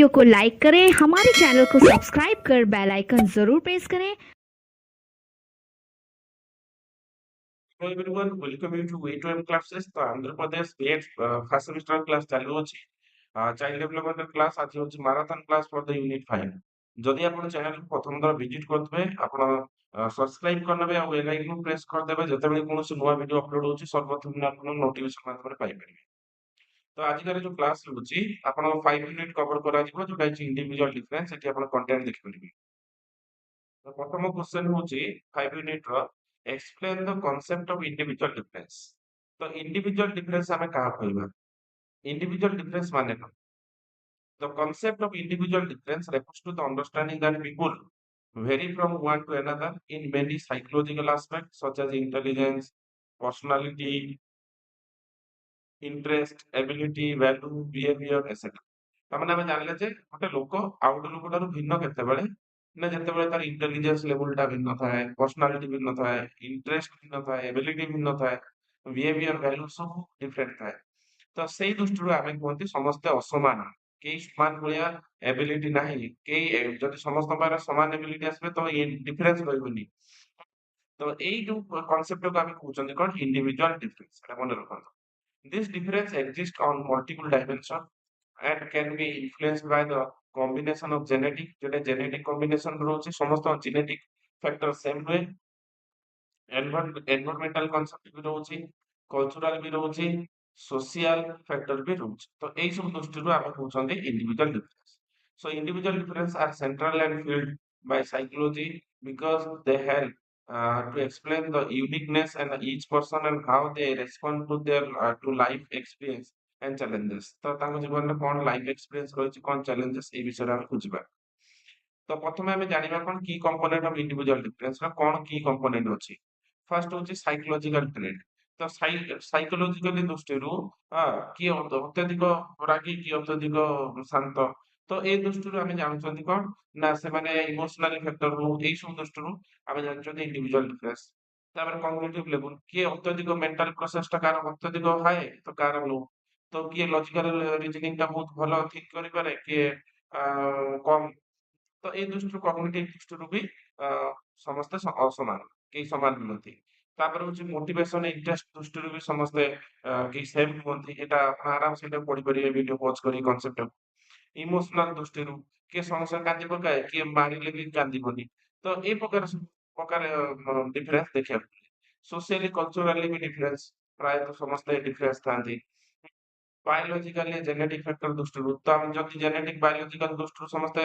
Video को like करें, हमारे चैनल को सब्सक्राइब कर बेल आइकन जरूर प्रेस करें। Hello everyone, welcome you to A2M classes. तो Andhra Pradesh BEd first semester class चालू अछि चाइल्ड डेवलपमेंट क्लास आज होछि marathon class for the unit 5 जदि आपण चैनल को प्रथम बार विजिट करथबे आपण सब्सक्राइब करनबे आ बेल आइकन प्रेस कर देबे जतेबेले कोनोसी नया वीडियो अपलोड होछि सर्वप्रथम आपण नोटिफिकेशन माध्यम पाइ परिबे। तो आजिकार जो क्लास होछि आपण 5 मिनिट कवर करा जिवो जोटा अछि इंडिविजुअल डिफरेंस एठी आपण कंटेंट देखि परिबे। तो प्रथम क्वेश्चन होछि 5 मिनिट रो explain the concept of individual difference. तो इंडिविजुअल डिफरेंस हमें कहा कहबा इंडिविजुअल डिफरेंस माने कौन? The concept of individual difference refers to the understanding that people vary from one to another in many psychological aspects such as intelligence, personality, interest, ability, value, behavior, etc. ତାମାନେ ଆମେ ଜାଣିଲେ ଯେ ଗୋଟେ ଲୋକ ଆଉ ଗୋଟେ ଲୋକଠାରୁ ଭିନ୍ନ କେତେବେଳେ ନା ଯେତେବେଳେ ତାର ଇଣ୍ଟେଲିଜେନ୍ସ ଲେଭେଲଟା ଭିନ୍ନ ଥାଏ, ପର୍ସନାଲିଟି ଭିନ୍ନ ଥାଏ, ଇଣ୍ଟରେଷ୍ଟ ଭିନ୍ନ ଥାଏ, ଏବିଲିଟି ଭିନ୍ନ ଥାଏ, ବିହେଭିୟର ଭ୍ୟାଲୁ ସବୁ ଡିଫରେଣ୍ଟ ଥାଏ। ତ ସେଇ ଦୃଷ୍ଟିରୁ ଆମେ କୁହନ୍ତି ସମସ୍ତେ ଅସମାନ। କେହି ସମାନ ଭଳିଆ ଏବିଲିଟି ନାହିଁ। ଯଦି ସମସ୍ତଙ୍କ ପାଖରେ ସମାନ ଏବିଲିଟି ଆସିବେ ତ ଡିଫରେନ୍ସ ରହିବନି। ତ ଏଇ ଯୋଉ କନସେପ୍ଟକୁ ଆମେ କହୁଛନ୍ତି କଣ ଇଣ୍ଡିଭିଜୁଆଲ ଡିଫରେନ୍ସ ଏଟା ମନେ ରଖନ୍ତୁ। This difference exists on multiple dimensions and can be influenced by the combination of genetic combination ରହୁଛି ସମସ୍ତ genetic factor same ରୁହେ environmental concept ବି ରହୁଛି cultural ବି ରହୁଛି social factor ବି ରହୁଛି ତ ଏଇ ସବୁ ଦୃଷ୍ଟିରୁ ଆମେ କହୁଛନ୍ତି individual difference. So individual difference are central and filled by psychology because they help to explain the uniqueness and each person and how they respond to their to life experience and challenges. ତ ତାଙ୍କ ଜୀବନରେ କଣ life experience ରହିଛି କଣ challenges ଏଇ ବିଷୟରେ ଆମେ ବୁଝିବା। ତ ପ୍ରଥମେ ଆମେ ଜାଣିବା କଣ କି କମ୍ପୋନେଣ୍ଟ ଅଫ ଇଣ୍ଡିଭିଜୁଆଲ ଡିଫରେନ୍ସ ର କଣ କି କମ୍ପୋନେଣ୍ଟ ଅଛି। ଫାର୍ଷ୍ଟ ହଉଛି ସାଇକୋଲୋଜିକାଲ ଟ୍ରେଟ୍। ତ ସାଇକୋଲୋଜିକାଲି ଦୃଷ୍ଟିରୁ କିଏ ଅତ୍ୟଧିକ ରାଗି କିଏ ଅତ୍ୟଧିକ ଶାନ୍ତ ତ ଏଇ ଦୃଷ୍ଟିରୁ ଆମେ ଜାଣୁଛନ୍ତି କଣ ନା ସେମାନେ ଇମୋସନାଲି ଫ୍ୟାକ୍ଟର ହଉ ଏଇ ସବୁ ଦୃଷ୍ଟିରୁ ଆମେ ଜାଣିଛନ୍ତି ଇଣ୍ଡିଭିଜୁଆଲ ଡିଫରେନ୍ସ। ତାପରେ କଗ୍ନିଟିଭ ଲେଭେଲ କିଏ ଅତ୍ୟଧିକ ମେଣ୍ଟାଲ ପ୍ରୋସେସ ଟା କାହାର ଅତ୍ୟଧିକ ହାଏ ତ କାହାର लो। ତ କିଏ ଲଜିକାଲ ରିଜନିଂ ଟା ବହୁତ ଭଲ ଠିକ କରିପାରେ କିଏ କମ। ତ ଏଇ ଦୃଷ୍ଟିରୁ କଗ୍ନିଟିଭ ଦୃଷ୍ଟିରୁ ବି ଅ, ସମସ୍ତେ ଅସମାନ କେହି ସମାନ ନୁହନ୍ତି। ତାପରେ ହଉଛି ମୋଟିଭେସନ ଇଣ୍ଟରେଷ୍ଟ ଦୃଷ୍ଟିରୁ ବି ସମସ୍ତେ କେହି ସେମ୍ ନୁହନ୍ତି ଏଇଟା ଆପଣ ଆରାମ ସେ ପଢିପାରିବେ ଭିଡିଓ ପଜ କରି କନସେପ୍ଟ। ଇମୋସନାଲ ଦୃଷ୍ଟିରୁ କିଏ ସଙ୍ଗେ ସଙ୍ଗେ କାନ୍ଦି ପକାଏ କିଏ ମାରିଲେ ବି କାନ୍ଦିବନି। ତ ଏଇ ପ୍ରକାର ସବୁ ପ୍ରକାର ଡିଫରେନ୍ସ ଦେଖିବାକୁ ମିଳେ। ସୋସିଆଲି କଲଚରାଲି ବି ଡିଫରେନ୍ସ ପ୍ରାୟତଃ ସମସ୍ତେ ଡିଫରେନ୍ସ ଥାନ୍ତି। ବାୟୋଲୋଜିକାଲି ଜେନେଟିକ ଫ୍ୟାକ୍ଟର ଦୃଷ୍ଟିରୁ ତ ଆମେ ଯଦି ଜେନେଟିକ ବାୟୋଲୋଜିକାଲ ଦୃଷ୍ଟିରୁ ସମସ୍ତେ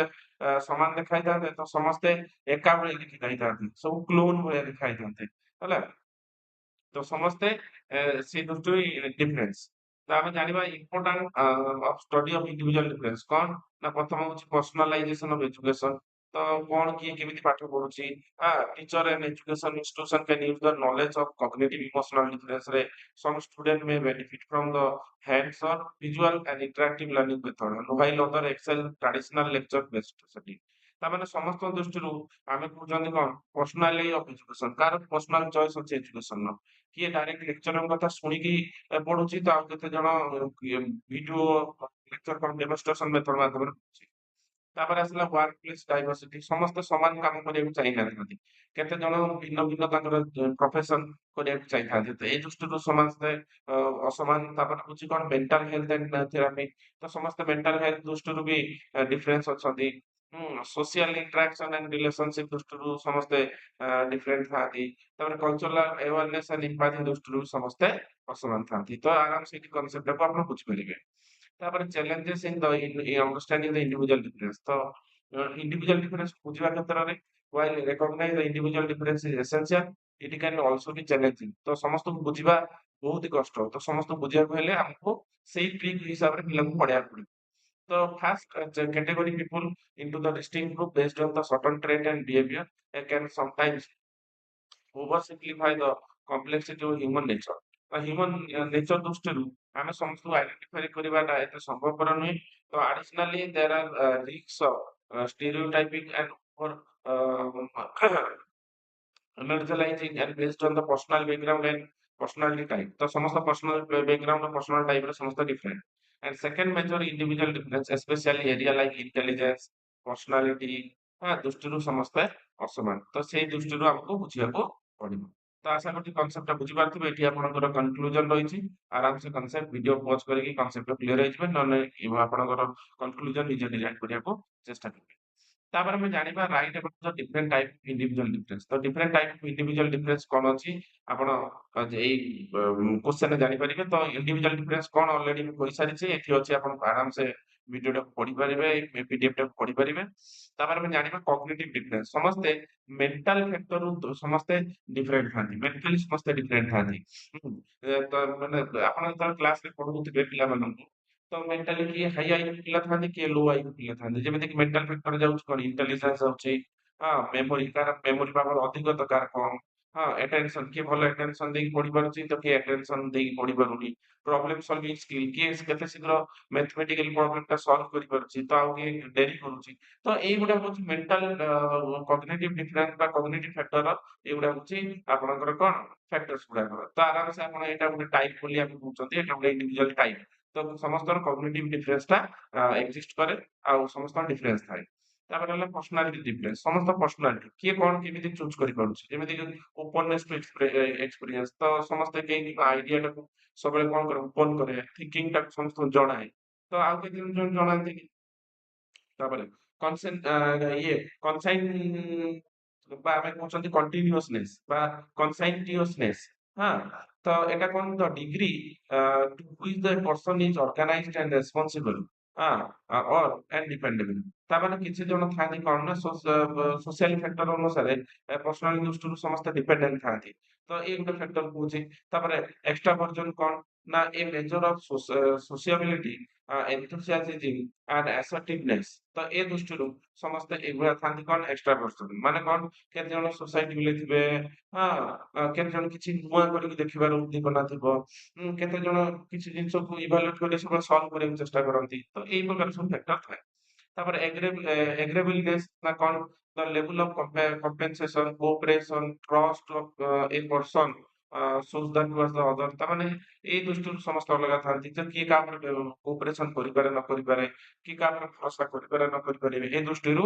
ସମାନ ଦେଖାଇଥାନ୍ତେ ତ ସମସ୍ତେ ଏକା ଭଳି ଦେଖାଇଥାନ୍ତେ ସବୁ କ୍ଲୋନ ଭଳିଆ ଦେଖାଇଥାନ୍ତେ ହେଲା। ତ ସମସ୍ତେ ସେଇ ଦୃଷ୍ଟିରୁ ଡିଫରେନ୍ସ। ତ ଆମେ ଜାଣିବା important of study of individual difference କଣ ନା ପ୍ରଥମ ହଉଛି ପର୍ସନାଲାଇଜେସନ ଅଫ ଏଜୁକେସନ। ତ କଣ କିଏ କେମିତି ପାଠ ପଢୁଛି teacher and education institution can use the knowledge of cognitive emotional difference ରେ some student may benefit from the hands-on visual and interactive learning method while other excel traditional lecture based study। ତାମାନେ ସମସ୍ତଙ୍କ ଦୃଷ୍ଟିରୁ ଆମେ କହୁଛନ୍ତି କଣ personally of education କାହାର personal choice ଅଛି education. କିଏ ଡାଇରେକ୍ଟ ଲେକ୍ଚରଙ୍କ କଥା ଶୁଣିକି ପଢୁଛି ତ ଆଉ କେତେ ଜଣ ଭିଡିଓ ଲେକ୍ଚର କଣ ଡେମନଷ୍ଟ୍ରେସନ ମେଥଡ ମାଧ୍ୟମରେ ପଢୁଛି। ତାପରେ ଆସିଲା ୱାର୍କ ପ୍ଲେସ ଡାଇଭର୍ସିଟି ସମସ୍ତେ ସମାନ କାମ କରିବାକୁ ଚାହିଁନାହାନ୍ତି କେତେ ଜଣ ଭିନ୍ନ ଭିନ୍ନ ତାଙ୍କର ପ୍ରଫେସନ କରିବାକୁ ଚାହିଁଥାନ୍ତି ତ ଏଇ ଦୃଷ୍ଟିରୁ ସମସ୍ତେ ଅସମାନ। ତାପରେ ହଉଛି କଣ ମେଣ୍ଟାଲ ହେଲ୍ଥ ଆଣ୍ଡ ଥେରାପି ତ ସମସ୍ତେ ମେଣ୍ଟାଲ ହେଲ୍ଥ ଦୃଷ୍ଟିରୁ ବି ଡିଫରେନ୍ସ ଅଛନ୍ତି। ସୋସିଆଲ ଇଣ୍ଟରାକ୍ସନ ଆଣ୍ଡ ରିଲେସନସିପ ଦୃଷ୍ଟିରୁ ସମସ୍ତେ ଡିଫରେଣ୍ଟ ଥାନ୍ତି। ତାପରେ କଲଚରାଲ ଆୱାରନେସ ଆଣ୍ଡ ଇମ୍ପାଥି ଦୃଷ୍ଟିରୁ ସମସ୍ତେ ଅସମାନ ଥାନ୍ତି ତ ଆରାମ ସେ ଏଇ କନସେପ୍ଟକୁ ଆପଣ ବୁଝିପାରିବେ। ତାପରେ ଚ୍ୟାଲେଞ୍ଜେସ ଇନ ଦ ଅଣ୍ଡରଷ୍ଟାଣ୍ଡିଂ ଦ ଇଣ୍ଡିଭିଜୁଆଲ ଡିଫରେନ୍ସ ତ ଇଣ୍ଡିଭିଜୁଆଲ ଡିଫରେନ୍ସ ବୁଝିବା କ୍ଷେତ୍ରରେ while recognize the individual difference is essential it can also be challenging। ତ ସମସ୍ତଙ୍କୁ ବୁଝିବା ବହୁତ ହି କଷ୍ଟ ତ ସମସ୍ତଙ୍କୁ ବୁଝିବାକୁ ହେଲେ ଆମକୁ ସେଇ ଟ୍ରିକ୍ ହିସାବରେ ପିଲାଙ୍କୁ ପଢିବାକୁ ପଡିବ। ତ first category people into the distinct group based on the certain trait and behavior can sometimes oversimplify the complexity of human nature। Human nature ଦୃଷ୍ଟିରୁ ଆମେ ସମସ୍ତଙ୍କୁ ଆଇଡେଣ୍ଟିଫାଇ କରିବାଟା ଏତେ ସମ୍ଭବପର ନୁହେଁ। ତ ଆଡିସନାଲି ଦେର ଆର ରିକ୍ସ of stereotyping and over generalizing and based on the personal background and personality type। ତ ସମସ୍ତ personal background और personal type ରେ ସମସ୍ତେ different। and second major individual difference especially area like intelligence personality ଦୃଷ୍ଟିରୁ ସମସ୍ତେ ଅସମାନ ତ ସେଇ ଦୃଷ୍ଟିରୁ ଆମକୁ ବୁଝିବାକୁ ପଡିବ। ତ ଆଶା କରୁଛି କନସେପ୍ଟଟା ବୁଝିପାରୁଥିବେ। ଏଠି ଆପଣଙ୍କର କନକ୍ଲୁଜନ ରହିଛି। ଆରାମସେ କନସେପ୍ଟ ଭିଡିଓ ପଜ କରିକି କନସେପ୍ଟ କ୍ଲିୟର ହେଇଯିବେ, ନହେଲେ ଆପଣଙ୍କର କନକ୍ଲୁଜନ ନିଜେ ଡିଜାଇନ କରିବାକୁ ଚେଷ୍ଟା କରିବେ। ତାପରେ ଆମେ ଜାଣିବା right about the different type individual difference. ତ ଡିଫରେଣ୍ଟ ଟାଇପ ଇଣ୍ଡିଭିଜୁଆଲ ଡିଫରେନ୍ସ କଣ ଅଛି ଆପଣ ଏଇ କ୍ୱେଶ୍ଚନରେ ଜାଣିପାରିବେ। ତ ଇଣ୍ଡିଭିଜୁଆଲ ଡିଫରେନ୍ସ କଣ ଅଲରେଡି ମୁଁ କହିସାରିଛି, ଏଠି ଅଛି ଆପଣ ଆରାମସେ ଭିଡିଓଟାକୁ ପଢିପାରିବେ, ପିଡିଏଫ ଟାକୁ ପଢିପାରିବେ। ତାପରେ ଆମେ ଜାଣିବା କଗ୍ନିଟିଭ ଡିଫରେନ୍ସ। ସମସ୍ତେ ମେଣ୍ଟାଲ ଫ୍ୟାକ୍ଟରରୁ ସମସ୍ତେ ଡିଫରେଣ୍ଟ ଥାନ୍ତି, ମେଣ୍ଟାଲି ସମସ୍ତେ ଡିଫରେଣ୍ଟ ଥାନ୍ତି। ତ ମାନେ ଆପଣ ଯେତେବେଳେ କ୍ଲାସରେ ପଢଉଥିବେ ପିଲାମାନଙ୍କୁ ତ ମେଣ୍ଟାଲି କିଏ ହାଇ ଆଇକ୍ୟୁ ପିଲା ଥାନ୍ତି, କିଏ ଲୋ ଆଇକ୍ୟୁ ପିଲା ଥାନ୍ତି। ଯେମିତିକି ମେଣ୍ଟାଲ ଫ୍ୟାକ୍ଟର ଯାଉଛି କଣ ଇଣ୍ଟେଲିଜେନ୍ସ ଯାଉଛି, ମେମୋରି, କାହାର ମେମୋରି ପାୱାର ଅଧିକ ତ କାହାର କମ, ଆଟେନସନ, କିଏ ଭଲ ଆଟେନସନ ଦେଇକି ପଢି ପାରୁଛି ତ କିଏ ଆଟେନସନ ଦେଇକି ପଢି ପାରୁନି। ପ୍ରୋବ୍ଲେମ ସଲଭିଂ ସ୍କିଲ, କିଏ କେତେ ଶୀଘ୍ର ମ୍ୟାଥମେଟିକାଲ ପ୍ରୋବ୍ଲେମ ଟା ସଲ୍ଭ କରିପାରୁଛି ତ ଆଉ କିଏ ଡେରି କରୁଛି। ତ ଏଇଗୁଡା ହଉଛି ମେଣ୍ଟାଲ କଗ୍ନିଟିଭ ଡିଫରେନ୍ସ ବା କଗ୍ନିଟିଭ ଫ୍ୟାକ୍ଟର। ଏଇଗୁଡା ହଉଛି ଆପଣଙ୍କର କଣ ଫ୍ୟାକ୍ଟର୍ସ ଗୁଡାକ। ତ ଆରାମସେ ଆପଣ ଏଇଟା ଗୋଟେ ଟାଇପ ବୋଲି ଆମେ କହୁଛନ୍ତି, ଏଇଟା ଗୋଟେ ଇଣ୍ଡିଭିଜୁଆଲ ଟାଇପ। ତ ସମସ୍ତଙ୍କର କଗ୍ନିଟିଭ ଡିଫରେନ୍ସ ଟା ଏକ୍ଜିଷ୍ଟ କରେ, ଆଉ ସମସ୍ତଙ୍କର ଡିଫରେନ୍ସ ଥାଏ। ତାପରେ ହେଲା ପର୍ସନାଲିଟି ଡିଫରେନ୍ସ। ସମସ୍ତ ପର୍ସନାଲିଟି କିଏ କଣ କେମିତି ଚୁଜ କରିପାରୁଛି, ଯେମିତି କି ଓପନନେସ ଟୁ ଏକ୍ସପିରିଏନ୍ସ। ତ ସମସ୍ତେ କେହି ଆଇଡିଆ ଟାକୁ ସବୁବେଳେ କଣ କରେ ଓପନ କରେ, ଥିଙ୍କିଂ ଟାକୁ ସମସ୍ତଙ୍କୁ ଜଣାଏ। ତ ଆଉ କେତେ ଜଣ ଜଣାନ୍ତିନି। ତାପରେ କନସାଇନ୍ ବା ଆମେ କହୁଛନ୍ତି କଣ୍ଟିନ୍ୟୁଅସନେସ୍ ବା କନସାଇନ୍ଟିଅସନେସ୍। ହଁ, ତ ଏଟା କଣ the degree to which the person is organized and responsible or and dependable. ତାମାନେ କିଛି ଜଣ ଥାନ୍ତି କଣ ନା ସୋସିଆଲ ଫ୍ୟାକ୍ଟର ଅନୁସାରେ ପର୍ସନାଲ ଦୃଷ୍ଟିରୁ ସମସ୍ତେ ଡିପେଣ୍ଡେଣ୍ଟ ଥାନ୍ତି। ତ ଏଇ ଗୋଟେ ଫ୍ୟାକ୍ଟର କହୁଛି। ତାପରେ ଏକ୍ସଟ୍ରା ଭର୍ଜନ କଣ ନା ଏ ମେଜର ଅଫ ସୋସିଆବିଲିଟି, ଏନ୍ଥୁସିଆଜିଜମ ଆଣ୍ଡ ଆସର୍ଟିଭନେସ୍। ତ ଏ ଦୃଷ୍ଟିରୁ ସମସ୍ତେ ଏଇଭଳିଆ ଥାନ୍ତି କଣ ଏକ୍ସଟ୍ରା ଭର୍ଜନ। ମାନେ କଣ କେତେ ଜଣ ସୋସାଇଟି ଭିତରେ ଥିବେ, କେତେ ଜଣ କିଛି ନୂଆ କରିକି ଦେଖିବାର ଉଦ୍ଦୀପନା ଥିବ, କେତେ ଜଣ କିଛି ଜିନିଷକୁ ଇଭାଲୁଏଟ କରି ସବୁବେଳେ ସଲ୍ଭ କରିବାକୁ ଚେଷ୍ଟା କରନ୍ତି। ତ ଏଇ ପ୍ରକାର ସବୁ ଫ୍ୟାକ୍ଟର ଥାଏ। ତାପରେ ଏଗ୍ରେବିଲନେସ୍ ନା କଣ the level of compensation, cooperation, trust of a person shows that towards the other। ତାମାନେ ଏଇ ଦୃଷ୍ଟିରୁ ସମସ୍ତେ ଅଲଗା ଥାନ୍ତି, ଯେ କିଏ କାହା ଉପରେ କୋଅପରେସନ କରିପାରେ ନ କରିପାରେ, କିଏ କାହା ଉପରେ ଭରସା କରିପାରେ ନ କରିପାରିବେ, ଏ ଦୃଷ୍ଟିରୁ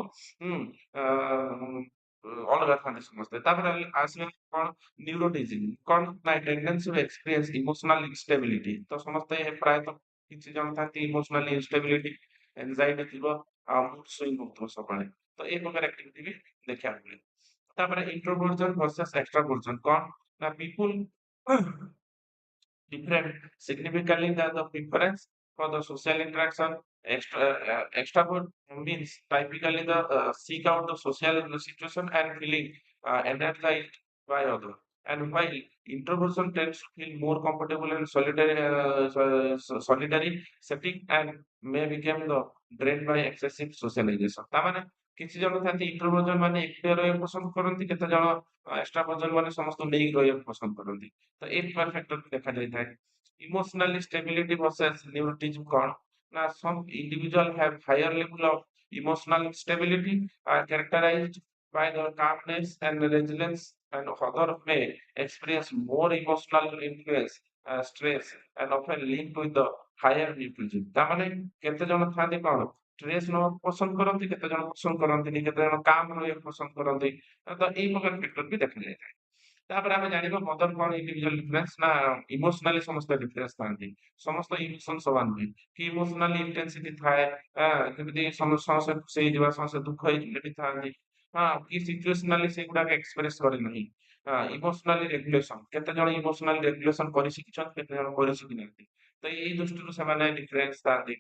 ଅଲଗା ଥାନ୍ତି ସମସ୍ତେ। ତାପରେ ଆସିଲେ କଣ ନ୍ୟୁରୋଟିଜିମ, କଣ ନା ଟେଣ୍ଡେନ୍ସି ଟୁ ଏକ୍ସପିରିଏନ୍ସ ଇମୋସନାଲ ଇନଷ୍ଟେବିଲିଟି। ତ ସମସ୍ତେ ପ୍ରାୟତଃ କିଛି ଜଣ ଥାନ୍ତି ଇମୋସନାଲି ଇନଷ୍ଟେବିଲିଟି, ଏନଜାଇଟି ଥିବ, ଆଉ ମୁଡ ସୁଇଙ୍ଗ ହଉଥିବ ସବୁବେଳେ। ତ ଏଇ ପ୍ରକାର ଆକ୍ଟିଭିଟି ବି ଦେଖିବାକୁ ମିଳେ। ତାପରେ ଇଣ୍ଟ୍ରୋଭର୍ଜନ ଭର୍ସେସ ଏକ୍ସଟ୍ରାଭର୍ଜନ। କଣ ନା people different significantly than the preference for the social interaction. Extrovert means typically the seek out the social situation and feeling energized by other. And while introversion tends to feel more comfortable in solitary setting and may become the drained by excessive socialization। ତାମାନେ କିଛି ଜଣ ଥାନ୍ତି ଇଣ୍ଟ୍ରୋଭର୍ଜନ ମାନେ ଏକୁଟିଆ ରହିବାକୁ ପସନ୍ଦ କରନ୍ତି, କେତେ ଜଣ ଏକ୍ସଟ୍ରାଭର୍ଜନ ମାନେ ସମସ୍ତଙ୍କୁ ନେଇକି ରହିବାକୁ ପସନ୍ଦ କରନ୍ତି। ତ ଏଇ ପ୍ରକାର ଫ୍ୟାକ୍ଟର ଦେଖାଯାଇଥାଏ। ଇମୋସନାଲି ଷ୍ଟେବିଲିଟି ଭର୍ସେସ ନ୍ୟୁରୋଟିଜିମ କଣ ନା some individual have higher level of emotional stability are characterized by the calmness and resilience, and other may experience more emotional influence, stress, and often linked with the higher neuroticism। ତାମାନେ କେତେ ଜଣ ଥାନ୍ତି କଣ stress ନେବାକୁ ପସନ୍ଦ କରନ୍ତି, କେତେ ଜଣ ପସନ୍ଦ କରନ୍ତିନି, କେତେ ଜଣ କାମ ରହିବାକୁ ପସନ୍ଦ କରନ୍ତି। ତ ଏଇ ପ୍ରକାର ଫ୍ୟାକ୍ଟର ବି ଦେଖାଯାଇଥାଏ। ତାପରେ ଆମେ ଜାଣିବା ମଦର କଣ ଇଣ୍ଡିଭିଜୁଆଲ ଡିଫରେନ୍ସ ନା ଇମୋସନାଲି ସମସ୍ତେ ଡିଫରେନ୍ସ ଥାନ୍ତି। ସମସ୍ତ ଇମୋସନ ସମାନ ନୁହେଁ। କି ଇମୋସନାଲି ଇଣ୍ଟେନ୍ସିଟି ଥାଏ, ଯେମିତି ସମସ୍ତେ ଖୁସି ହେଇଯିବା, ସମସ୍ତେ ଦୁଃଖ ହେଇଯିବେ ବି ଥାନ୍ତି। କି ସିଚୁଏସନାଲି ସେଗୁଡାକ ଏକ୍ସପ୍ରେସ କରେ ନାହିଁ। ଇମୋସନାଲି ରେଗୁଲେସନ, କେତେ ଜଣ ଇମୋସନାଲି ରେଗୁଲେସନ କରି ଶିଖିଛନ୍ତି, କେତେ ଜଣ କରି ଶିଖିନାହାନ୍ତି। ତ ଏଇ ଦୃଷ୍ଟିରୁ ସେମାନେ ଡିଫରେନ୍ସ ଥାନ୍ତି।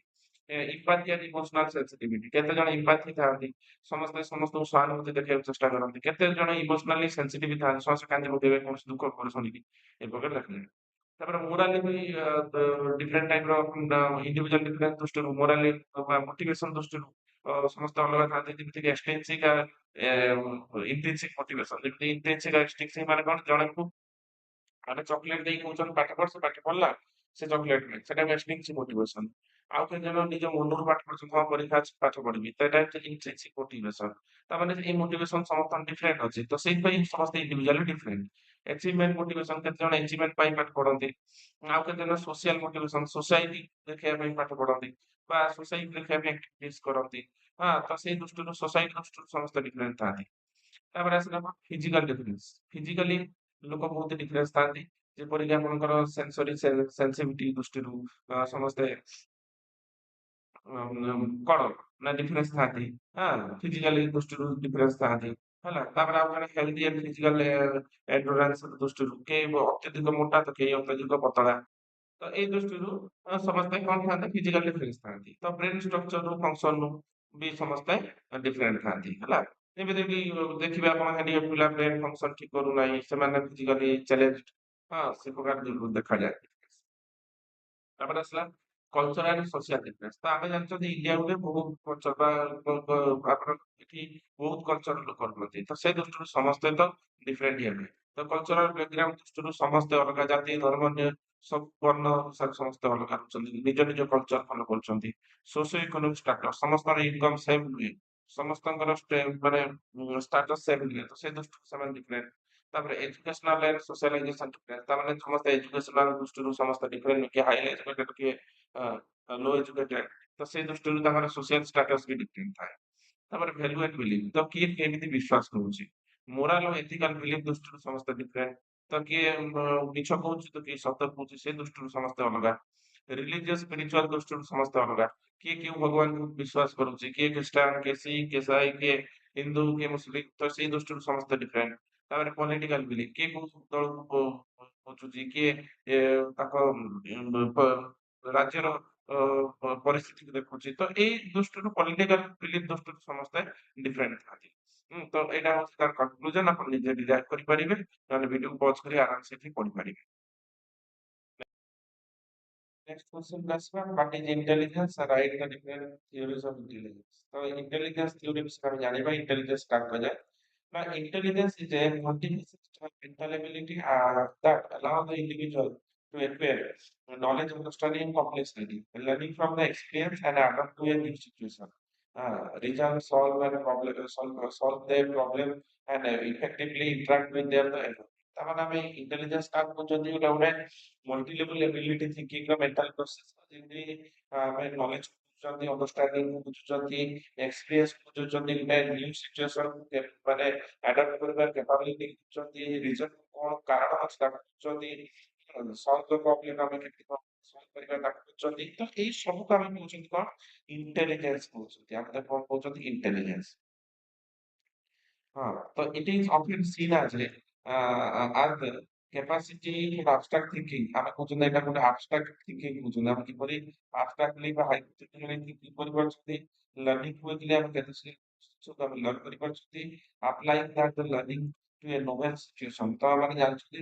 ଇମ୍ପାଥି ଆଣ୍ଡ ଇମୋସନାଲ ସେନ୍ସିଟିଭିଟି, କେତେ ଜଣ ଇମ୍ପାଥି ଥାନ୍ତି, ସମସ୍ତେ ସମସ୍ତଙ୍କୁ ସହାନୁଭୂତି ଦେଖେଇବାକୁ ଚେଷ୍ଟା କରନ୍ତି। କେତେ ଜଣ ଇମୋସନାଲି ସେନ୍ସିଟିଭ ଥାନ୍ତି, ସମସ୍ତେ କାନ୍ଦି ପକେଇବେ କୌଣସି ଦୁଃଖ ଖବର ଶୁଣିକି, ଏ ପ୍ରକାର ଦେଖାଯାଏ। ତାପରେ ମୋରାଲି ବି ଡିଫରେଣ୍ଟ ଟାଇପ ର ଇଣ୍ଡିଭିଜୁଆଲ ଡିଫରେନ୍ସ ଦୃଷ୍ଟିରୁ ମୋରାଲି ବା ମୋଟିଭେସନ ଦୃଷ୍ଟିରୁ ସମସ୍ତେ ଅଲଗା ଥାନ୍ତି। ଯେମିତିକି ଏକ୍ସଟ୍ରିନସିକ ଇଣ୍ଟ୍ରିନସିକ ମୋଟିଭେସନ। ଯେମିତି ଇଣ୍ଟ୍ରିନସିକ ଏକ୍ସଟ୍ରିନସିକ ମାନେ କଣ ଜଣଙ୍କୁ ଆମେ ଚକୋଲେଟ ଦେଇକି କହୁଛନ୍ତି ପାଠ ପଢ, ସେ ପାଠ ପଢିଲା, ସେ ଚକୋଲେଟ ଖାଏ, ସେଟା ଏକ୍ସଟ୍ରିନସିକ ମୋଟିଭେସନ। ଆଉ କେତେ ଜଣ ନିଜ ମନରୁ ପାଠ ପଢୁଛନ୍ତି, ହଁ ପରୀକ୍ଷା ଅଛି ପାଠ ପଢିବି, ତ ଏଟା ହଉଛି ଇଣ୍ଟ୍ରିନସିକ ମୋଟିଭେସନ। ତାମାନେ ଏଇ ମୋଟିଭେସନ ସମସ୍ତଙ୍କ ଡିଫରେଣ୍ଟ ଅଛି, ତ ସେଇଥିପାଇଁ ସମସ୍ତେ ଇଣ୍ଡିଭିଜୁଆଲି ଡିଫରେଣ୍ଟ। achievement motivation କେତେ ଜଣ achievement ପାଇଁ ପାଠ ପଢନ୍ତି। ଆଉ କେତେ ଜଣ social motivation society ଦେଖେଇବା ପାଇଁ ପାଠ ପଢନ୍ତି ବା society ଦେଖେଇବା ପାଇଁ activities କରନ୍ତି। ହଁ, ତ ସେଇ ଦୃଷ୍ଟିରୁ society ଦୃଷ୍ଟିରୁ ସମସ୍ତେ different ଥାନ୍ତି। ତାପରେ ଆସିଲା କଣ physical difference। physically ଲୋକ ବହୁତ difference ଥାନ୍ତି। ଯେପରିକି ଆପଣଙ୍କର sensory sensitivity ଦୃଷ୍ଟିରୁ ସମସ୍ତେ କଣ ନା ଡିଫରେନ୍ସ ଥାନ୍ତି। ଫିଜିକାଲି ଦୃଷ୍ଟିରୁ ଡିଫରେନ୍ସ ଥାନ୍ତି। ହେଲା, ତାପରେ ଆଉ ଜଣେ ହେଲ୍ଦି ଆଣ୍ଡ ଫିଜିକାଲ ଏଣ୍ଡୁରାନ୍ସ ଦୃଷ୍ଟିରୁ କେହି ଅତ୍ୟଧିକ ମୋଟା ତ କେହି ଅତ୍ୟଧିକ ପତଳା। ତ ଏଇ ଦୃଷ୍ଟିରୁ ସମସ୍ତେ କଣ ଥାନ୍ତି ଫିଜିକାଲ ଡିଫରେନ୍ସ ଥାନ୍ତି। ତ ବ୍ରେନ ଷ୍ଟ୍ରକ୍ଚରରୁ ଫଙ୍କସନରୁ ବି ସମସ୍ତେ ଡିଫରେଣ୍ଟ ଥାନ୍ତି। ହେଲା, ଯେମିତିକି ଦେଖିବେ ଆପଣ ହ୍ୟାଣ୍ଡିକ୍ୟାପ୍ ପିଲା ବ୍ରେନ ଫଙ୍କସନ ଠିକ କରୁନାହିଁ, ସେମାନେ ଫିଜିକାଲି ଚ୍ୟାଲେଞ୍ଜ ସେ ପ୍ରକାର ଦେଖାଯାଏ। ତାପରେ ଆସିଲା କଲଚର ଆଣ୍ଡ ସୋସିଆଲ ଡିଫରେନ୍ସ। ତ ଆମେ ଜାଣିଛନ୍ତି ଇଣ୍ଡିଆ ଗୋଟେ ବହୁତ କଲଚର ବା ଆମର ଏଠି ବହୁତ କଲଚର ଲୋକ ରୁହନ୍ତି। ତ ସେ ଦୃଷ୍ଟିରୁ ସମସ୍ତେ ତ ଡିଫରେଣ୍ଟ ହେବେ। ତ କଲଚରାଲ ବ୍ୟାକଗ୍ରାଉଣ୍ଡ ଦୃଷ୍ଟିରୁ ସମସ୍ତେ ଅଲଗା ଜାତି ଧର୍ମ ସବୁ ବର୍ଣ୍ଣ ଅନୁସାରେ ସମସ୍ତେ ଅଲଗା ରହୁଛନ୍ତି। ନିଜ ନିଜ କଲଚର ଫଲୋ କରୁଛନ୍ତି। ସୋସିଓ ଇକୋନୋମିକ ଷ୍ଟାଟସ ସମସ୍ତଙ୍କର ଇନକମ ସେମ୍ ନୁହେଁ। ସମସ୍ତଙ୍କର ମାନେ ଷ୍ଟାଟସ ସେମ୍ ନୁହେଁ। ତ ସେ ଦୃଷ୍ଟିରୁ ସେମାନେ ଡିଫରେଣ୍ଟ। ତାପରେ ଏଜୁକେଶନାଲ ଆଣ୍ଡ ସୋସିଆଲାଇଜେସନ ଡିଫରେନ୍ସ। ତାମାନେ ସମସ୍ତେ ଏଜୁକେଶନାଲ ଦୃଷ୍ଟିରୁ ସମସ୍ତେ ଡିଫରେଣ୍ଟ, କିଏ ହାଇଲି ଏଜୁକେଟେଡ କିଏ ଲୋ ଏଜୁକେଟେଡ। ତ ସେଇ ଦୃଷ୍ଟିରୁ ତାଙ୍କର ସୋସିଆଲ ଷ୍ଟାଟସ ବି ଡିଫରେଣ୍ଟ ଥାଏ। ତାପରେ ଭ୍ୟାଲୁ ଆଣ୍ଡ ବିଲିଫ। ତ କିଏ କେମିତି ବିଶ୍ୱାସ କରୁଛି, ମୋରାଲ ଓ ଏଥିକାଲ ବିଲିଫ ଦୃଷ୍ଟିରୁ ସମସ୍ତେ ଡିଫରେଣ୍ଟ। ତ କିଏ ମିଛ କହୁଛି ତ କିଏ ସତ କହୁଛି, ସେ ଦୃଷ୍ଟିରୁ ସମସ୍ତେ ଅଲଗା। ରିଲିଜିୟସ ସ୍ପିରିଚୁଆଲ ଦୃଷ୍ଟିରୁ ସମସ୍ତେ ଅଲଗା। କିଏ କେଉଁ ଭଗବାନଙ୍କୁ ବିଶ୍ୱାସ କରୁଛି, କିଏ ଖ୍ରୀଷ୍ଟାନ, କିଏ ଶିଖ, କିଏ ସାଇ, କିଏ ହିନ୍ଦୁ, କିଏ ମୁସଲିମ। ତ ସେଇ ଦୃଷ୍ଟିରୁ ସମସ୍ତେ ଡିଫରେଣ୍ଟ। ତାପରେ ପଲିଟିକାଲ ବିଲିଫ, କିଏ କୋଉ ଦଳକୁ ବୁଝୁଛି, କିଏ ତାଙ୍କ ରାଜ୍ୟର ପରିସ୍ଥିତିକୁ ଦେଖୁଛି। ତ ଏଇ ଦୃଷ୍ଟିରୁ ପଲିଟିକାଲ ବିଲିଫ ଦୃଷ୍ଟିରୁ ସମସ୍ତେ ଡିଫରେଣ୍ଟ ଥାନ୍ତି। ତ ଏଇଟା ହଉଛି ତାର କନକ୍ଲୁଜନ। ଆପଣ ନିଜେ ଡିରାଇଭ୍ କରିପାରିବେ, ନହେଲେ ଭିଡିଓ ପଜ କରି ଆରାମସେ ଏଠି ପଢିପାରିବେ। ନେକ୍ସଟ क्वेश्चन ଆସିବା, what is intelligence? Write the different theories of intelligence। ତ intelligence theory ବିଷୟରେ ଆମେ ଜାଣିବା। intelligence କାହାକୁ କୁହାଯାଏ? Now, intelligence is a multifaceted mental ability that allow the individual to acquire knowledge, understanding, complexity, learning from the experience and adapt to a new situation. Resolve, solve, and solve their problem, and effectively interact with their the environment। ତାମାନେ ଆମେ intelligence କାହାକୁ କହୁଛନ୍ତି? ଗୋଟେ ଗୋଟେ multi level ability thinking ର mental process, ଯେମିତି ଆମେ knowledge ବୁଝୁଛନ୍ତି, ଅଣ୍ଡରଷ୍ଟାଣ୍ଡିଂ ବୁଝୁଛନ୍ତି, ଏକ୍ସପିରିଏନ୍ସ ବୁଝୁଛନ୍ତି, ଗୋଟେ ନ୍ୟୁ ସିଚୁଏସନ ମାନେ ଆଡପ୍ଟ କରିବାର କ୍ୟାପାବିଲିଟି ବୁଝୁଛନ୍ତି, ରିଜନ କଣ କାରଣ ଅଛି ତାକୁ ବୁଝୁଛନ୍ତି, ସଲ୍ଭ ଦ ପ୍ରୋବ୍ଲେମ ଆମେ କେମିତି କଣ ସଲ୍ଭ କରିବା ତାକୁ ବୁଝୁଛନ୍ତି। ତ ଏଇ ସବୁକୁ ଆମେ କହୁଛନ୍ତି କଣ? ଇଣ୍ଟେଲିଜେନ୍ସ କହୁଛନ୍ତି। ଆମେ ତାକୁ କଣ କହୁଛନ୍ତି? Intelligence. So it is often seen as the capacity for abstract thinking। ଆମେ କହୁଛନ୍ତି ଏଇଟା ଗୋଟେ abstract thinking କହୁଛନ୍ତି। ଆମେ କିପରି abstractly ବା hypothetically thinking କରିପାରୁଛନ୍ତି, learning quickly ଆମେ କେତେ ଜିନିଷକୁ ଆମେ learn କରିପାରୁଛନ୍ତି, applying that the learning to a novel situation। ତ ଆମେ ଜାଣିଛନ୍ତି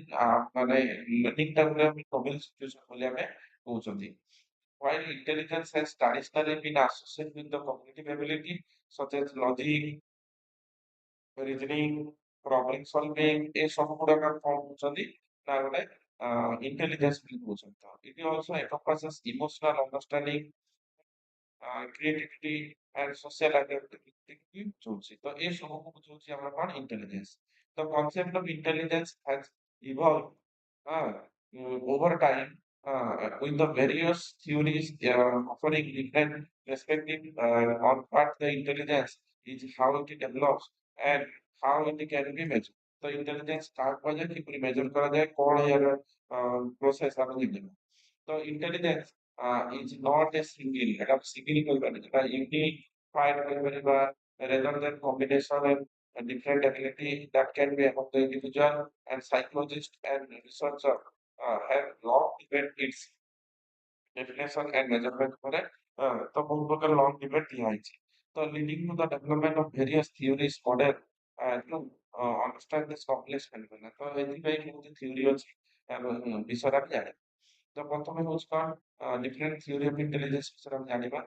ମାନେ learning ଟା ଗୋଟେ ଆମେ novel situation ବୋଲି ଆମେ କହୁଛନ୍ତି। While intelligence has traditionally been associated with the cognitive ability such as logic, reasoning, problem solving, ଏ ସବୁ ଗୁଡାକ କଣ କହୁଛନ୍ତି ନା ଗୋଟେ ଇଣ୍ଟେଲିଜେନ୍ସ ବୋଲି କହୁଛନ୍ତି। ତ it also encompasses emotional understanding, creativity and social adaptability ବି ବୁଝଉଛି। ତ ଏ ସବୁକୁ ବୁଝଉଛି ଆମର କଣ? Intelligence. The concept of intelligence has evolved over time with the various theories offering different perspectives on what the intelligence is, how it develops, and how it can be measured। तो intelligence काहा कुहाଯାଏ, କିପରି measure କରାଯାଏ, କଣ ଏହାର process ଆମେ ଜାଣିବା। ତ intelligence is not a single, এটা single କହିବାନି, এটা unified କହିପାରିବା, rather than combination and different ability that can be among the individual, and psychologists and researchers have long debated its definition and measurement ପରେ ତ ବହୁତ ପ୍ରକାର long debate ଦିଆହେଇଛି। ତ leading to the development of various theories model to understand this complex phenomena। ତ ଏଥିପାଇଁ ବହୁତ theory ଅଛି ବିଷୟରେ ଆମେ ଜାଣିବା। ତ ପ୍ରଥମେ ହଉଛି କଣ? ଡିଫରେଣ୍ଟ ଥିଓରି ଅଫ ଇଣ୍ଟେଲିଜେନ୍ସ ବିଷୟରେ ଆମେ ଜାଣିବା।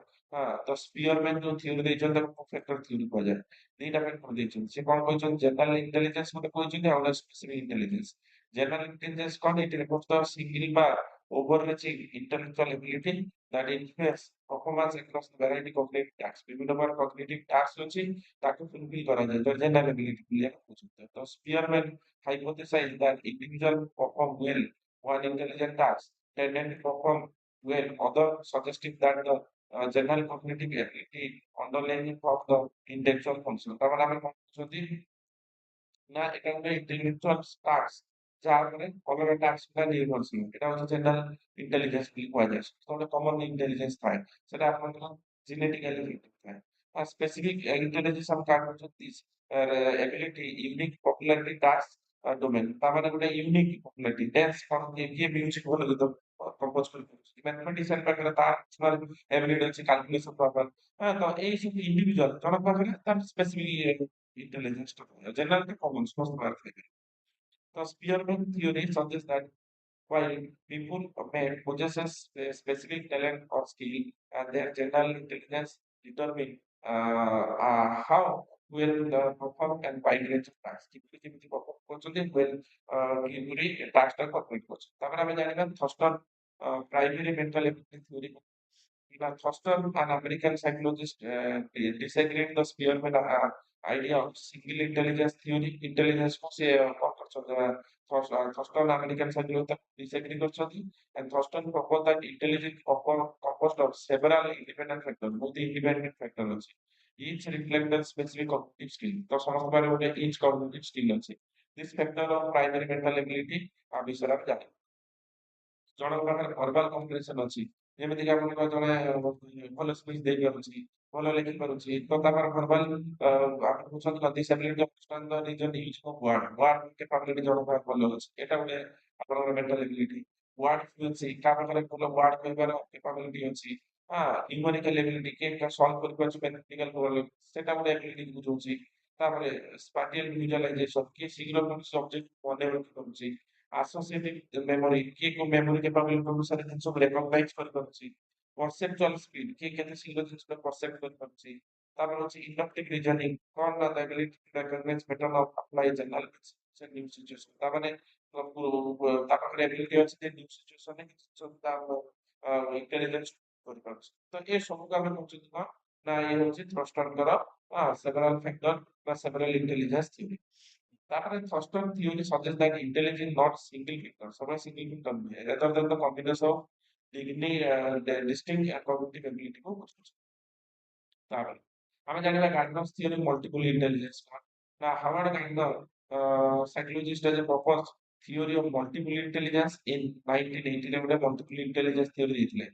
ତ ସ୍ପିୟରମ୍ୟାନ ଯୋଉ ଥିଓରି ଦେଇଛନ୍ତି ତାକୁ ଫ୍ୟାକ୍ଟର ଥିଓରି କୁହାଯାଏ। ଦିଟା ଫ୍ୟାକ୍ଟର ଦେଇଛନ୍ତି। ସେ କଣ କହିଛନ୍ତି? ଜେନେରାଲ ଇଣ୍ଟେଲିଜେନ୍ସ ଗୋଟେ କହିଛନ୍ତି, ଆଉ ଗୋଟେ ସ୍ପେସିଫିକ ଇଣ୍ଟେଲିଜେନ୍ସ। ଜେନେରାଲ ଇଣ୍ଟେଲିଜେନ୍ସ କଣ? ଇଟ ରିଫର୍ସ ଦ ସିଙ୍ଗଲ ବା overreaching intellectual ability that influence performance across the variety of cognitive tasks। ବିଭିନ୍ନ ପ୍ରକାର cognitive task ଅଛି, ତାକୁ ଫୁଲଫିଲ କରାଯାଏ। ତ ଜେନେରାଲ ଏବିଲିଟି ବୋଲି ଆମେ କହୁଛନ୍ତି। ତ ସ୍ପିୟରମ୍ୟାନ hypothesize that individual perform well one intelligent task, tended to perform well other, suggesting that the general cognitive ability underlying of the intellectual function। তার মানে আমি যদি না এটা একটা intellectual task যার উপরে অন্যান্য টাস্ক গুলা নির্ভরশীল। এটা হচ্ছে জেনারেল ইন্টেলিজেন্স বুলি কোৱা যায়। তো কমন ইন্টেলিজেন্স থাকে সেটা আপনার জেনেটিক্যালি ভিত্তিক থাকে। আর স্পেসিফিক ইন্টেলিজেন্স আমি কার করছি this ability unique popularity task domain. তার মানে ଗୋଟେ ୟୁନିକ୍ ପପୁଲାରିଟି ଡ୍ୟାନ୍ସ ଫର୍ମ କିଏ ମ୍ୟୁଜିକ ଭଲ ଗୀତ କମ୍ପୋଜ କରିପାରୁଛି ମ୍ୟାଥମେଟିସିଆନ ପାଖରେ ତାର ପର୍ସନାଲ ଏବିଲିଟି ଅଛି କାଲକୁଲେସନ ପ୍ରପର। ତ ଏଇ ସବୁ ଇଣ୍ଡିଭିଜୁଆଲ ଜଣଙ୍କ ପାଖରେ ତାର specific intelligence to general performance most perfect. The Spearman theory suggests that while people may possess a specific talent or skill, and their general intelligence determine how well the perform and wide range of tasks. যেমনি perform করছেন well কিভাবে টাস্কটা complete করছে। তারপরে আমি জানি না Thurston primary mental ability theory. Now, Thurston, an American psychologist, disagreed the Spearman idea of single intelligence theory. Intelligence को से Thurston American psychologist disagree करछथि and Thurston proposed that intelligence composed of several independent factors, both independent factors ଅଛି। Each reflect the specific cognitive skill। ତ ସମସ୍ତ ପାଖରେ ଗୋଟେ each cognitive skill ଅଛି। This factor of primary mental ability ବିଷୟରେ ଆମେ ଜାଣିବା। ଜଣଙ୍କ ପାଖରେ ଭର୍ବାଲ କମ୍ପ୍ରେସନ ଅଛି ଯେମିତିକି ଆପଣଙ୍କ ଜଣେ ଭଲ ସ୍ପିଚ ଦେଇପାରୁଛି ଭଲ ଲେଖିପାରୁଛି ତ ତାଙ୍କର ଭର୍ବାଲ ଆପଣ କହୁଛନ୍ତି ନା disability of understand the reason use of word capability ଜଣଙ୍କ ପାଖରେ ଭଲ ଅଛି ଏଟା ଗୋଟେ ଆପଣଙ୍କର ମେଣ୍ଟାଲ ଏବିଲିଟି। ୱାର୍ଡ ଫ୍ଲୁଏନ୍ସି କାହା ପାଖରେ ଭଲ ୱାର୍ଡ କହିବାର କେପାବିଲିଟି ଅଛି। ନ୍ୟୁମେରିକାଲ ଏବିଲିଟି କିଏ ସଲ୍ଭ କରିପାରୁଛି ମ୍ୟାଥମେଟିକାଲ ପ୍ରୋବ୍ଲେମ ସେଟା ଗୋଟେ ଏବିଲିଟି ବୁଝଉଛି। ତାପରେ ସ୍ପାଟିଆଲ ଭିଜୁଆଲାଇଜେସନ କିଏ ଶୀଘ୍ର କୌଣସି ଅବଜେକ୍ଟ ମନେ ରଖିପାରୁଛି। associative memory କିଏ କୋଉ memory capability ଅନୁସାରେ ଜିନିଷକୁ recognize କରିପାରୁଛି। perceptual speed କିଏ କେତେ ଶୀଘ୍ର ଜିନିଷକୁ perceive କରିପାରୁଛି। ତାପରେ ହଉଛି inductive reasoning କଣ ନା the ability to recognize pattern of apply general concept new situation। ତା ମାନେ ତା ପାଖରେ ability ଅଛି ଯେ new situation ରେ କିଛି ଜିନିଷ ତା intelligence କରିପାରୁଛି। ତ ଏ ସବୁକୁ ଆମେ କହୁଛନ୍ତି କଣ ନା ଏ ହଉଛି ଥ୍ରଷ୍ଟରଙ୍କର several factor ବା several intelligence theory। তারপরে Thurston theory suggests that intelligence not single factor, সবাই single factor নয়, rather than the combination of dignity, distinct and cognitive ability को বুঝাচ্ছে। তারপরে আমি জানি না গার্ডনার্স থিওরি মাল্টিপল ইন্টেলিজেন্স না Howard Gairdner psychologist as a proposed theory of multiple intelligence in 1980 ରେ ଗୋଟେ multiple intelligence theory ଦେଇଥିଲେ।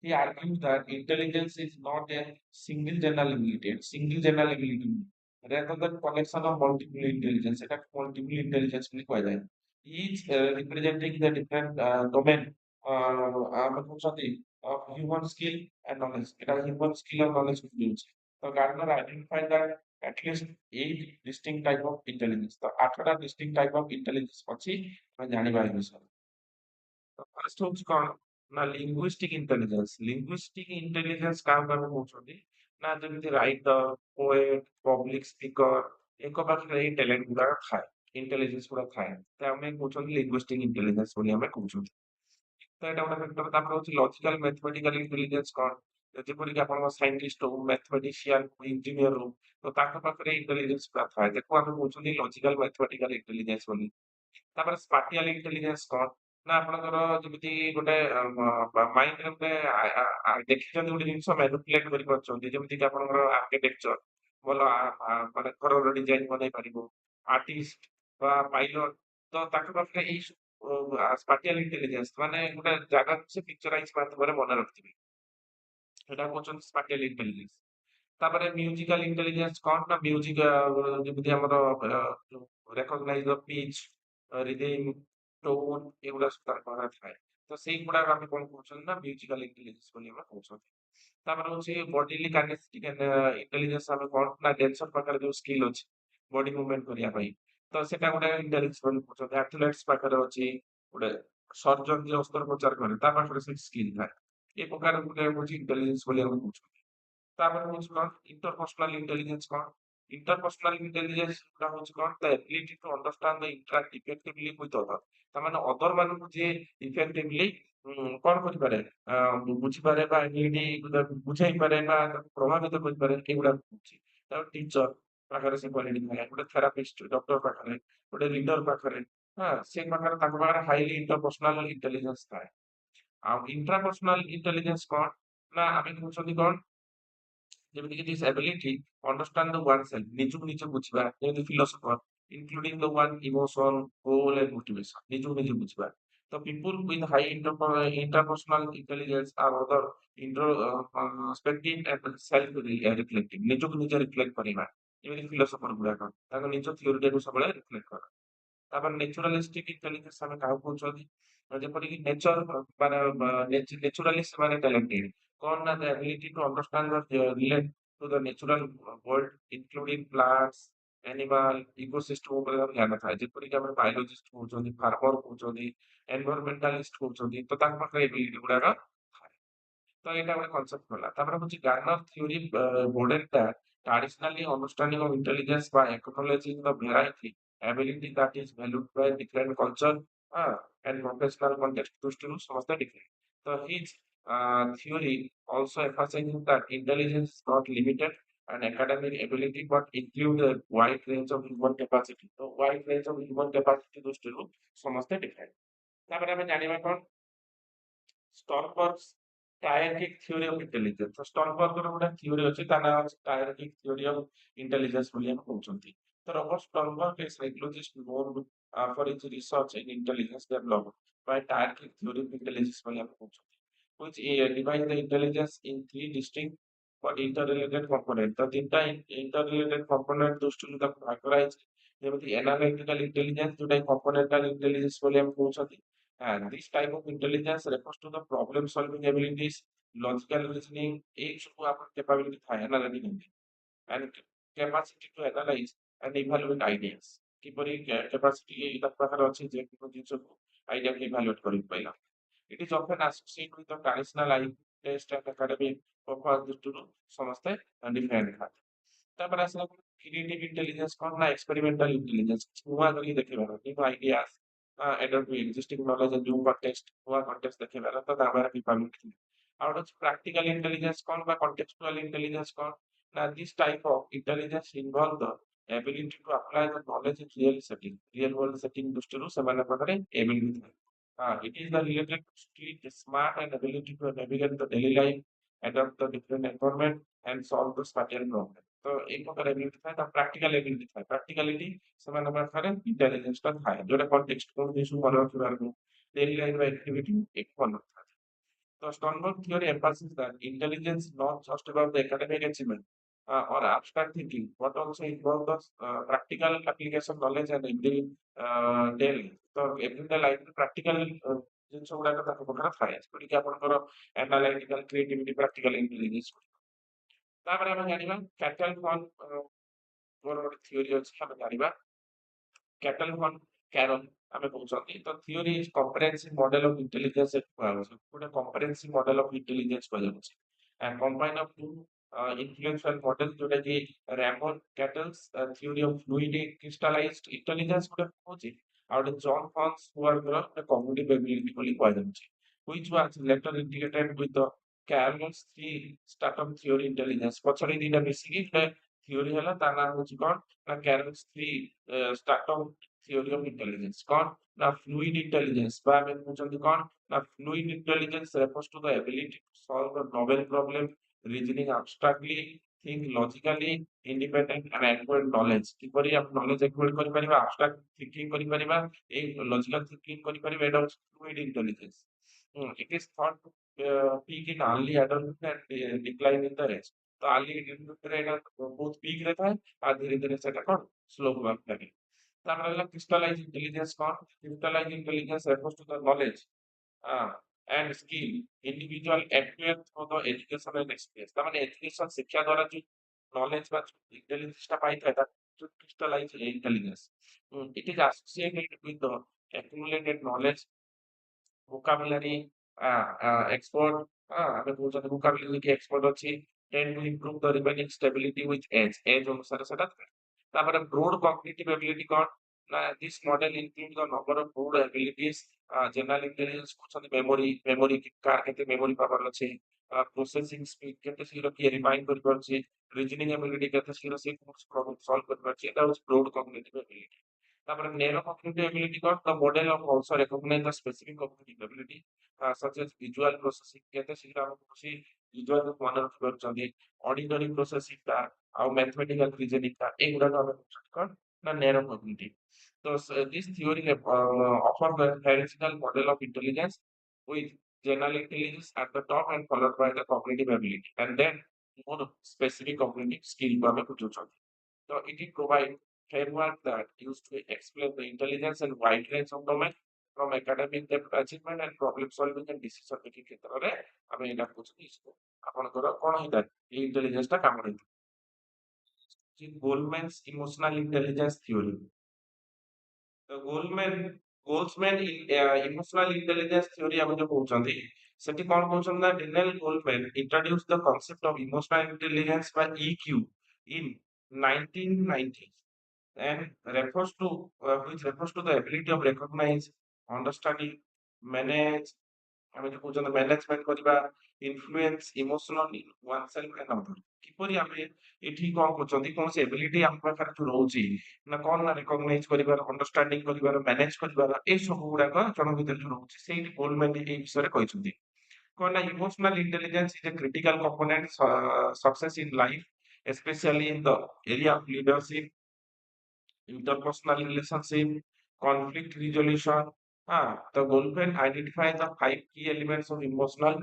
He argued that intelligence is not a single general ability rather than collection of multiple intelligence এটা multiple intelligence বুলি কোৱা যায়। Each representing the different domain আমরা কହୁଛନ୍ତି of human skill and knowledge এটা human skill and knowledge বুঝাଉଛି। তো Gardner identified that at least 8 distinct type of intelligence। ତ 8ଟା distinct type of intelligence ଅଛି ଆମେ ଜାଣିବା ଏ ବିଷୟରେ। ତ first ହଉଛି କଣ ନା linguistic intelligence। linguistic intelligence କାହାକୁ ଆମେ କହୁଛନ୍ତି ନା ଯେମିତି ରାଇଟର, ପୋଏଟ, ପବ୍ଲିକ ସ୍ପିକର ୟାଙ୍କ ପାଖରେ ଏଇ ଟ୍ୟାଲେଣ୍ଟ ଗୁଡାକ ଥାଏ ଇଣ୍ଟେଲିଜେନ୍ସ ଗୁଡା ଥାଏ ତ ଆମେ କହୁଛନ୍ତି linguistic intelligence ବୋଲି ଆମେ କହୁଛନ୍ତି। ତ ଏଇଟା ଗୋଟେ ଫ୍ୟାକ୍ଟର। ତାପରେ ହଉଛି ଲଜିକାଲ ମ୍ୟାଥମେଟିକାଲ ଇଣ୍ଟେଲିଜେନ୍ସ କଣ ଯେପରିକି ଆପଣଙ୍କ ସାଇଣ୍ଟିଷ୍ଟ ହଉ ମ୍ୟାଥମେଟିସିଆନ ହଉ ଇଞ୍ଜିନିୟର ହଉ ତ ତାଙ୍କ ପାଖରେ ଇଣ୍ଟେଲିଜେନ୍ସ ଗୁଡା ଥାଏ ତାକୁ ଆମେ କହୁଛନ୍ତି ଲଜିକାଲ ମ୍ୟାଥମେଟିକାଲ ଇଣ୍ଟେଲିଜେନ୍ସ ବୋଲି। ତାପରେ ସ୍ପାଟିଆଲ ଇଣ୍ଟେଲିଜେନ୍ସ କଣ ନା ଆପଣଙ୍କର ଯେମିତି ଗୋଟେ ମାଇଣ୍ଡରେ ଗୋଟେ ଦେଖିଛନ୍ତି ଗୋଟେ ଜିନିଷ ମ୍ୟାନିପୁଲେଟ କରିପାରୁଛନ୍ତି ଯେମିତି କି ଆପଣଙ୍କର ଆର୍କିଟେକ୍ଚର ଭଲ ମାନେ ଘରର ଡିଜାଇନ ବନେଇ ପାରିବ ଆର୍ଟିଷ୍ଟ ବା ପାଇଲଟ ତ ତାଙ୍କ ପାଖରେ ଏଇ ସ୍ପାଟିଆଲ ଇଣ୍ଟେଲିଜେନ୍ସ ମାନେ ଗୋଟେ ଜାଗାକୁ ସେ ପିକ୍ଚରାଇଜ ମାଧ୍ୟମରେ ମନେ ରଖିଥିବେ ସେଟା କହୁଛନ୍ତି ସ୍ପାଟିଆଲ ଇଣ୍ଟେଲିଜେନ୍ସ। ତାପରେ ମ୍ୟୁଜିକାଲ ଇଣ୍ଟେଲିଜେନ୍ସ କଣ ନା ମ୍ୟୁଜିକ ଯେମିତି ଆମର ରେକଗ୍ନାଇଜ ଦ ପିଚ୍ ରିଦିମ ଟୋନ ଏଗୁଡା ସବୁ ତାର ପାଖରେ ଥାଏ ତ ସେଇଗୁଡାକ ଆମେ କଣ କହୁଛନ୍ତି ନା ମ୍ୟୁଜିକାଲ ଇଣ୍ଟେଲିଜେନ୍ସ ବୋଲି ଆମେ କହୁଛନ୍ତି। ତାପରେ ହଉଛି ବଡିଲି କାଇନେସ୍ଟିକ ଇଣ୍ଟେଲିଜେନ୍ସ ଆମେ କଣ ନା ଡ୍ୟାନ୍ସର ପାଖରେ ଯୋଉ ସ୍କିଲ୍ ଅଛି ବଡି ମୁଭମେଣ୍ଟ କରିବା ପାଇଁ ତ ସେଟା ଗୋଟେ ଇଣ୍ଟେଲିଜେନ୍ସ ବୋଲି କହୁଛନ୍ତି। ଆଥଲେଟ୍ସ ପାଖରେ ଅଛି ଗୋଟେ ସର୍ଜନ ଯିଏ ଅସ୍ତ୍ରୋପଚାର କରେ ତା ପାଖରେ ସେ ସ୍କିଲ୍ ଥାଏ ଏ ପ୍ରକାର ଗୋଟେ ହଉଛି ଇଣ୍ଟେଲିଜେନ୍ସ ବୋଲି ଆମେ କହୁଛନ୍ତି। ତାପରେ ହଉଛି କଣ ଇଣ୍ଟରପର୍ସନାଲ ଇଣ୍ଟେଲିଜେନ୍ସ କଣ ଇଣ୍ଟରପର୍ସନାଲ ଇଣ୍ଟେଲିଜେନ୍ସ ଟା ହଉଛି କଣ the ability to understand the interact effectively with other. ତାମାନେ ଅଦର ମାନଙ୍କୁ ଯିଏ ଇଫେକ୍ଟିଭଲି କଣ କରିପାରେ ବୁଝିପାରେ ବା ଏବିଲିଟି ବୁଝାଇ ପାରେ ବା ତାକୁ ପ୍ରଭାବିତ କରିପାରେ ଏଗୁଡା ହଉଛି ତାପରେ ଟିଚର ପାଖରେ ସେ କ୍ୱାଲିଟି ଥାଏ, ଗୋଟେ ଥେରାପିଷ୍ଟ ଡକ୍ଟର ପାଖରେ, ଗୋଟେ ଲିଡର ପାଖରେ, ସେ ପାଖରେ ତାଙ୍କ ପାଖରେ ହାଇଲି ଇଣ୍ଟରପର୍ସନାଲ ଇଣ୍ଟେଲିଜେନ୍ସ ଥାଏ। ଆଉ ଇଣ୍ଟ୍ରାପର୍ସନାଲ ଇଣ୍ଟେଲିଜେନ୍ସ କଣ ନା ଆମେ କହୁଛନ୍ତି କଣ ଯେମିତିକି this ability understand the one self, ନିଜକୁ ନିଜେ ବୁଝିବା, ଯେମିତି philosopher including the one emotion goal and motivation, ନିଜକୁ ନିଜେ ବୁଝିବା। ତ people with high interpersonal intelligence are other introspective and self reflective, ନିଜକୁ ନିଜେ ରିଫ୍ଲେକ୍ଟ କରିବା, ଯେମିତି ଫିଲୋସଫର ଗୁଡାକ ତାଙ୍କ ନିଜ ଥିଓରିଟାକୁ ସବୁବେଳେ ରିଫ୍ଲେକ୍ଟ କର। ତାପରେ ନ୍ୟାଚୁରାଲିଷ୍ଟିକ ଇଣ୍ଟେଲିଜେନ୍ସ ଆମେ କାହାକୁ କହୁଛନ୍ତି, ଯେପରିକି ନେଚର ମାନେ ନେଚୁରାଲି ସେମାନେ ଟ୍ୟାଲେଣ୍ଟେଡ, କଣ ନା the ability to understand relate to the natural world including plants animal ecosystem ଉପରେ ତାର ଜ୍ଞାନ ଥାଏ, ଯେପରିକି ଆମେ ବାୟୋଲୋଜିଷ୍ଟ କହୁଛନ୍ତି, ଫାର୍ମର କହୁଛନ୍ତି, ଏନଭାରମେଣ୍ଟାଲିଷ୍ଟ କହୁଛନ୍ତି, ତ ତାଙ୍କ ପାଖରେ ଏବିଲିଟି ଗୁଡାକ ଥାଏ। ତ ଏଇଟା ଗୋଟେ କନସେପ୍ଟ ଗଲା। ତାପରେ ହଉଛି ଗାର୍ନର theory ମଡେଲଟା traditionally understanding of intelligence by acknowledging the variety ability that is valued by different culture and professional context ଦୃଷ୍ଟିରୁ ସମସ୍ତେ different। ତ his theory also emphasizing that intelligence is not limited and academic ability but include a wide range of human capacity। ତ wide range of human capacity ଦୃଷ୍ଟିରୁ ସମସ୍ତେ different। ତାପରେ ଆମେ ଜାଣିବା କଣ ଷ୍ଟର୍ନବର୍ଗ's hierarchic theory of intelligence। ତ ଷ୍ଟର୍ନବର୍ଗର ଗୋଟେ theory ଅଛି, ତା ନାଁ ଅଛି hierarchic theory of intelligence ବୋଲି ଆମେ କହୁଛନ୍ତି। ତ Robert ଷ୍ଟର୍ନବର୍ଗ is psychologist known for his research in intelligence developed by hierarchic theory of intelligence ବୋଲି ଆମେ କହୁଛନ୍ତି, which divide the intelligence in three distinct but interrelated component। ତ ତିନିଟା interrelated component ଦୃଷ୍ଟିରୁ ତାକୁ ଭାଗ କରାଯାଇଛି, ଯେମିତି analytical intelligence ଯୋଉଟା componental intelligence ବୋଲି ଆମେ କହୁଛନ୍ତି। And this type of intelligence refers to the problem solving abilities, logical reasoning, ଏଇ ସବୁ ଆମର capability ଥାଏ analytical and capacity to analyze and evaluate ideas। କିପରି capacity ତାଙ୍କ ପାଖରେ ଅଛି ଯେ কোনো ଜିନିଷକୁ ଆଇଡିଆକୁ evaluate କରିପାରିଲା। It is often associated with the traditional IQ test and academic purpose ଦୃଷ୍ଟିରୁ ସମସ୍ତେ different ଥାନ୍ତି। ତାପରେ ଆସିଲା କ୍ରିଏଟିଭ ଇଣ୍ଟେଲିଜେନ୍ସ କଣ ନା ଏକ୍ସପେରିମେଣ୍ଟାଲ ଇଣ୍ଟେଲିଜେନ୍ସ, ନୂଆ କରିକି ଦେଖିବାର, new ideas adopt to existing knowledge and new context, ନୂଆ context ଦେଖିବାର, ତ ତା ଦ୍ୱାରା capability। ଆଉ ଗୋଟେ ଅଛି practical intelligence କଣ ବା contextual intelligence କଣ ନା this type of intelligence involve the ability to apply the knowledge in real setting, real world setting ଦୃଷ୍ଟିରୁ ସେମାନଙ୍କ ପାଖରେ ability ଥାଏ। It is the related to street smart and ability to navigate the daily life, adapt the different environment and solve the spatial problem। ତ ଏଇ ପ୍ରକାର ability ଥାଏ, ତା practical ability ଥାଏ। ପ୍ରାକ୍ଟିକାଲିଟି ସେମାନଙ୍କ ପାଖରେ ଇଣ୍ଟେଲିଜେନ୍ସଟା ଥାଏ, ଯୋଉଟା କଣ୍ଟେକ୍ସଟ କଣ ଜିନିଷ ମନେ ରଖିବାର ଡେଲି ଲାଇଫ ଆକ୍ଟିଭିଟି ଏକ ମନେ ରଖିଥାଏ। ତ Sternberg theory emphasizes that intelligence is not just about the academic achievement or abstract thinking, but also involve the practical application knowledge and day life। ତ everyday life practical ଜିନିଷ ଗୁଡାକ ତାଙ୍କ ପାଖରେ ଥାଏ, ଯେପରିକି ଆପଣଙ୍କର analytical creativity practical intelligence। ତାପରେ ଆମେ ଜାଣିବା କ୍ୟାଟଲ ଫନ୍ ମୋର ଗୋଟେ ଥିଓରି ଅଛି, ଆମେ ଜାଣିବା କ୍ୟାଟଲ ଫନ୍ କ୍ୟାରଲ ଆମେ କହୁଛନ୍ତି। ତ theory is comprehensive model of intelligence କୁହାଯାଉଛି, ଗୋଟେ କମ୍ପ୍ରେହେନ୍ସିଭ ମଡେଲ ଅଫ ଇଣ୍ଟେଲିଜେନ୍ସ କୁହାଯାଉଛି। and combine of two influential models ଯୋଉଟା କି Raymond Cattell's theory of fluid crystallized intelligence ଗୋଟେ କହୁଛି, ଆଉ ଗୋଟେ ଜନ୍ ଫନ୍ସ ହୁଆରଙ୍କର ଗୋଟେ କଗ୍ନିଟିଭ ଏବିଲିଟି ବୋଲି କୁହାଯାଉଛି, which was later integrated with the Carnot's three stratum theory intelligence। ପଛରେ ଦିଟା ମିଶିକି ଗୋଟେ ଥିଓରି ହେଲା, ତା ନାଁ ହଉଛି କଣ ନା Carnot's three stratum theory of intelligence। କଣ ନା fluid intelligence ବା ଆମେ କହୁଛନ୍ତି କଣ ନା fluid intelligence refers to the ability to solve a novel problem, reasoning abstractly, think logically, independent and acquire knowledge। କିପରି ଆମେ knowledge acquire କରିପାରିବା, abstract thinking କରିପାରିବା, ଏଇ logical thinking କରିପାରିବା, ଏଇଟା ହଉଛି fluid intelligence। It is thought to peak in early adulthood and decline in the rest। ତ early adulthood ରେ ଏଇଟା ବହୁତ peak ରେ ଥାଏ, ଆଉ ଧୀରେ ଧୀରେ ସେଟା କଣ slow ହବାକୁ ଲାଗେ। ତାପରେ ହେଲା crystallize intelligence କଣ, crystallize intelligence refers to the knowledge uh, and skill individual acquire through the education and experience। ତାମାନେ education ଶିକ୍ଷା ଦ୍ୱାରା ଯୋଉ knowledge ବା intelligence ଟା ପାଇଥାଏ ତାକୁ crystallize intelligence। It is associated with the accumulated knowledge, vocabulary expert, ଆମେ କହୁଛନ୍ତି vocabulary କି expert ଅଛି, tend to improve the remaining stability with age ଅନୁସାରେ ସେଟା ଥାଏ। ତାପରେ broad cognitive ability କଣ ନା this model include the number of broad abilities। general intelligence କହୁଛନ୍ତି memory, କାହାର କେତେ memory power ଅଛି, ପ୍ରୋସେସିଂ ସ୍ପିଡ୍ କେତେ ଶୀଘ୍ର କିଏ ରିମାଇଣ୍ଡ କରିପାରୁଛି, ରିଜନିଂ ଏବିଲିଟି କେତେ ଶୀଘ୍ର ସେ ପ୍ରୋବ୍ଲେମ ସଲ୍ଭ କରିପାରୁଛି, ଏଟା ହଉଛି ବ୍ରଡ୍ କଗ୍ନିଟିଭ୍ ଏବିଲିଟି। ତାପରେ ନ୍ୟାରୋ କଗ୍ନିଟିଭ୍ ଏବିଲିଟି କଣ? The model of also recognize the specific cognitive ability such as visual processing, କେତେ ଶୀଘ୍ର ଆମେ କୌଣସି ଭିଜୁଆଲ ମନେ ରଖିପାରୁଛନ୍ତି, ଅଡିଟୋରୀ ପ୍ରୋସେସିଂ ଟା ଆଉ ମ୍ୟାଥମେଟିକାଲ ରିଜନିଂ ଟା ଏଗୁଡାକ ଆମେ କହୁଛନ୍ତି କଣ ନା narrow cognitive. So, this theory offer the hierarchical model of intelligence with general intelligence at the top and followed by the cognitive ability, and then more specific cognitive skill को हमें बुझाउँछ। So it provide framework that used to explain the intelligence and wide range of domain from academic depth achievement and problem solving and decision making କ୍ଷେତ୍ରରେ ଆମେ ଏଇଟା ବୁଝୁଛୁ इसको ଆପଣଙ୍କର କଣ ହେଇଥାଏ ଏଇ intelligence ଟା କାମ ହେଇଥାଏ। ଗୋଲମ୍ୟାନ୍ସ ଇମୋଶନାଲ ଇଣ୍ଟେଲିଜେନ୍ସ ଥିଓରି। ତ ଗୋଲ୍ଡମ୍ୟାନ ଇମୋଶନାଲ ଇଣ୍ଟେଲିଜେନ୍ସ ଥିଓରି ଆମେ ଯୋଉ କହୁଛନ୍ତି ସେଠି କଣ କହୁଛନ୍ତି ନା Daniel Goldman introduced the concept of emotional intelligence by EQ in 1990 and which refers to the ability of recognize, understanding, manage ଆମେ ଯୋଉ କହୁଛନ୍ତି ମ୍ୟାନେଜମେଣ୍ଟ କରିବା, influence emotional oneself and other. କିପରି ଆମେ ଏଠି କଣ କରୁଛନ୍ତି କୌଣସି ଏବିଲିଟି ଆମ ପାଖରେ ଯୋଉ ରହୁଛି ନା କଣ ନା ରେକଗ୍ନାଇଜ କରିବାର, ଅଣ୍ଡରଷ୍ଟାଣ୍ଡିଂ କରିବାର, ମ୍ୟାନେଜ କରିବାର ଏଇ ସବୁ ଗୁଡାକ ଜଣଙ୍କ ଭିତରେ ଯୋଉ ରହୁଛି ସେଇଠି ଗୋଲ୍ଡମ୍ୟାନ ଏଇ ବିଷୟରେ କହିଛନ୍ତି। କଣ ନା emotional intelligence is a critical component success in life especially in the area of leadership, interpersonal relationship, conflict resolution. The Goldman identifies the five key elements of emotional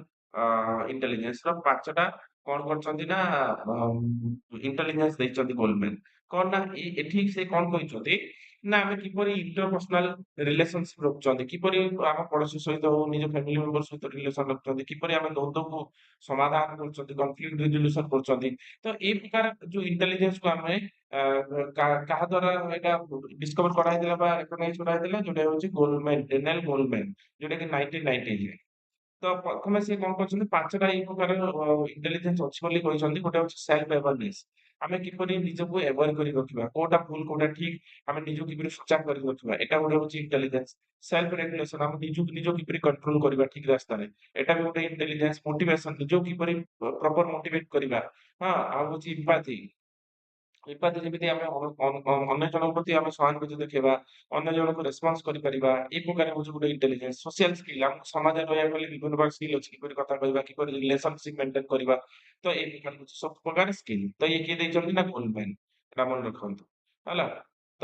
intelligence. ର ପାଞ୍ଚଟା କଣ କରିଛନ୍ତି ନା ଇଣ୍ଟେଲିଜେନ୍ସ ଦେଇଛନ୍ତି ଗୋଲମ୍ୟାନ। କଣ ନା ଏଠି ସେ କଣ କହିଛନ୍ତି ନା ଆମେ କିପରି ଇଣ୍ଟରପର୍ସନାଲ ରିଲେସନସିପ ରଖୁଛନ୍ତି, କିପରି ଆମ ପଡୋଶୀ ସହିତ ହଉ ନିଜ ଫ୍ୟାମିଲି ମେମ୍ବର ସହିତ ରିଲେସନ ରଖୁଛନ୍ତି, କିପରି ଆମେ ଦ୍ୱନ୍ଦ୍ୱକୁ ସମାଧାନ କରୁଛନ୍ତି, କନଫ୍ଲିକ୍ଟ ରିଜଲ୍ୟୁସନ କରୁଛନ୍ତି। ତ ଏଇ ପ୍ରକାର ଯୋଉ ଇଣ୍ଟେଲିଜେନ୍ସ କୁ ଆମେ କାହା ଦ୍ଵାରା ଏଇଟା ଡିସ୍କଭର କରାହେଇଥିଲା ବା ରେକଗ୍ନାଇଜ କରାହେଇଥିଲା ଯୋଉଟା ହଉଛି ଗୋଲ୍ଡମ୍ୟାନ, ଡେନିଏଲ ଗୋଲ୍ଡମ୍ୟାନ, ଯୋଉଟା କି 1990 ରେ। ତ ପ୍ରଥମେ ସେ କଣ କରିଛନ୍ତି ପାଞ୍ଚଟା ଏଇ ପ୍ରକାର ଇଣ୍ଟେଲିଜେନ୍ସ ଅଛି ବୋଲି କହିଛନ୍ତି। ଗୋଟେ ହଉଛି ସେଲ୍ଫ ଆୱାରନେସ, ଆମେ କିପରି ନିଜକୁ ଆୱାର କରି ରଖିବା, କୋଉଟା ଭୁଲ କୋଉଟା ଠିକ ଆମେ ନିଜକୁ କିପରି ସଜାଗ କରି ରଖିବା, ଏଟା ଗୋଟେ ହଉଛି ଇଣ୍ଟେଲିଜେନ୍ସ। ସେଲ୍ଫ ରେଗୁଲେସନ, ଆମେ ନିଜକୁ କିପରି କଣ୍ଟ୍ରୋଲ କରିବା ଠିକ ରାସ୍ତାରେ, ଏଟା ବି ଗୋଟେ ଇଣ୍ଟେଲିଜେନ୍ସ। ମୋଟିଭେସନ, ନିଜକୁ କିପରି ପ୍ରପର ମୋଟିଭେଟ କରିବା। ଆଉ ହଉଛି ଇମ୍ପାଥି, ଏପାତି ଯେମିତି ଆମେ ଅନ୍ୟ ଜଣଙ୍କ ପ୍ରତି ଆମେ ସହାନୁଭୂତି ଦେଖେଇବା, ଅନ୍ୟ ଜଣଙ୍କୁ ରେସ୍ପନ୍ସ କରିପାରିବା, ଏଇ ପ୍ରକାର ହଉଛି ଗୋଟେ ଇଣ୍ଟେଲିଜେନ୍ସ। ସୋସିଆଲ ସ୍କିଲ୍, ଆମକୁ ସମାଜରେ ରହିବାକୁ ହେଲେ ବିଭିନ୍ନ ପ୍ରକାର ସ୍କିଲ୍ ଅଛି, କିପରି କଥା କହିବା, କିପରି ରିଲେସନସିପ ମେଣ୍ଟେନ କରିବା। ତ ଏଇ ପ୍ରକାର ହଉଛି ସବୁ ପ୍ରକାର ସ୍କିଲ୍। ତ ଇଏ କିଏ ଦେଇଛନ୍ତି ନା ଗୋଲ୍ଡମ୍ୟାନ, ଏଟା ମନେ ରଖନ୍ତୁ ହେଲା। ତ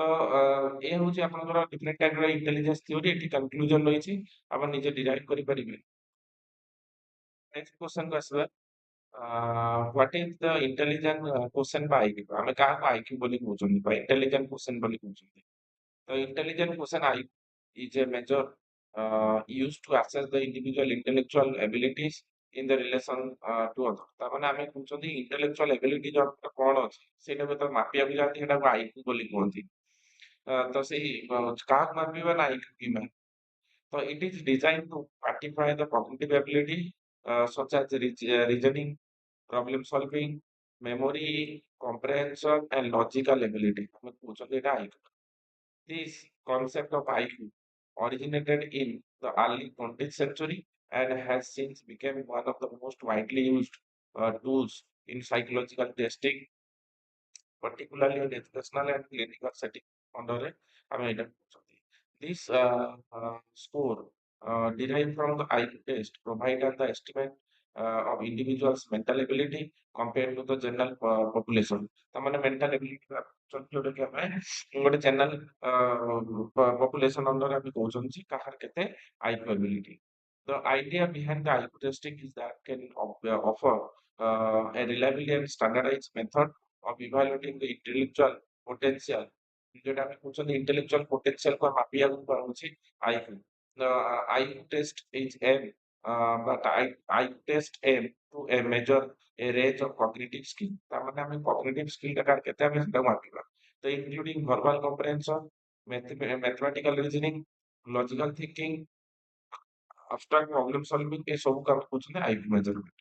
ଏ ହଉଛି ଆପଣଙ୍କର ଡିଫରେଣ୍ଟ ଟାଇପର ଇଣ୍ଟେଲିଜେନ୍ସ ଥିଓରି। ଏଠି କନକ୍ଲୁଜନ ରହିଛି, ଆପଣ ନିଜେ ଡିରାଇଭ୍ କରିପାରିବେ। ନେକ୍ସଟ କ୍ୱେଶ୍ଚନ କୁ ଆସିବା। what is the intelligent quotient by IQ? ଆମେ କାହାକୁ IQ ବୋଲି କହୁଛନ୍ତି ବା intelligent quotient ବୋଲି କହୁଛନ୍ତି। ତ intelligent quotient IQ is a measure used to assess the individual intellectual abilities in the relation to others। ତା ମାନେ ଆମେ କହୁଛନ୍ତି intellectual ability ଜଣଙ୍କର କଣ ଅଛି ସେଇଟାକୁ ତ ମାପିବାକୁ ଯାଆନ୍ତି, ସେଟାକୁ IQ ବୋଲି କୁହନ୍ତି। ତ ସେଇ କାହାକୁ ମାପିବା ନା IQ କି so it is designed to quantify the cognitive ability such as reasoning, problem solving, memory, comprehension, and logical ability. ଆମେ କହୁଛନ୍ତି ଏଇଟା IQ। This concept of IQ originated in the early 20th century and has since become one of the most widely used tools in psychological testing, particularly in educational and clinical setting ଅଣ୍ଡରରେ ଆମେ ଏଇଟା କହୁଛନ୍ତି। This score derived from the IQ test provide the estimate of individuals mental ability compared to the general population। ତାମାନେ mental ability ଯୋଉଟା କି ଆମେ ଗୋଟେ general population ଅଣ୍ଡରରେ ଆମେ କହୁଛନ୍ତି କାହାର କେତେ IQ ability। The idea behind the IQ testing is that can offer a reliable and standardized method of evaluating the intellectual potential, যেটা আমি কହୁଛନ୍ତି intellectual potential କୁ ମାପିବାକୁ ପାଉଛି IQ। The IQ test is aim but IQ test aim to measure a range of cognitive skill। ତାମାନେ ଆମେ cognitive skill ଟା କାହାର କେତେ ଆମେ ସେଟାକୁ ମାପିବା। ତ including verbal comprehension, mathematical reasoning, logical thinking, abstract problem solving, ଏ ସବୁ କାମ କହୁଛନ୍ତି IQ measurement।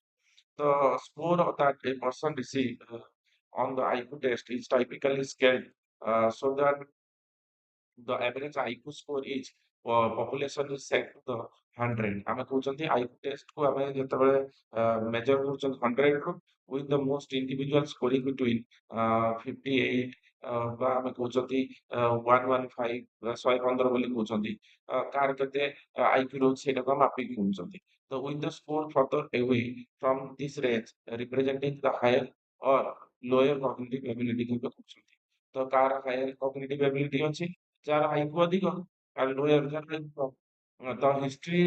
The score that a person receives on the IQ test is typically scaled so that the average IQ score is population is set to the 100 ଆମେ କହୁଛନ୍ତି IQ test କୁ ଆମେ ଯେତେବେଳେ measure କରୁଛନ୍ତି 100 ରୁ with the most individual scoring between 58 ବା ଆମେ କହୁଛନ୍ତି 115 115 ବୋଲି କହୁଛନ୍ତି କାହାର କେତେ IQ ରହୁଛି ସେଇଟାକୁ ଆମେ ମାପିକି କହୁଛନ୍ତି ତ with the score further away from this range representing the higher or lower cognitive ability କୁ କହୁଛନ୍ତି ତ କାହାର higher cognitive ability ଅଛି ଯାହାର ଆଇକ୍ୟୁ ଅଧିକ ଆଉ ଲୋୟର ଯାହାର ଆଇକ୍ୟୁ କମ୍ ତ history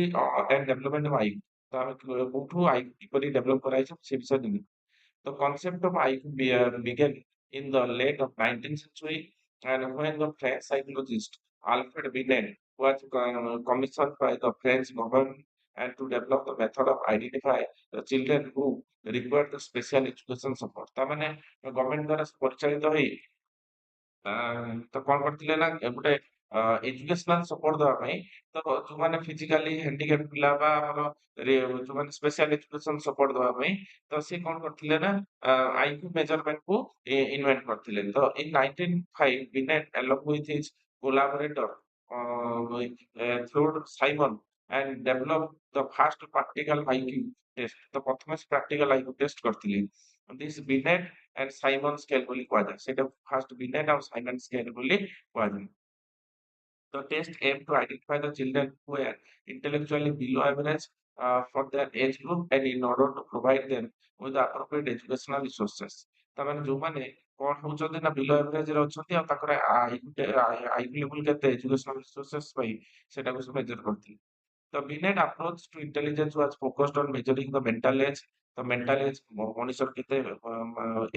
and development of IQ ତ ଆମେ କୋଉଠୁ ଆଇକ୍ୟୁ କିପରି ଡେଭଲପ କରାଯାଇଛି ସେ ବିଷୟରେ ଜାଣିବା the concept of IQ began in the late of 19th century and when the French psychologist Alfred Binet was commissioned by the French government and to develop the method of identify the children who required the special education support ତା ମାନେ government ଦ୍ୱାରା ପରିଚାଳିତ ହେଇ ତ କଣ କରିଥିଲେ ନା ଗୋଟେ ଏଜୁକେସନାଲ ସପୋର୍ଟ ଦେବା ପାଇଁ ତ ଯୋଉମାନେ ଫିଜିକାଲି ହ୍ୟାଣ୍ଡିକ୍ୟାପ ପିଲା ବା ଆମର ଯୋଉମାନେ ସ୍ପେଶାଲ ଏଜୁକେସନ ସପୋର୍ଟ ଦେବା ପାଇଁ ତ ସେ କଣ କରିଥିଲେ ନା ଆଇକ୍ୟୁ ମେଜରମେଣ୍ଟ କୁ ଇନଭେଣ୍ଟ କରିଥିଲେ ତ in 1905 ବିନେଟ along with his collaborator Claude Simon and developed the first practical IQ test ତ ପ୍ରଥମେ ପ୍ରାକ୍ଟିକାଲ ଆଇକ୍ୟୁ ଟେଷ୍ଟ କରିଥିଲେ this Binet and Simon scale ବୋଲି କୁହାଯାଏ ସେଇଟା ଫାଷ୍ଟ ବିନେଟ ଆଉ ସାଇମନ ସ୍କେଲ ବୋଲି କୁହାଯାଏ the test aim to identify the children who are intellectually below average for their age group and in order to provide them with the appropriate educational resources ତାମାନେ ଯୋଉମାନେ କଣ ହଉଛନ୍ତି ନା ବିଲୋ ଏଭରେଜ ରେ ଅଛନ୍ତି ଆଉ ତାଙ୍କର ଆଇକ୍ୟୁ ଲେଭେଲ କେତେ ଏଜୁକେସନାଲ ରିସୋର୍ସେସ ପାଇଁ ସେଟାକୁ ସେ ମେଜର କରିଥିଲେ the Binet approach to intelligence was focused on measuring the mental age. The mental age, monitor kete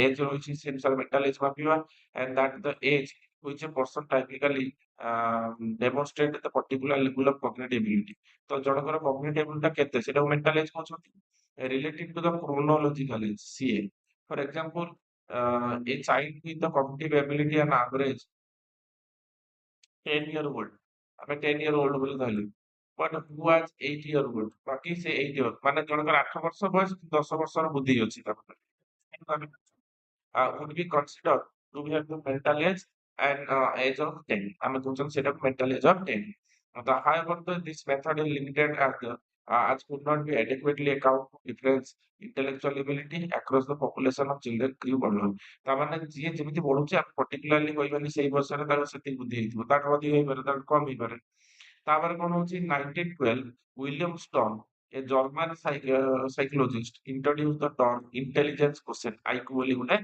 age ରହିଛି ସେ ଅନୁସାରେ mental age ମାପିବା and that the age which a person typically demonstrate the particular level of cognitive ability. ତ ଜଣଙ୍କର cognitive ability ଟା କେତେ ସେଟାକୁ mental age କହୁଛନ୍ତି related to the chronological age CA. For example, a child with the cognitive ability and average 10 year old ଆମେ 10 year old ବୋଲି ଧରିଲୁ but who was 8 year old ବାକି ସେ 8 year ମାନେ ଜଣଙ୍କର 8 ବର୍ଷ ବୟସ 10 ବର୍ଷର ବୁଦ୍ଧି ଅଛି ତା ପାଖରେ would be considered to be at the mental age and age of 10 ଆମେ କହୁଛନ୍ତି ସେଟାକୁ mental age of 10 however this method is limited as could not be adequately account for difference intellectual ability across the population of children crew ବଢିବ ତା ମାନେ ଯିଏ ଯେମିତି ବଢୁଛି ଆମେ particularly କହିବାନି ସେଇ ବର୍ଷରେ ତାର ସେତିକି ବୁଦ୍ଧି ହେଇଥିବ ତାଠୁ ଅଧିକ ହେଇପାରେ ତାଠୁ କମ ହେଇପାରେ ତାପରେ କଣ ହଉଛି 1912 William Stone a German psychologist introduced the term intelligence quotient IQ ବୋଲି ଗୋଟେ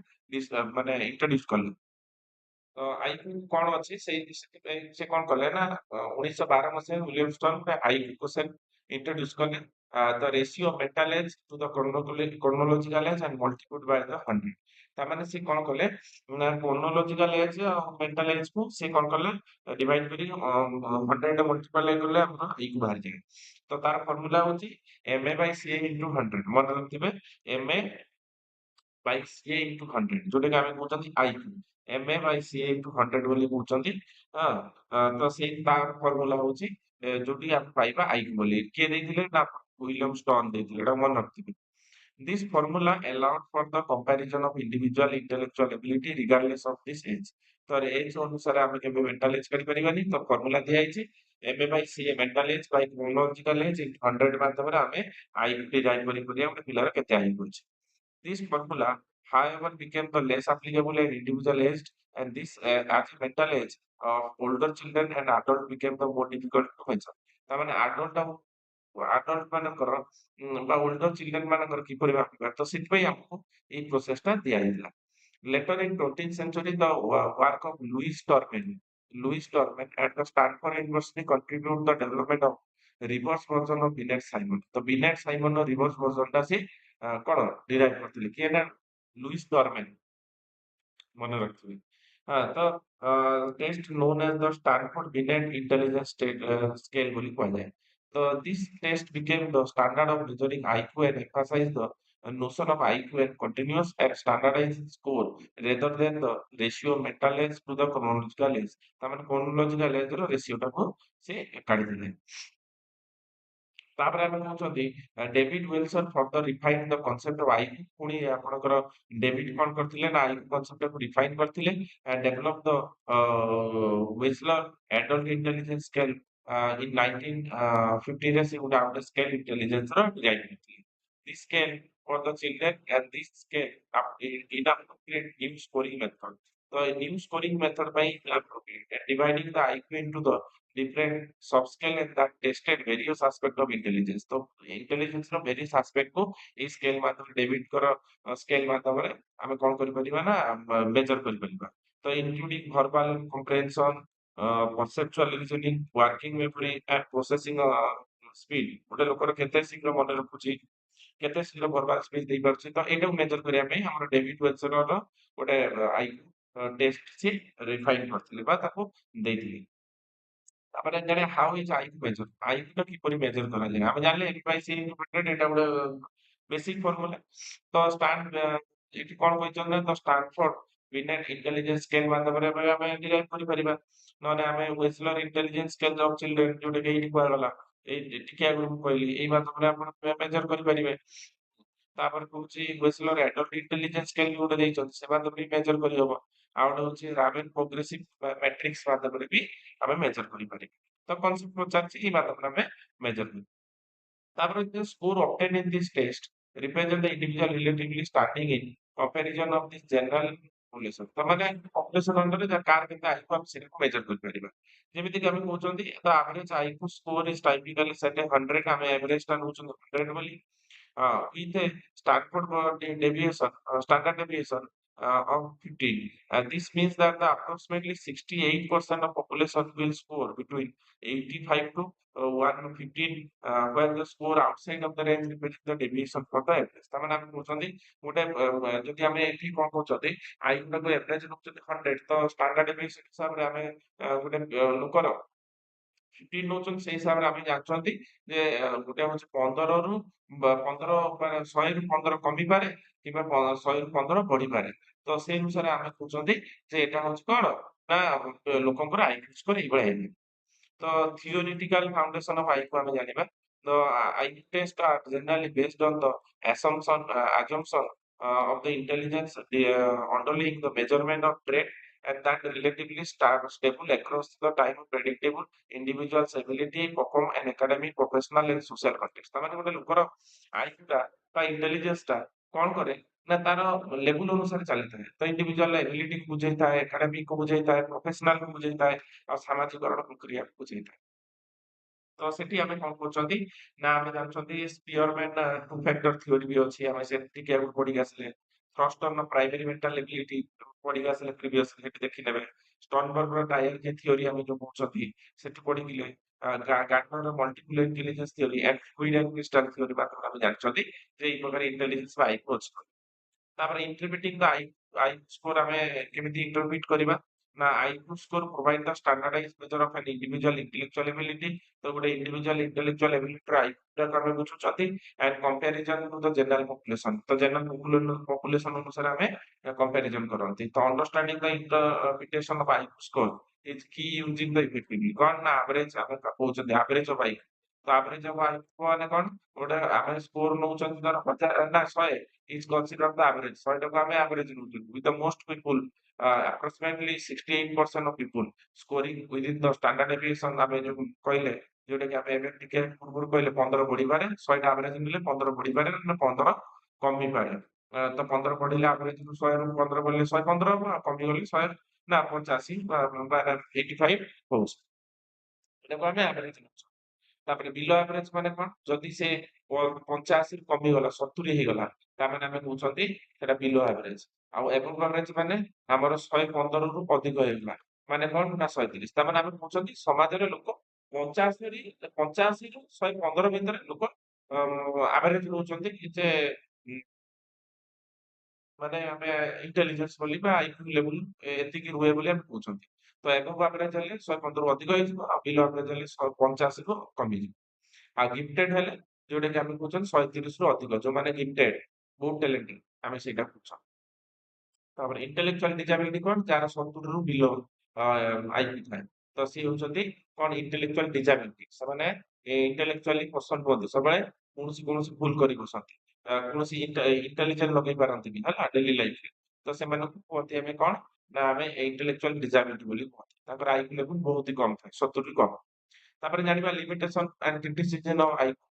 ମାନେ introduce କଲେ ଆଇକ୍ୟୁ କଣ ଅଛି ସେଇ ସେଥିପାଇଁ ସେ କଣ କଲେ ନା 1912 ମସିହାରେ ୱିଲିୟମ ଷ୍ଟୋନ ଗୋଟେ ଆଇକ୍ୟୁ କୋଶ୍ଚେନ ଇଣ୍ଟ୍ରୋଡ୍ୟୁସ କଲେ the ratio mental age to the chronological age and multiplied by the 100 ତାମାନେ ସେ କଣ କଲେ ନା କ୍ରୋନୋଲୋଜିକାଲ ଏଜ ଆଉ ମେଣ୍ଟାଲ ଏଜ କୁ ସେ କଣ କଲେ ଡିଭାଇଡ କରି 100 ମଲ୍ଟିପ୍ଲାଇ କଲେ ଆମର ଆଇକ୍ୟୁ ବାହାରିଯାଏ ତ ତାର ଫର୍ମୁଲା ହଉଛି MA by CA into 100 ମନେ ରଖିଥିବେ MA by CA into 100 ଯୋଉଟାକି ଆମେ କହୁଛନ୍ତି IQ MA by CA into 100 ବୋଲି କହୁଛନ୍ତି ହଁ ତ ସେଇ ତାର ଫର୍ମୁଲା ହଉଛି ଯୋଉଠି ଆମେ ପାଇବା IQ ବୋଲି କିଏ ଦେଇଥିଲେ ନା ୱିଲିୟମ ଷ୍ଟୋନ ଦେଇଥିଲେ ଏଟା ମନେ ରଖିଥିବେ this formula allowed for the comparison of individual intellectual ability regardless of this age ତ ଏଜ ଅନୁସାରେ ଆମେ କେବେ ମେଣ୍ଟାଲ ଏଜ କରିପାରିବାନି ତ ଫର୍ମୁଲା ଦିଆଯାଇଛି MA by CA mental age by chronological age into 100 ମାଧ୍ୟମରେ ଆମେ IQ ଡିରାଇଭ୍ କରିପାରିବା ଗୋଟେ ପିଲାର କେତେ IQ ଅଛି this formula, however, became the less applicable and individual aged, and this as a mental age of older children and adult became the more difficult to measure. ତାମାନେ adult ମାନଙ୍କର ବା older children ମାନଙ୍କର କିପରି ମାପିବା ତ ସେଥିପାଇଁ ଆମକୁ ଏଇ ପ୍ରୋସେସ ଟା ଦିଆଯାଇଥିଲା later in 20th century the work of Louis Terman at the Stanford University contributed the development of reverse version of Binet Simon ତ Binet Simon ର reverse version ଟା ସେ କଣ ଡିରାଇଭ୍ କରିଥିଲେ କିଏ ନା ଲୁଇସ୍ ଟର୍ମେନ୍ ମନେ ରଖିଥିବେ ହଁ ତ test known as the Stanford Binet Intelligence Scale ବୋଲି କୁହାଯାଏ ତ this test became the standard of measuring IQ and emphasized the notion of IQ and continuous and standardized score rather than the ratio of mental age to the chronological age ତାମାନେ chronological age ର ratio ଟାକୁ ସେ କାଢିଥିଲେ ତାପରେ ଆମେ କହୁଛନ୍ତି David Wilson further refined the concept of IQ. ପୁଣି ଆପଣଙ୍କର ଡେଭିଡ୍ କଣ କରିଥିଲେ ନା ଆଇକ୍ୟୁ କନସେପ୍ଟକୁ ରିଫାଇନ୍ କରିଥିଲେ and develop the Wechsler adult intelligence scale in 1950 ରେ ସେ ଗୋଟେ ସ୍କେଲ ଇଣ୍ଟେଲିଜେନ୍ସର ଡିଜାଇନ୍ କରିଥିଲେ। This scale for the children and this scale inappropriate new scoring method। ତ ନ୍ୟୁ ସ୍କୋରିଂ ମେଥଡ ପାଇଁ dividing the IQ into the different subscale and that tested various aspect of intelligence। ତ intelligence ର various aspect କୁ ଏଇ scale ମାଧ୍ୟମରେ ଡେଭିଡଙ୍କର scale ମାଧ୍ୟମରେ ଆମେ କଣ କରିପାରିବା ନା ମେଜର କରିପାରିବା। ତ including ଭର୍ବାଲ କମ୍ପ୍ରେhension, perceptual reasoning, working memory and processing speed। ଗୋଟେ ଲୋକର କେତେ ଶୀଘ୍ର ମନେ ରଖୁଛି, କେତେ ଶୀଘ୍ର ଭର୍ବାଲ ସ୍ପିଚ ଦେଇପାରୁଛି, ତ ଏଇଟାକୁ ମେଜର କରିବା ପାଇଁ ଆମର ଡେଭିଡ୍ ୱିଲସନର ଗୋଟେ ଆଇକ୍ୟୁ ଟେଷ୍ଟ ସେ ରିଫାଇନ୍ କରିଥିଲେ ବା ତାକୁ ଦେଇଥିଲେ। ତାପରେ ଜାଣେ ହାଉ ଇଜ ଆଇକ୍ୟୁ ମେଜର, ଆଇକ୍ୟୁ ଟା କିପରି ମେଜର କରାଯାଏ। ଆମେ ଜାଣିଲେ ଏନ୍ ବାଇ ସି ଇଣ୍ଟୁ 100 ଏଟା ଗୋଟେ ବେସିକ ଫର୍ମୁଲା। ତ ଏଠି କଣ କହିଛନ୍ତି ନା ତ ଷ୍ଟାନଫୋର୍ଡ ବିନେଟ୍ ଇଣ୍ଟେଲିଜେନ୍ସ ସ୍କେଲ ମାଧ୍ୟମରେ ଆମେ ଡିରାଇଭ୍ କରିପାରିବା। ନହେଲେ ଆମେ ୱେସଲର ଇଣ୍ଟେଲିଜେନ୍ସ ସ୍କେଲ ଅଫ ଚିଲଡ୍ରେନ୍ ଯୋଉଟା କି ଏଇଠି କୁହାଗଲା, ଏଇ ଟିକେ ଆଗରୁ ମୁଁ କହିଲି, ଏଇ ମାଧ୍ୟମରେ ଆପଣ ମେଜର କରିପାରିବେ। ତାପରେ କହୁଛି ୱେସଲର ଆଡଲ୍ଟ ଇଣ୍ଟେଲିଜେନ୍ସ ସ୍କେଲ ଗୋଟେ ଦେଇଛନ୍ତି, ସେ ମାଧ୍ୟମରେ ବି ମେଜର କରିହବ। ଆଉ ଗୋଟେ ହଉଛି ରାଭେନ ପ୍ରୋଗ୍ରେସିଭ ମ୍ୟାଟ୍ରିକ୍ସ ମାଧ୍ୟମରେ ବି ଆମେ ମେଜର କରିପାରିବା। ତ କନସେପ୍ଟ ପଚାରିଛି ଏଇ ମାଧ୍ୟମରେ ଆମେ ମେଜର କରିପାରିବା। ତାପରେ the score obtained in this test represent the individual relatively standing in comparison of this general population। ତ ମାନେ population ଅଣ୍ଡରରେ କାହାର କେତେ ଆଇକ୍ୟୁ ଆମେ ସେଟାକୁ ମେଜର କରିପାରିବା। ଯେମିତି କି ଆମେ କହୁଛନ୍ତି the average IQ score is typically set at 100, ଆମେ average ଟା ନଉଛନ୍ତି 100 ବୋଲି। with a standard deviation of 15। This means that the approximately 68% of population will score between 85 to 115, where the score outside of the range represents the deviation for the average। ତାମାନେ ଆମେ କହୁଛନ୍ତି ଗୋଟେ ଯଦି ଆମେ ଏଠି କଣ କହୁଛନ୍ତି ଆଇକ୍ୟୁ ଟାକୁ ଏଭରେଜ ନଉଛନ୍ତି 100, ତ ଷ୍ଟାଣ୍ଡାର୍ଡ ଡେଭିଏସନ ହିସାବରେ ଆମେ ଗୋଟେ ଲୋକର 15 ନଉଛନ୍ତି, ସେଇ ହିସାବରେ ଆମେ ଜାଣିଛନ୍ତି ଯେ ଗୋଟେ ହଉଛି 15ରୁ 15 ମାନେ 100ରୁ 15 କମିପାରେ କିମ୍ବା 100ରୁ 15 ବଢିପାରେ। ତ ସେଇ ଅନୁସାରେ ଆମେ କହୁଛନ୍ତି ଯେ ଏଟା ହଉଛି କଣ ନା ଲୋକଙ୍କର ଆଇକ୍ୟୁ ସ୍କୋର ଏଇଭଳିଆ ହେଇଥାଏ। ତ theoretical foundation of IQ ଆମେ ଜାଣିବା। The IQ test are generally based on the assumption of the intelligence underlying the measurement of trait and that relatively stable across the time of predictable individual's ability perform an academic, professional and social context। ତାମାନେ ଗୋଟେ ଲୋକର IQ ଟା ବା intelligence ଟା କଣ କରେ ନା ତାର ଲେବୁଲ ଅନୁସାରେ ଚାଲିଥାଏ। ତ ଇଣ୍ଡିଭିଜୁଆଲ ଏବିଲିଟି କୁ ବୁଝେଇଥାଏ, ଏକାଡେମିକ କୁ ବୁଝେଇଥାଏ, ପ୍ରଫେସନାଲ କୁ ବୁଝେଇଥାଏ, ଆଉ ସାମାଜିକରଣ ପ୍ରକ୍ରିୟାକୁ ବୁଝେଇଥାଏ। ତ ସେଠି ଆମେ କଣ କରୁଛନ୍ତି ନା ଆମେ ଜାଣିଛନ୍ତି ସ୍ପିୟରମ୍ୟାନ ଟୁ ଫ୍ୟାକ୍ଟର ଥିଓରି ବି ଅଛି, ଆମେ ସେ ଟିକେ ଆଗରୁ ପଢିକି ଆସିଲେ। ଥ୍ରଷ୍ଟନର ପ୍ରାଇମେରୀ ମେଣ୍ଟାଲ ଏବିଲିଟି ପଢିକି ଆସିଲେ ପ୍ରିଭିୟସଲି, ସେଠି ଦେଖିନେବେ। ଷ୍ଟର୍ନବର୍ଗର ଡାୟାଲଜି ଥିଓରି ଆମେ ଯୋଉ କହୁଛନ୍ତି ସେଠି ପଢିଥିଲେ। Gardner multiple intelligence theory and fluid and crystal theory ମାଧ୍ୟମରେ ଆମେ ଜାଣିଛନ୍ତି ଯେ ଏଇ ପ୍ରକାର ଇଣ୍ଟେଲିଜେନ୍ସ ବା ଆଇକ୍ୟୁ ଅଛି। ତାପରେ ଇଣ୍ଟରପ୍ରିଟିଂ ଦ ଆଇକ୍ୟୁ ସ୍କୋର ଆମେ କେମିତି ଇଣ୍ଟରପ୍ରିଟ କରିବା ନା IQ score provide the standardise measure of an individual intellectual ability. ତ ଗୋଟେ ଇଣ୍ଡିଭିଜୁଆଲ ଇଣ୍ଟେଲେକ୍ଚୁଆଲ ଏବିଲିଟିର ଆଇକ୍ୟୁଟାକୁ ଆମେ ବୁଝୁଛନ୍ତି and comparison to the general population. ତ ଜେନେରାଲ ପପୁଲେସନ ଅନୁସାରେ ଆମେ କମ୍ପାରିଜନ କରନ୍ତି। ତ understanding the interpretation of IQ score is କି ୟୁଜିଂ ଦ ଇଫେକ୍ଟିଭଲି କଣ ନା ଆଭରେଜ, ଆମେ କହୁଛନ୍ତି ଆଭରେଜ ଅଫ ଆଇକ୍ୟୁ। ତ ଆଭରେଜ ଅଫ ଆଇକ୍ୟୁ ମାନେ କଣ, ଗୋଟେ ଆମେ ସ୍କୋର ନଉଛନ୍ତି ଧର 50 ନା 100 is considered the average। 100 ଟାକୁ ଆମେ average ନଉଛନ୍ତି with the most people approximately 68% of people scoring within the standard deviation ଆମେ ଯୋଉ କହିଲେ, ଯୋଉଟା କି ଆମେ ଏବେ ଟିକେ ପୂର୍ବରୁ କହିଲେ 15 ବଢିପାରେ, 100 ଟା average ନେଲେ 15 ବଢିପାରେ ନା 15 କମିପାରେ। ତ 15 ବଢିଲେ average ରୁ 100 ରୁ 15 ବଢିଲେ 115 ହବ, ଆଉ କମିଗଲେ 100 ନା 85 ବା 85 ହଉଛି। ଏଟାକୁ ଆମେ average ନଉଛୁ। ତାପରେ ବିଲୋ ଆଭରେଜ ମାନେ କଣ, ଯଦି ସେ 85 ରୁ କମିଗଲା 70 ହେଇଗଲା, ତାମାନେ ଆମେ କହୁଛନ୍ତି ସେଟା ବିଲୋ ଆଭରେଜ। ଆଉ ଏଭବ ଆଭରେଜ ମାନେ ଆମର 115 ରୁ ଅଧିକ ହେଇଗଲା, ମାନେ କଣ ନା 130। ତାମାନେ ଆମେ କହୁଛନ୍ତି ସମାଜରେ ଲୋକ 85 ରୁ 115 ଭିତରେ ଲୋକ ଆଭରେଜ ରହୁଛନ୍ତି ଯେ ମାନେ ଆମେ ଇଣ୍ଟେଲିଜେନ୍ସ ବୋଲି ବା ଆଇକ୍ୟୁ ଲେବୁଲ ଏତିକି ରୁହେ ବୋଲି ଆମେ କହୁଛନ୍ତି। ତ ଏଭବ ଆଭରେଜ ହେଲେ 115 ରୁ ଅଧିକ ହେଇଯିବ, ଆଉ ବିଲୋ ଆଭରେଜ ହେଲେ 85 ରୁ କମିଯିବ। ଆଉ ଗିଫ୍ଟେଡ ହେଲେ ଯୋଉଟା କି ଆମେ କହୁଛନ୍ତି 130 ରୁ ଅଧିକ, ଯୋଉମାନେ ଗିଫ୍ଟେଡ ବହୁତ ଟ୍ୟାଲେଣ୍ଟେଡ ଆମେ ସେଇଟା କହୁଛୁ। ତାପରେ ଇଣ୍ଟେଲେକ୍ଚୁଆଲ ଡିଜାବିଲିଟି କଣ, ଯାହାର 70 ରୁ ବିଲୋ ଆଇକ୍ୟୁ ଥାଏ, ତ ସିଏ ହଉଛନ୍ତି କଣ ଇଣ୍ଟେଲେକ୍ଚୁଆଲ ଡିଜାବିଲିଟି। ସେମାନେ ଇଣ୍ଟେଲେକ୍ଚୁଆଲି ପର୍ସନ୍ ହୁଅନ୍ତି ସବୁବେଳେ କୌଣସି ଭୁଲ କରି ବସନ୍ତି। କୌଣସି ଇଣ୍ଟେଲିଜେନ୍ସ ଲଗେଇ ପାରନ୍ତିନି ହେଲା ଡେଲି ଲାଇଫରେ। ତ ସେମାନଙ୍କୁ କୁହନ୍ତି ଆମେ କଣ ନା ଆମେ ଇଣ୍ଟେଲେକ୍ଚୁଆଲ ଡିସାବିଲିଟି ବୋଲି କୁହନ୍ତି। ତାଙ୍କର ଆଇକ୍ୟୁ ଲେଭେଲ ବହୁତ ହି କମ ଥାଏ 70 ରୁ କମ। ତାପରେ ଜାଣିବା limitation and criticism of IQ.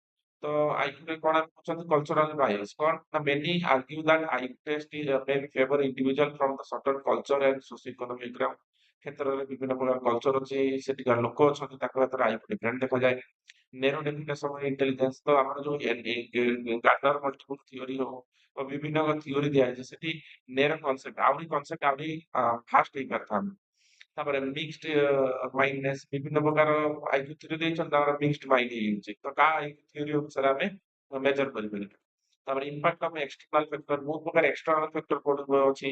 ତ ଆଇକ୍ୟୁରେ କଣ ଆମେ କହୁଛନ୍ତି କଲଚରାଲ ବାୟସ କଣ ନା many argue that IQ test is men favour individual from the certain culture and socio economic background. କ୍ଷେତ୍ରରେ ବିଭିନ୍ନ ପ୍ରକାର କଲଚର ଅଛି, ସେଠିକାର ଲୋକ ଅଛନ୍ତି, ତାଙ୍କ ହାତରେ ଆଇକ୍ୟୁ ଡିଫରେଣ୍ଟ ଦେଖାଯାଏ। ନେରୋ ଡେଫିନେସନ ଅଫ ଇଣ୍ଟେଲିଜେନ୍ସ ତ ଆମର ଯୋଉ ଗାର୍ଡନର ମଲ୍ଟିପୁଲ ଥିଓରି ହଉ ବା ବିଭିନ୍ନ ଥିଓରି ଦିଆଯାଇଛି ସେଠି ନେରୋ କନସେପ୍ଟ ଆହୁରି ଫାଷ୍ଟ ହେଇପାରିଥାନ୍ତା। ତାପରେ ମିକ୍ସଡ ମାଇଣ୍ଡନେସ ବିଭିନ୍ନ ପ୍ରକାର ଆଇକ୍ୟୁ ଥିଓରି ଦେଇଛନ୍ତି, ତାଙ୍କର ମିକ୍ସଡ ମାଇଣ୍ଡ ହେଇଯାଇଛି। ତ କାହା ଆଇକ୍ୟୁ ଥିଓରି ଅନୁସାରେ ଆମେ ମେଜର କରିପାରିବା। ତାପରେ ଇମ୍ପାକ୍ଟ ଅଫ ଏକ୍ସଟର୍ନାଲ ଫ୍ୟାକ୍ଟର ବହୁତ ପ୍ରକାର ଏକ୍ସଟର୍ନାଲ ଫ୍ୟାକ୍ଟର ପଡିବ ଅଛି।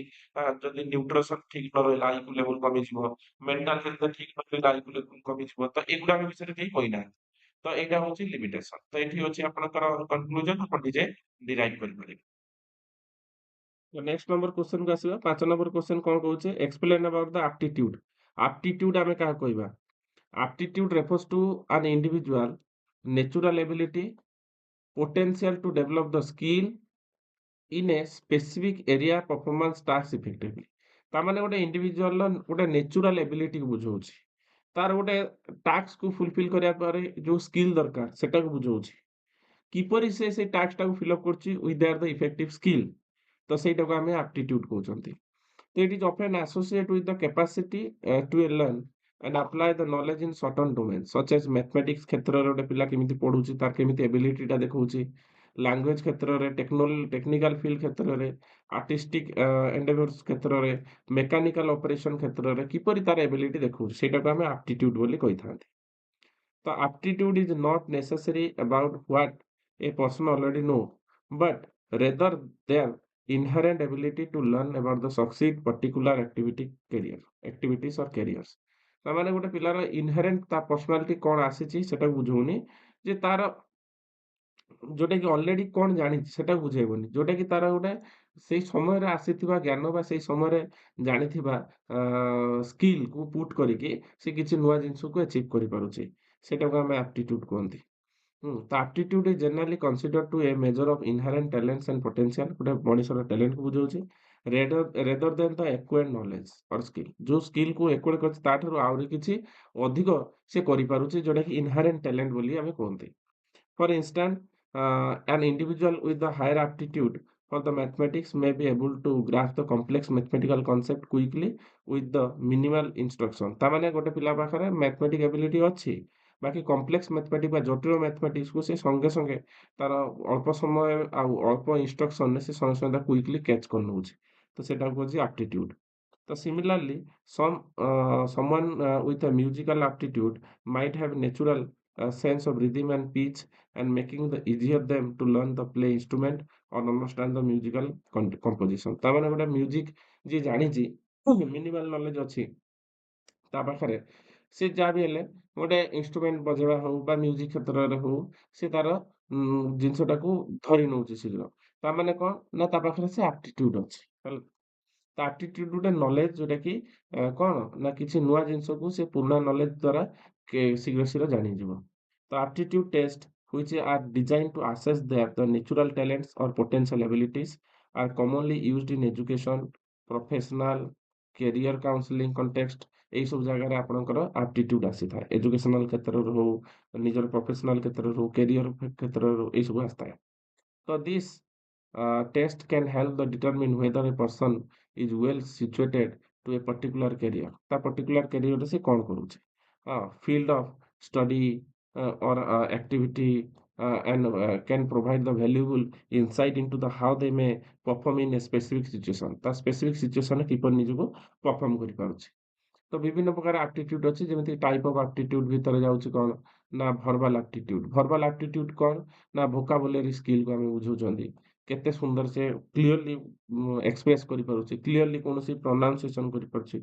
ଯଦି ନ୍ୟୁଟ୍ରିସନ ଠିକ ନ ରହିଲା ଆଇକ୍ୟୁ ଲେଭେଲ କମିଯିବ, ମେଣ୍ଟାଲ ହେଲ୍ଥ ଠିକ ନ ରହିଲା ଆଇକ୍ୟୁ ଲେଭେଲ କମିଯିବ। ତ ଏଗୁଡାକ ବିଷୟରେ କେହି କହିନାହାନ୍ତି। ତ ଏଇଟା ହଉଛି ଲିମିଟେସନ। ତ ଏଠି ଅଛି ଆପଣଙ୍କର କନକ୍ଲୁଜନ, ଆପଣ ନିଜେ ଡିରାଇଭ କରିପାରିବେ। ନେକ୍ସଟ ନମ୍ବର क्वेश्चन କୁ ଆସିବା। 5 ନମ୍ବର क्वेश्चन କଣ କହୁଛି explain about the aptitude। aptitude ଆମେ କାହା କହିବା? aptitude refers to an individual natural ability potential to develop the skill in a specific area performance task effectively। ତାମାନେ ଗୋଟେ ଇଣ୍ଡିଭିଜୁଆଲ ଗୋଟେ ନେଚୁରାଲ ଏବିଲିଟି କୁ ବୁଝଉଛି, ତାର ଗୋଟେ ଟାସ୍କ କୁ ଫୁଲଫିଲ କରିବା ପରେ ଯୋଉ ସ୍କିଲ୍ ଦରକାର ସେଟାକୁ ବୁଝଉଛି। କିପରି ସେ ସେଇ ଟାସ୍କ ଟାକୁ ଫିଲ୍ ଅପ୍ କରୁଛି with their the effective skill. ତ ସେଇଟାକୁ ଆମେ ଆପ୍ଟିଟ୍ୟୁଡ କହୁଛନ୍ତି। ତ it is often associate with the capacity to learn and apply the knowledge in certain domains such as mathematics କ୍ଷେତ୍ରରେ ଗୋଟେ ପିଲା କେମିତି ପଢୁଛି, ତାର କେମିତି ଏବିଲିଟି ଟା ଦେଖଉଛି, ଲାଙ୍ଗୁଏଜ କ୍ଷେତ୍ରରେ, ଟେକ୍ନିକାଲ ଫିଲ୍ଡ କ୍ଷେତ୍ରରେ, ଆର୍ଟିଷ୍ଟିକ ଏଣ୍ଡେଭର୍ସ କ୍ଷେତ୍ରରେ, ମେକାନିକାଲ ଅପରେସନ କ୍ଷେତ୍ରରେ କିପରି ତାର ଏବିଲିଟି ଦେଖଉଛି, ସେଇଟାକୁ ଆମେ ଆପ୍ଟିଟ୍ୟୁଡ ବୋଲି କହିଥାନ୍ତି। ତ aptitude is not necessary about what a person already know, but rather their inherent ability to learn about the succeed particular activities or careers। ତାମାନେ ଗୋଟେ ପିଲାର ଇନହେରେଣ୍ଟ ତା ପର୍ସନାଲିଟି କଣ ଆସିଛି ସେଟାକୁ ବୁଝଉନି, ଯେ ତାର ଯୋଉଟା କି ଅଲରେଡି କଣ ଜାଣିଛି ସେଟାକୁ ବୁଝେଇବନି, ଯୋଉଟା କି ତାର ଗୋଟେ ସେଇ ସମୟରେ ଆସିଥିବା ଜ୍ଞାନ ବା ସେଇ ସମୟରେ ଜାଣିଥିବା ସ୍କିଲ୍ କୁ ପୁଟ୍ କରିକି ସେ କିଛି ନୂଆ ଜିନିଷକୁ ଆଚିଭ୍ କରିପାରୁଛି, ସେଟାକୁ ଆମେ ଆପ୍ଟିଟ୍ୟୁଡ କୁହନ୍ତି। ତ aptitude is generally considered to a measure of inherent talents and potential. ଗୋଟେ ମଣିଷର ଟ୍ୟାଲେଣ୍ଟ କୁ ବୁଝଉଛି rather than the acquired knowledge or skill. ଯୋଉ ସ୍କିଲ୍ କୁ ଏକ୍ୱାର୍ଡ କରିଛି ତାଠାରୁ ଆହୁରି କିଛି ଅଧିକ ସେ କରିପାରୁଛି, ଯୋଉଟା କି ଇନହେରେଣ୍ଟ ଟ୍ୟାଲେଣ୍ଟ ବୋଲି ଆମେ କୁହନ୍ତି। For instance, an individual with a higher aptitude for the mathematics may be able to grasp the complex mathematical concept quickly with the minimal instruction। ତାମାନେ ଗୋଟେ ପିଲା ପାଖରେ mathematics ability ଅଛି, ବାକି କମ୍ପ୍ଲେକ୍ସ ମ୍ୟାଥମେଟିକ୍ସ ବା ଜଟିଳ ମ୍ୟାଥମେଟିକ୍ସକୁ ସେ ସଙ୍ଗେ ସଙ୍ଗେ ତାର ଅଳ୍ପ ସମୟ ଆଉ ଅଳ୍ପ ଇନଷ୍ଟ୍ରକ୍ସନରେ ସେ ସଙ୍ଗେ ସଙ୍ଗେ ତାକୁ କୁଇକଲି କ୍ୟାଚ୍ କରିନେଉଛି। ତ ସେଟାକୁ କହୁଛି ଆପ୍ଟିଟ୍ୟୁଡ। ତ similarly someone with a musical aptitude might have natural sense of rhythm and pitch and making the easier them to learn the play instrument or understand the musical composition। ତାମାନେ ଗୋଟେ music ଯିଏ ଜାଣିଛି, ମିନିମାଲ knowledge ଅଛି ତା ପାଖରେ, ସେ ଯାହା ବି ହେଲେ ଗୋଟେ ଇନଷ୍ଟ୍ରୁମେଣ୍ଟ ବଜେଇବା ହଉ ବା ମ୍ୟୁଜିକ କ୍ଷେତ୍ରରେ ହଉ, ସେ ତାର ଜିନିଷଟାକୁ ଧରି ନଉଛି ଶୀଘ୍ର। ତାମାନେ କଣ ନା ତା ପାଖରେ ସେ ଆପ୍ଟିଟ୍ୟୁଡ ଅଛି ହେଲା। ତ ଆପ୍ଟିଟ୍ୟୁଡ ଗୋଟେ ନଲେଜ ଯୋଉଟା କି କଣ ନା କିଛି ନୂଆ ଜିନିଷକୁ ସେ ପୁରୁଣା ନଲେଜ ଦ୍ଵାରା ଶୀଘ୍ର ଶୀଘ୍ର ଜାଣିଯିବ। ତ aptitude tests which are designed to assess the natural talents or potential abilities are commonly used in education, professional, career counseling context। ଏଇ ସବୁ ଜାଗାରେ ଆପଣଙ୍କର aptitude ଆସିଥାଏ, ଏଜୁକେସନାଲ କ୍ଷେତ୍ରରେ ହଉ, ନିଜର ପ୍ରଫେସନାଲ କ୍ଷେତ୍ରରେ ହଉ, କ୍ୟାରିୟର କ୍ଷେତ୍ରରେ ହଉ, ଏଇ ସବୁ ଆସିଥାଏ। ତ this test can help the determine whether a person is well situated to a particular career। ତା particular career ସେ କଣ କରୁଛି, field of study or activity and can provide the valuable insight into the how they may perform in a specific situation। ତା specific situation ରେ କିପରି ନିଜକୁ perform କରିପାରୁଛି। ତ ବିଭିନ୍ନ ପ୍ରକାର ଆପ୍ଟିଟ୍ୟୁଡ ଅଛି, ଯେମିତି ଟାଇପ ଅଫ ଆପ୍ଟିଟ୍ୟୁଡ ଭିତରେ ଯାଉଛି କଣ ନା ଭର୍ବାଲ ଆପ୍ଟିଟ୍ୟୁଡ। ଭର୍ବାଲ ଆପ୍ଟିଟ୍ୟୁଡ କଣ ନା ଭୋକାବୁଲାରୀ ସ୍କିଲ୍ କୁ ଆମେ ବୁଝଉଛନ୍ତି, କେତେ ସୁନ୍ଦର ସେ କ୍ଲିୟରଲି ଏକ୍ସପ୍ରେସ କରିପାରୁଛି, କ୍ଲିୟରଲି କୌଣସି ପ୍ରୋନାଉନ୍ସିଏସନ କରିପାରୁଛି।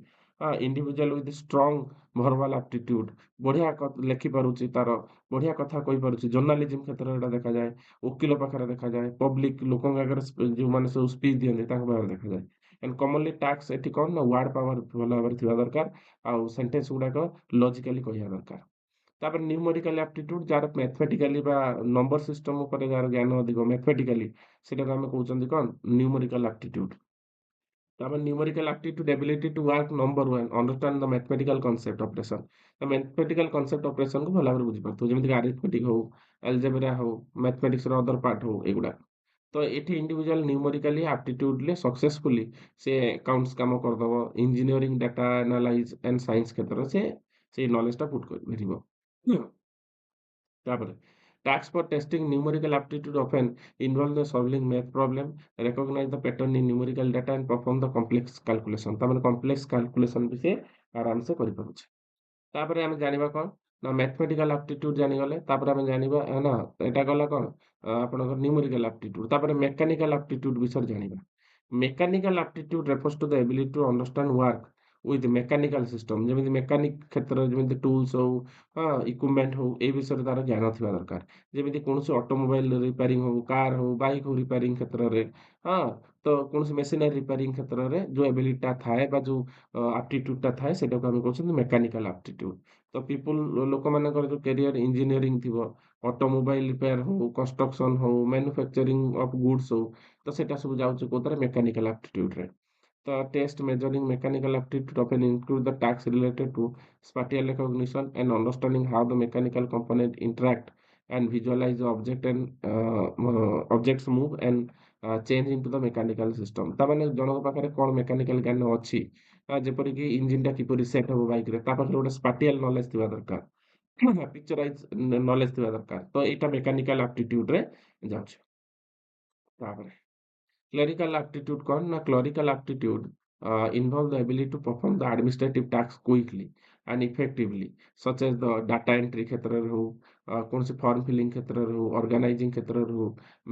ଇଣ୍ଡିଭିଜୁଆଲ ୱିଥ ଷ୍ଟ୍ରଙ୍ଗ ଭର୍ବାଲ ଆପ୍ଟିଟ୍ୟୁଡ, ବଢିଆ ଲେଖିପାରୁଛି, ତାର ବଢିଆ କଥା କହିପାରୁଛି। ଜର୍ଣ୍ଣାଲିଜିମ କ୍ଷେତ୍ରରେ ଏଟା ଦେଖାଯାଏ, ଓକିଲ ପାଖରେ ଦେଖାଯାଏ, ପବ୍ଲିକ ଲୋକଙ୍କ ଆଗରେ ଯୋଉମାନେ ସବୁ ସ୍ପିଚ ଦିଅନ୍ତି ତାଙ୍କ ପାଖରେ ଦେଖାଯାଏ। ଏଣ୍ଡ କମନଲି ଟାସ୍କ ଏଠି କଣ ନା ୱାର୍ଡ ପାୱାର ଭଲ ଭାବରେ ଥିବା ଦରକାର, ଆଉ ସେଣ୍ଟେନ୍ସ ଗୁଡାକ ଲଜିକାଲି କହିବା ଦରକାର। ତାପରେ ନ୍ୟୁମେରିକାଲ ଆପ୍ଟିଟ୍ୟୁଡ ଯାହାର ମ୍ୟାଥମେଟିକାଲି ବା ନମ୍ବର ସିଷ୍ଟମ ଉପରେ ଯାହାର ଜ୍ଞାନ ଅଧିକ ମ୍ୟାଥମେଟିକାଲି ସେଟାକୁ ଆମେ କହୁଛନ୍ତି କଣ ନ୍ୟୁମେରିକାଲ ଆପ୍ଟିଟ୍ୟୁଡ। তারপর numerical aptitude ability to work number one understand the mathematical concept operation ତ mathematical concept operation କୁ ଭଲ ଭାବରେ ବୁଝିପାରୁଥିବ ଯେମିତିକି arithmetic ହଉ algebra ହଉ mathematics ର other part ହଉ ଏଗୁଡା ତ ଏଠି individual numerically aptitudeରେ successfully ସେ accounts କାମ କରିଦବ engineering data analyze and science କ୍ଷେତ୍ରରେ ସେ ସେଇ knowledge ଟା put କରିପାରିବ। ତାପରେ tasks for testing numerical aptitude often involve the solving math problem recognize the pattern in numerical data and perform the complex calculation ତାମାନେ complex calculation ବି ସେ ଆରାମସେ କରିପାରୁଛି। ତାପରେ ଆମେ ଜାଣିବା କଣ ନା ମ୍ୟାଥମେଟିକାଲ ଆପ୍ଟିଟ୍ୟୁଡ ଜାଣିଗଲେ ତାପରେ ଆମେ ଜାଣିବା ନା ଏଟା ଗଲା କଣ ଆପଣଙ୍କର ନ୍ୟୁମେରିକାଲ ଆପ୍ଟିଟ୍ୟୁଡ ତାପରେ ମେକାନିକାଲ ଆପ୍ଟିଟ୍ୟୁଡ ବିଷୟରେ ଜାଣିବା। Mechanical aptitude refers to the ability to understand work with mechanical system ଯେମିତି ମେକାନିକ କ୍ଷେତ୍ରରେ ଯେମିତି ଟୁଲସ ହଉ ଇକ୍ୱିପମେଣ୍ଟ ହଉ ଏଇ ବିଷୟରେ ତାର ଜ୍ଞାନ ଥିବା ଦରକାର। ଯେମିତି କୌଣସି ଅଟୋମୋବାଇଲ ରିପାରିଂ ହଉ କାର ହଉ ବାଇକ ହଉ ରିପାରିଂ କ୍ଷେତ୍ରରେ ହଁ ତ କୌଣସି ମେସିନାରୀ ରିପାରିଂ କ୍ଷେତ୍ରରେ ଯୋଉ ଏବିଲିଟିଟା ଥାଏ ବା ଯୋଉ ଆପ୍ଟିଟ୍ୟୁଡଟା ଥାଏ ସେଟାକୁ ଆମେ କହୁଛନ୍ତି ମେକାନିକାଲ ଆପ୍ଟିଟ୍ୟୁଡ। ତ ଲୋକମାନଙ୍କର ଯୋଉ କ୍ୟାରିୟର ଇଞ୍ଜିନିୟରିଂ ଥିବ ଅଟୋମୋବାଇଲ ରିପେୟାର ହଉ କନଷ୍ଟ୍ରକ୍ସନ ହଉ ମ୍ୟାନୁଫ୍ୟାକ୍ଚରିଂ ଅଫ ଗୁଡସ୍ ହଉ ତ ସେଟା ସବୁ ଯାଉଛି କୋଉଥିରେ mechanical ଆପ୍ଟିଟ୍ୟୁଡରେ। The test measuring mechanical aptitude often include the tasks related to spatial recognition and understanding how the mechanical component interact and visualize the object and objects move and change into the mechanical system। ତାମାନେ ଜଣଙ୍କ ପାଖରେ କଣ mechanical ଜ୍ଞାନ ଅଛି ଯେପରିକି ଇଞ୍ଜିନଟା କିପରି set ହବ ବାଇକରେ ତା ପାଖରେ ଗୋଟେ ସ୍ପାଟିଆଲ ନଲେଜ ଥିବା ଦରକାର ପିକ୍ଚରାଇଜ ନଲେଜ ଥିବା ଦରକାର ତ ଏଇଟା ମେକାନିକାଲ ଆପ୍ଟିଟ୍ୟୁଡରେ ଯାଉଛି। ତାପରେ Clerical aptitude कौन ना clerical aptitude involve the ability to perform the administrative tasks quickly and effectively such as the data entry क्षेत्ररे हो कौन से form filling क्षेत्ररे हो organizing क्षेत्ररे हो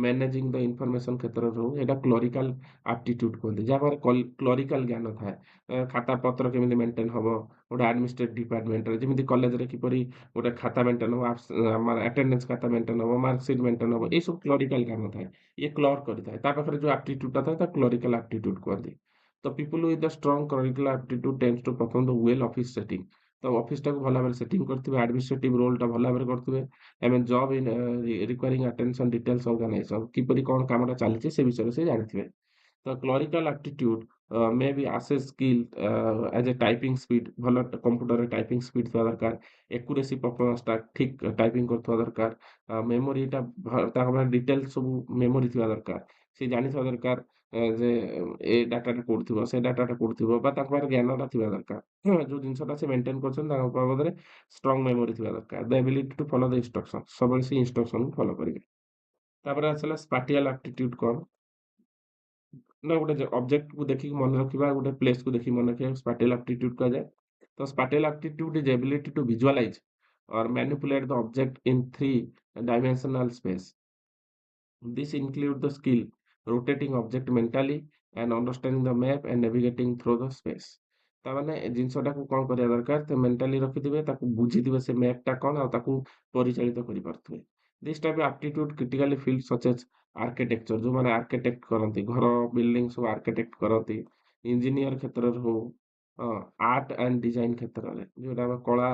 managing the information क्षेत्ररे हो ଏଟା clerical aptitude କୁହନ୍ତି ଯାହା ପାଖରେ clerical ଜ୍ଞାନ ଥାଏ ଖାତା ପତ୍ର କେମିତି ମେଣ୍ଟେନ ହବ ଗୋଟେ administrative departmentରେ ଯେମିତି କଲେଜରେ କିପରି ଗୋଟେ ଖାତା ମେଣ୍ଟେନ ହବ ଆମର attendance ଖାତା ମେଣ୍ଟେନ ହବ mark sheet ମେଣ୍ଟେନ ହବ ଏଇ ସବୁ clerical ଜ୍ଞାନ ଥାଏ ये क्लर्क କରିଥାଏ ତା ପାଖରେ ଯୋଉ ଆପ୍ଟିଟ୍ୟୁଡଟା ଥାଏ ତାକୁ କ୍ଲରିକାଲ ଆପ୍ଟିଟ୍ୟୁଡ କୁହନ୍ତି। ତ people with the strong clerical aptitude tends to perform the well office setting ତ ଅଫିସଟାକୁ ଭଲ ଭାବରେ ସେଟିଂ କରିଥିବେ ଆଡମିନିଷ୍ଟ୍ରେଟିଭ ରୋଲଟା ଭଲ ଭାବରେ କରିଥିବେ ଏବଂ job in requiring attention details organisation କିପରି କଣ କାମଟା ଚାଲିଛି ସେ ବିଷୟରେ ସେ ଜାଣିଥିବେ। ତ clerical aptitude may be assess skill as a typing speed ଭଲ କମ୍ପ୍ୟୁଟରରେ ଟାଇପିଂ ସ୍ପିଡ୍ ଥିବା ଦରକାର ଏକୁରେସି ପରଫର୍ମାନ୍ସଟା ଠିକ ଟାଇପିଂ କରୁଥିବା ଦରକାର ମେମୋରିଟା ତାଙ୍କ ପାଖରେ ଡିଟେଲ୍ସ ସବୁ ମେମୋରି ଥିବା ଦରକାର ସେ ଜାଣିଥିବା ଦରକାର ଯେ ଏ ଡାଟାଟା କୋଉଠି ଥିବ ସେ ଡାଟାଟା କୋଉଠି ଥିବ ବା ତାଙ୍କ ପାଖରେ ଜ୍ଞାନଟା ଥିବା ଦରକାର ଯୋଉ ଜିନିଷଟା ସେ ମେଣ୍ଟେନ କରୁଛନ୍ତି ତାଙ୍କ ବାବଦରେ ଷ୍ଟ୍ରଙ୍ଗ ମେମୋରି ଥିବା ଦରକାର ଦ ଏବିଲିଟି ଟୁ ଫଲୋ ଦ ଇନଷ୍ଟ୍ରକ୍ସନ ସବୁବେଳେ ସେ ଇନଷ୍ଟ୍ରକ୍ସନକୁ ଫଲୋ କରିବେ। ତାପରେ ଆସିଲା ସ୍ପାଟିଆଲ ଆପ୍ଟିଟ୍ୟୁଡ କଣ ନା ଗୋଟେ ଅବଜେକ୍ଟକୁ ଦେଖିକି ମନେ ରଖିବା ଗୋଟେ ପ୍ଲେସକୁ ଦେଖିକି ମନେ ରଖିବା ସ୍ପାଟିଆଲ ଆପ୍ଟିଟ୍ୟୁଡ କୁହାଯାଏ। ତ spatial aptitude is ability to visualise or manipulate the object in three-dimensional space. This includes the skill rotating object mentally and understanding the map and navigating through the space. ତାମାନେ ଏ ଜିନିଷଟାକୁ କଣ କରିବା ଦରକାର ତ mentally ରଖିଥିବେ ତାକୁ ବୁଝିଥିବେ ସେ ମ୍ୟାପଟା କଣ ଆଉ ତାକୁ ପରିଚାଳିତ କରିପାରୁଥିବେ। This type aptitude critically field such as architecture ଯୋଉମାନେ ଆର୍କିଟେକ୍ଟ କରନ୍ତି ଘର ବିଲ୍ଡିଂ ସବୁ ଆର୍କିଟେକ୍ଟ କରନ୍ତି ଇଞ୍ଜିନିୟର କ୍ଷେତ୍ରରେ ହଉ ଆର୍ଟ ଆଣ୍ଡ ଡିଜାଇନ କ୍ଷେତ୍ରରେ ଯୋଉଟା ଆମେ କଳା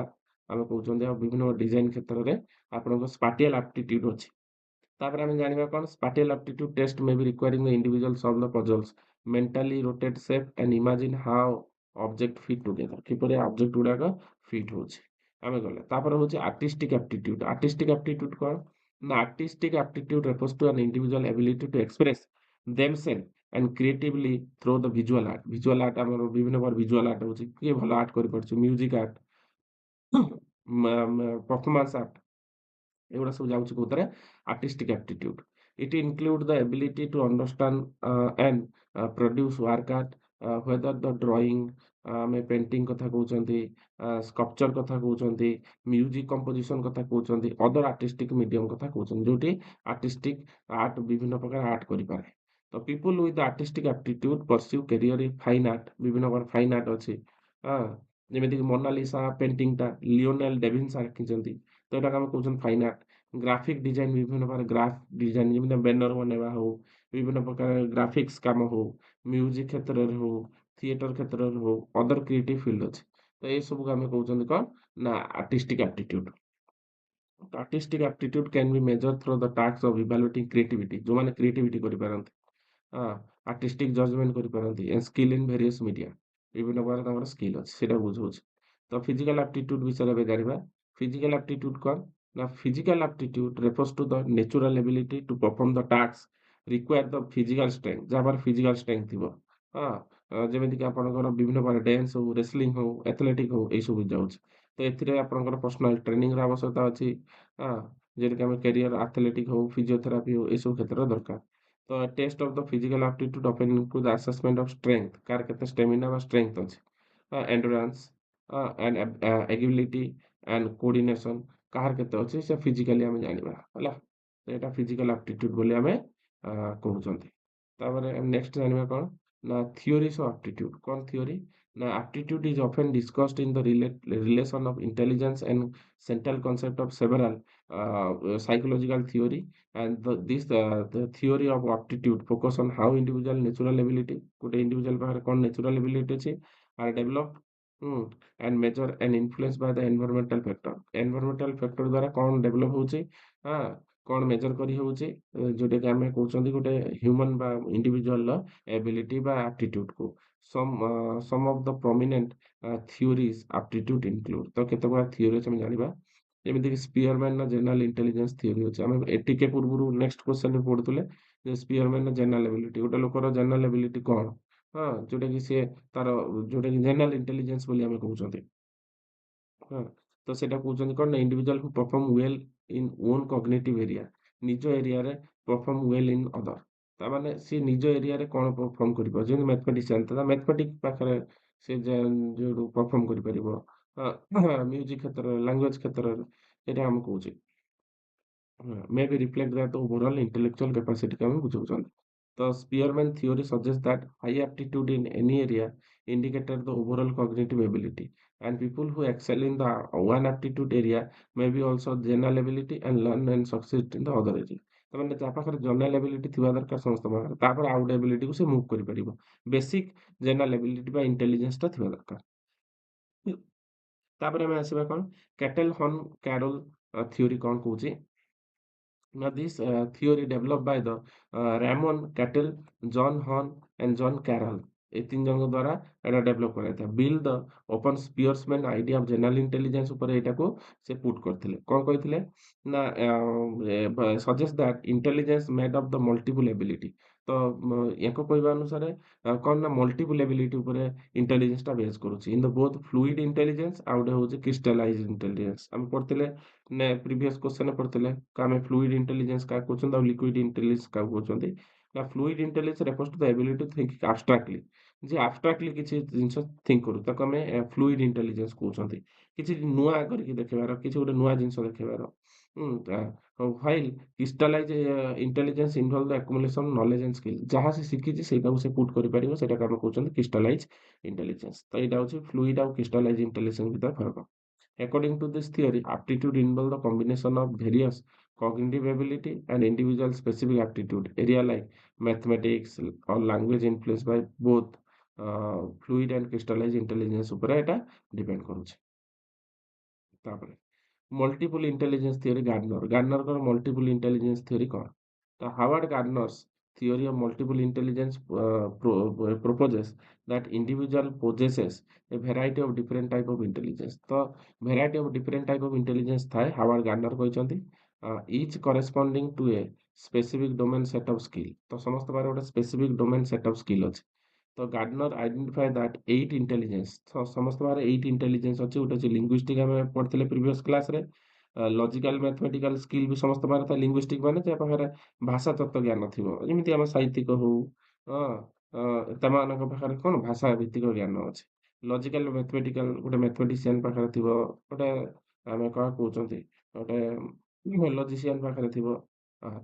ଆମେ କହୁଛନ୍ତି ଆଉ ବିଭିନ୍ନ ଡିଜାଇନ କ୍ଷେତ୍ରରେ ଆପଣଙ୍କ ସ୍ପାଟିଆଲ ଆପ୍ଟିଟ୍ୟୁଡ ଅଛି। ତାପରେ ଆମେ ଜାଣିବା କଣ spatial aptitude test may be requiring the individual solve the puzzles mentally rotate shape and imagine how object fit together କିପରି ଅବଜେକ୍ଟ ଗୁଡାକ ଫିଟ୍ ହଉଛି ଆମେ ଗଲେ ତାପରେ ହଉଛି ଆର୍ଟିଷ୍ଟିକ ଆପ୍ଟିଟ୍ୟୁଡ ଆର୍ଟିଷ୍ଟିକ ଆପ୍ଟିଟ୍ୟୁଡ କଣ ନା artistic ଆପ୍ଟିଟ୍ୟୁଡ refers to an individual ability to express themselves and creatively through the visual art ଆମର ବିଭିନ୍ନ ପ୍ରକାର visual art ହଉଛି କିଏ ଭଲ ଆର୍ଟ କରିପାରୁଛି ମ୍ୟୁଜିକ ଆର୍ଟ performance art ଏଗୁଡା ସବୁ ଯାଉଛି କୋଉଥିରେ artistic aptitude it include the ability to understand and produce work art whether the drawing ଆମେ ପେଣ୍ଟିଂ କଥା କହୁଛନ୍ତି ସ୍କଲ୍ପଚର କଥା କହୁଛନ୍ତି ମ୍ୟୁଜିକ କମ୍ପୋଜିସନ କଥା କହୁଛନ୍ତି ଅଦର ଆର୍ଟିଷ୍ଟିକ ମିଡିୟମ କଥା କହୁଛନ୍ତି ଯୋଉଠି ଆର୍ଟିଷ୍ଟିକ ଆର୍ଟ ବିଭିନ୍ନ ପ୍ରକାର ଆର୍ଟ କରିପାରେ ତ people with artistic aptitude pursue career in fine art ବିଭିନ୍ନ ପ୍ରକାର ଫାଇନ୍ ଆର୍ଟ ଅଛି ଯେମିତିକି ମୋନାଲିସା ପେଣ୍ଟିଂଟା ଲିଓନେଲ ଡେଭିନ୍ସ ଆଙ୍କିଛନ୍ତି ତ ଏଟାକୁ ଆମେ କହୁଛନ୍ତି ଫାଇନ୍ ଆର୍ଟ ଗ୍ରାଫିକ ଡିଜାଇନ ବିଭିନ୍ନ ପ୍ରକାର ଗ୍ରାଫ ଡିଜାଇନ ଯେମିତି ବ୍ୟାନର ବନେଇବା ହଉ ବିଭିନ୍ନ ପ୍ରକାର ଗ୍ରାଫିକ୍ସ କାମ ହଉ ମ୍ୟୁଜିକ କ୍ଷେତ୍ରରେ ହଉ थिएटर क्षेत्र हो अदर क्रिएटिव फील्ड अच्छे तो ये सब आम कहते कौन ना artistic aptitude. artistic aptitude can be measured through the task of evaluating creativity ଯୋଉମାନେ creativity କରିପାରନ୍ତି artistic judgment କରିପାରନ୍ତି and skill in various media ବିଭିନ୍ନ ପ୍ରକାର ତାଙ୍କର ସ୍କିଲ୍ ଅଛି ସେଇଟା ବୁଝଉଛି ତ physical aptitude ବିଷୟରେ ଏବେ ଜାଣିବା physical aptitude କଣ ନା physical aptitude refers to the natural ability to perform the tasks require the physical strength ଯାହା ପାଖରେ physical strength ଥିବ ଯେମିତିକି ଆପଣଙ୍କର ବିଭିନ୍ନ ପ୍ରକାର ଡ୍ୟାନ୍ସ ହଉ ରେସଲିଂ ହଉ ଆଥଲେଟିକ୍ ହଉ ଏଇସବୁ ଯାଉଛି ତ ଏଥିରେ ଆପଣଙ୍କର ପର୍ସନାଲ ଟ୍ରେନିଂର ଆବଶ୍ୟକତା ଅଛି ଯେମିତିକି ଆମେ କ୍ୟାରିୟର ଆଥଲେଟିକ୍ ହଉ ଫିଜିଓଥେରାପି ହଉ ଏସବୁ କ୍ଷେତ୍ରରେ ଦରକାର ତ test of the physical aptitude of include assessment of strength କାହାର କେତେ ଷ୍ଟାମିନା ବା ଷ୍ଟ୍ରେଂଥ ଅଛି endurance and ability and coordination କାହାର କେତେ ଅଛି ସେ ଫିଜିକାଲି ଆମେ ଜାଣିବା ହେଲା ତ ଏଇଟା ଫିଜିକାଲ ଆପ୍ଟିଟ୍ୟୁଡ୍ ବୋଲି ଆମେ କହୁଛନ୍ତି ତାପରେ ନେକ୍ସଟ ଜାଣିବା କଣ ନା theories of aptitude କଣ theory ନା aptitude is often discussed in the relation of intelligence and central concept of several psychological theory and the theory of aptitude focus on how individual natural ability ଗୋଟେ individual ପାଖରେ କଣ natural ability ଅଛି are developed and measure and influenced by the environmental factor ଦ୍ୱାରା କଣ develop ହଉଛି କଣ measure କରି ହଉଛି ଯୋଉଟା କି ଆମେ କହୁଛନ୍ତି ଗୋଟେ human ବା individual ର ability ବା aptitude କୁ some of the prominent theories aptitude include ତ କେତେ ପ୍ରକାର theory ଅଛି ଆମେ ଜାଣିବା ଯେମିତିକି ସ୍ପିୟରମ୍ୟାନ ର ଜେନେରାଲ ଇଣ୍ଟେଲିଜେନ୍ସ ଥିଓରି ଅଛି ଆମେ ଟିକେ ପୂର୍ବରୁ ନେକ୍ସଟ କ୍ୱେଶ୍ଚନରେ ପଢୁଥିଲେ ଯେ ସ୍ପିୟରମ୍ୟାନ ର ଜେନେରାଲ ଏବିଲିଟି ଗୋଟେ ଲୋକର ଜେନେରାଲ ଏବିଲିଟି କଣ ଯୋଉଟା କି ସିଏ ତାର ଯୋଉଟା କି ଜେନେରାଲ ଇଣ୍ଟେଲିଜେନ୍ସ ବୋଲି ଆମେ କହୁଛନ୍ତି ତ ସେଇଟା କହୁଛନ୍ତି କଣ ନା individual who perform well in own cognitive area ନିଜ ଏରିଆରେ ପରଫର୍ମ ୱେଲ୍ ଇନ୍ ଅଦର ତାମାନେ ସିଏ ନିଜ ଏରିଆରେ କଣ ପରଫର୍ମ କରିପାରିବ ଯେମିତି ମ୍ୟାଥମେଟିସିଆନ ତା ମ୍ୟାଥମେଟିକ୍ସ ପାଖରେ ସେ ଯୋଉ ପରଫର୍ମ କରିପାରିବ ମ୍ୟୁଜିକ କ୍ଷେତ୍ରରେ ଲାଙ୍ଗୁଏଜ କ୍ଷେତ୍ରରେ ଏଇଟା ଆମେ କହୁଛେ may be reflect that overall intellectual capacity ଆମେ ବୁଝାଉଛନ୍ତି ତ Spearman theory suggest that high aptitude in any area indicated the overall cognitive ability and people who excel in the one aptitude area may be also general ability and learn and succeed in the other area ତାମାନେ ଯାହା ପାଖରେ general ability ଥିବା ଦରକାର ସମସ୍ତ ପାଖରେ ତାପରେ ଆଉ ଗୋଟେ ଏବିଲିଟିକୁ ସେ ମୁଭ୍ କରିପାରିବ ବେସିକ୍ ଜେନେରାଲ ଏବିଲିଟି ବା ଇଣ୍ଟେଲିଜେନ୍ସଟା ଥିବା ଦରକାର ତାପରେ ଆମେ ଆସିବା କଣ କ୍ୟାଟେଲ ହର୍ନ କ୍ୟାରୋଲ ଥିଓରି କଣ କହୁଛି Now, this theory developed by the Ramon Cattell, John Horn, and John Carroll. এই তিনজଣଙ୍କ ଦ୍ୱାରା ଏଇଟା ଡେଭଲପ୍ କରାଯାଇଥିଲା build the upon Spearman's idea of general intelligence ଉପରେ ଏଇଟାକୁ ସେ ପୁଟ୍ କରିଥିଲେ କଣ କହିଥିଲେ ନା suggest that intelligence made of the multiple ability ତ ୟାଙ୍କ କହିବା ଅନୁସାରେ କଣ ନା ମଲ୍ଟିପୁଲ ଏବିଲିଟି ଉପରେ ଇଣ୍ଟେଲିଜେନ୍ସଟା ବେସ୍ କରୁଛି in the both fluid intelligence ଆଉ ଗୋଟେ ହଉଛି କ୍ରିଷ୍ଟାଲାଇଜ୍ ଇଣ୍ଟେଲିଜେନ୍ସ ଆମେ ପଢିଥିଲେ ପ୍ରିଭିୟସ୍ କ୍ୱେଶ୍ଚନ ପଢିଥିଲେ ଆମେ ଫ୍ଲୁଇଡ୍ ଇଣ୍ଟେଲିଜେନ୍ସ କାହାକୁ କହୁଛନ୍ତି ଆଉ ଲିକ୍ୱିଡ୍ ଇଣ୍ଟେଲିଜେନ୍ସ କାହାକୁ କହୁଛନ୍ତି ନା fluid intelligence refers to the ability to think abstractly ଯେ ଆବଷ୍ଟ୍ରାକ୍ଟଲି କିଛି ଜିନିଷ ଥିଙ୍କ କରୁ ତାକୁ ଆମେ ଫ୍ଲୁଇଡ୍ ଇଣ୍ଟେଲିଜେନ୍ସ କହୁଛନ୍ତି କିଛି ନୂଆ କରିକି ଦେଖେଇବାର କିଛି ଗୋଟେ ନୂଆ ଜିନିଷ ଦେଖେଇବାର while crystallised intelligence involve the accumulation knowledge and skill ଯାହା ସେ ଶିଖିଛି ସେଇଟାକୁ ସେ ପୁଟ୍ କରିପାରିବ ସେଇଟାକୁ ଆମେ କହୁଛନ୍ତି କ୍ରିଷ୍ଟାଲାଇଜ୍ ଇଣ୍ଟେଲିଜେନ୍ସ ତ ଏଇଟା ହେଉଛି ଫ୍ଲୁଇଡ୍ ଆଉ କ୍ରିଷ୍ଟାଲାଇଜ୍ ଇଣ୍ଟେଲିଜେନ୍ସ ଭିତରେ ଫରକ According to this theory, aptitude involves the combination of various cognitive ability and individual specific aptitude. Area like mathematics or language influenced by both fluid and crystallized intelligence ଉପରେ ଏଟା depend କରୁଛି ତାପରେ multiple intelligence theory ଗାର୍ଡନରଙ୍କର multiple intelligence theory କଣ ତ Howard ଗାର୍ଡନର୍ସ theory of multiple intelligence proposes that individual possesses a variety of different type of intelligence ତ variety of different type of intelligence ଥାଏ Howard Gardner କହିଛନ୍ତି each corresponding to a specific domain set of skill ତ ସମସ୍ତ ପାଖରେ ଗୋଟେ specific domain set of skill ଅଛି ତ Gardner identify that 8 intelligence ସମସ୍ତ ପାଖରେ 8 ଇଣ୍ଟେଲିଜେନ୍ସ ଅଛି ଗୋଟେ ଅଛି ଲିଙ୍ଗୁଇଷ୍ଟିକ ଆମେ ପଢିଥିଲେ ପ୍ରିଭିୟସ୍ କ୍ଲାସରେ ଲଜିକାଲ ମ୍ୟାଥମେଟିକାଲ ସ୍କିଲ୍ ବି ସମସ୍ତ ପାଖରେ ଥାଏ ଲିଙ୍ଗୁଇଷ୍ଟିକ ମାନେ ଯାହା ପାଖରେ ଭାଷା ତତ୍ତ୍ୱ ଜ୍ଞାନ ଥିବ ଯେମିତି ଆମ ସାହିତ୍ୟିକ ହଉ ସେମାନଙ୍କ ପାଖରେ କଣ ଭାଷା ଭିତ୍ତିକ ଜ୍ଞାନ ଅଛି ଲଜିକାଲ ମ୍ୟାଥମେଟିକାଲ ଗୋଟେ ମ୍ୟାଥମେଟିସିଆନ ପାଖରେ ଥିବ ଗୋଟେ ଆମେ କଣ କହୁଛନ୍ତି ଗୋଟେ ଲଜିସିଆନ ପାଖରେ ଥିବ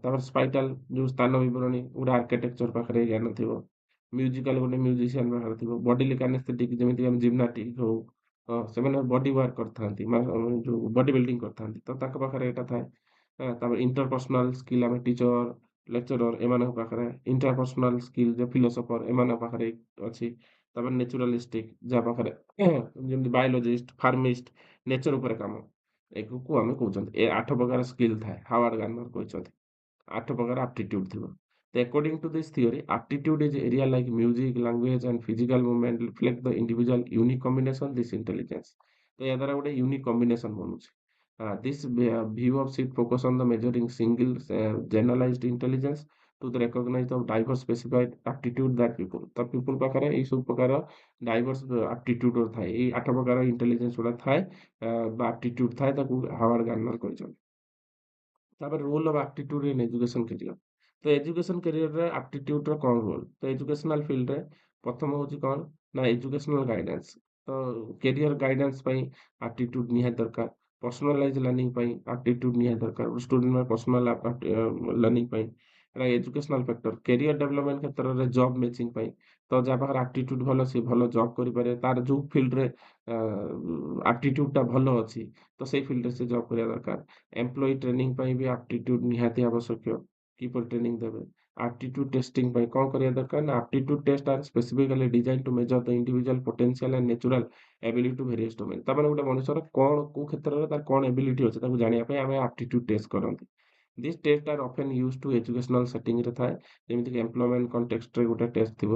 ତାପରେ ସ୍ପାଇଟାଲ ଯୋଉ ସ୍ଥାନ ବିବରଣୀ ଗୋଟେ ଆର୍କିଟେକ୍ଚର ପାଖରେ ଜ୍ଞାନ ଥିବ ମ୍ୟୁଜିକାଲ ଗୋଟେ ମ୍ୟୁଜିସିଆନ ପାଖରେ ଥିବ ବଡିଲି କାନେସ୍ଥେଟିକ୍ ଯେମିତି ଆମେ ଜିମ୍ନାଷ୍ଟିକ ହଉ ସେମାନେ ବଡି ୱାର୍କ କରିଥାନ୍ତି ଯୋଉ ବଡି ବିଲ୍ଡିଂ କରିଥାନ୍ତି ତ ତାଙ୍କ ପାଖରେ ଏଇଟା ଥାଏ ତାପରେ ଇଣ୍ଟରପର୍ସନାଲ ସ୍କିଲ୍ ଆମେ ଟିଚର ଲେକ୍ଚରର ଏମାନଙ୍କ ପାଖରେ ଇଣ୍ଟରପର୍ସନାଲ ସ୍କିଲ୍ ଯେ ଫିଲୋସଫର ଏମାନଙ୍କ ପାଖରେ ଅଛି ତାପରେ ନେଚୁରାଲିଷ୍ଟିକ ଯାହା ପାଖରେ ଯେମିତି ବାୟୋଲୋଜିଷ୍ଟ ଫାର୍ମିଷ୍ଟ ନେଚର ଉପରେ କାମ ଏକୁ ଆମେ କହୁଛନ୍ତି ଏ 8 ପ୍ରକାର ସ୍କିଲ୍ ଥାଏ ହାୱାର୍ଡ ଗାର୍ନର କହିଛନ୍ତି 8 ପ୍ରକାର ଆପ୍ଟିଟ୍ୟୁଡ ଥିବ। ତ according to this theory, aptitude is area like music, language and physical movement reflect the individual unique combination this intelligence। ତ ଏହା ଦ୍ୱାରା ଗୋଟେ ୟୁନିକ୍ କମ୍ବିନେସନ ବନୁଛି। This view of sheet focus on the measuring single generalized intelligence to the recognize the diverse specified aptitude that people ତ people ପାଖରେ ଏଇ ସବୁ ପ୍ରକାର ଡାଇଭର୍ସ ଆପ୍ଟିଟ୍ୟୁଡ ଥାଏ ଏଇ 8 ପ୍ରକାର ଇଣ୍ଟେଲିଜେନ୍ସ ଗୁଡ଼ା ଥାଏ ବା ଆପ୍ଟିଟ୍ୟୁଡ ଥାଏ ତାକୁ ହାୱାର୍ଡ ଗାର୍ନର କହିଛନ୍ତି। ତାପରେ role of aptitude in education career. ତ ଏଜୁକେସନ କ୍ୟାରିୟରରେ ଆପ୍ଟିଟ୍ୟୁଡର କ'ଣ ରୋଲ୍? ତ ଏଜୁକେସନାଲ ଫିଲ୍ଡରେ ପ୍ରଥମ ହେଉଛି କ'ଣ ନା ଏଜୁକେସନାଲ ଗାଇଡାନ୍ସ। ତ କ୍ୟାରିୟର ଗାଇଡାନ୍ସ ପାଇଁ ଆପ୍ଟିଟ୍ୟୁଡ ନିହାତି ଦରକାର। ପର୍ସନାଲାଇଜ ଲର୍ଣ୍ଣିଂ ପାଇଁ ଆପ୍ଟିଟ୍ୟୁଡ ନିହାତି ଦରକାର। ଷ୍ଟୁଡେଣ୍ଟ ପର୍ସନାଲ ଲର୍ଣ୍ଣିଂ ପାଇଁ ଏଟା ଏଜୁକେସନାଲ ଫ୍ୟାକ୍ଟର। କ୍ୟାରିୟର ଡେଭଲପମେଣ୍ଟ କ୍ଷେତ୍ରରେ ଜବ୍ ମ୍ୟାଚିଂ ପାଇଁ ତ ଯାହା ପାଖରେ ଆପ୍ଟିଟ୍ୟୁଡ ଭଲ ସେ ଭଲ ଜବ୍ କରିପାରେ ତାର ଯୋଉ ଫିଲ୍ଡରେ ଆପ୍ଟିଟ୍ୟୁଡଟା ଭଲ ଅଛି ତ ସେଇ ଫିଲ୍ଡରେ ସେ ଜବ୍ କରିବା ଦରକାର। ଏମ୍ପ୍ଲୟି ଟ୍ରେନିଂ ପାଇଁ ବି ଆପ୍ଟିଟ୍ୟୁଡ ନିହାତି ଆବଶ୍ୟକ। କିପରି ଟ୍ରେନିଂ ଦେବେ? ଆପ୍ଟିଟ୍ୟୁଡ ଟେଷ୍ଟିଂ ପାଇଁ କ'ଣ କରିବା ଦରକାର ନା aptitude test are specifically design to measure the individual potential and natural ability to various domain. ତାମାନେ ଗୋଟେ ମଣିଷର କ'ଣ କୋଉ କ୍ଷେତ୍ରରେ ତାର କ'ଣ ଏବିଲିଟି ଅଛି ତାକୁ ଜାଣିବା ପାଇଁ ଆମେ ଆପ୍ଟିଟ୍ୟୁଡ ଟେଷ୍ଟ କରନ୍ତି। This test are often use to educational ସେଟିଂରେ ଥାଏ ଯେମିତିକି ଏମ୍ପ୍ଲୟମେଣ୍ଟ କଣ୍ଟେକ୍ସଟରେ ଗୋଟେ ଟେଷ୍ଟ ଥିବ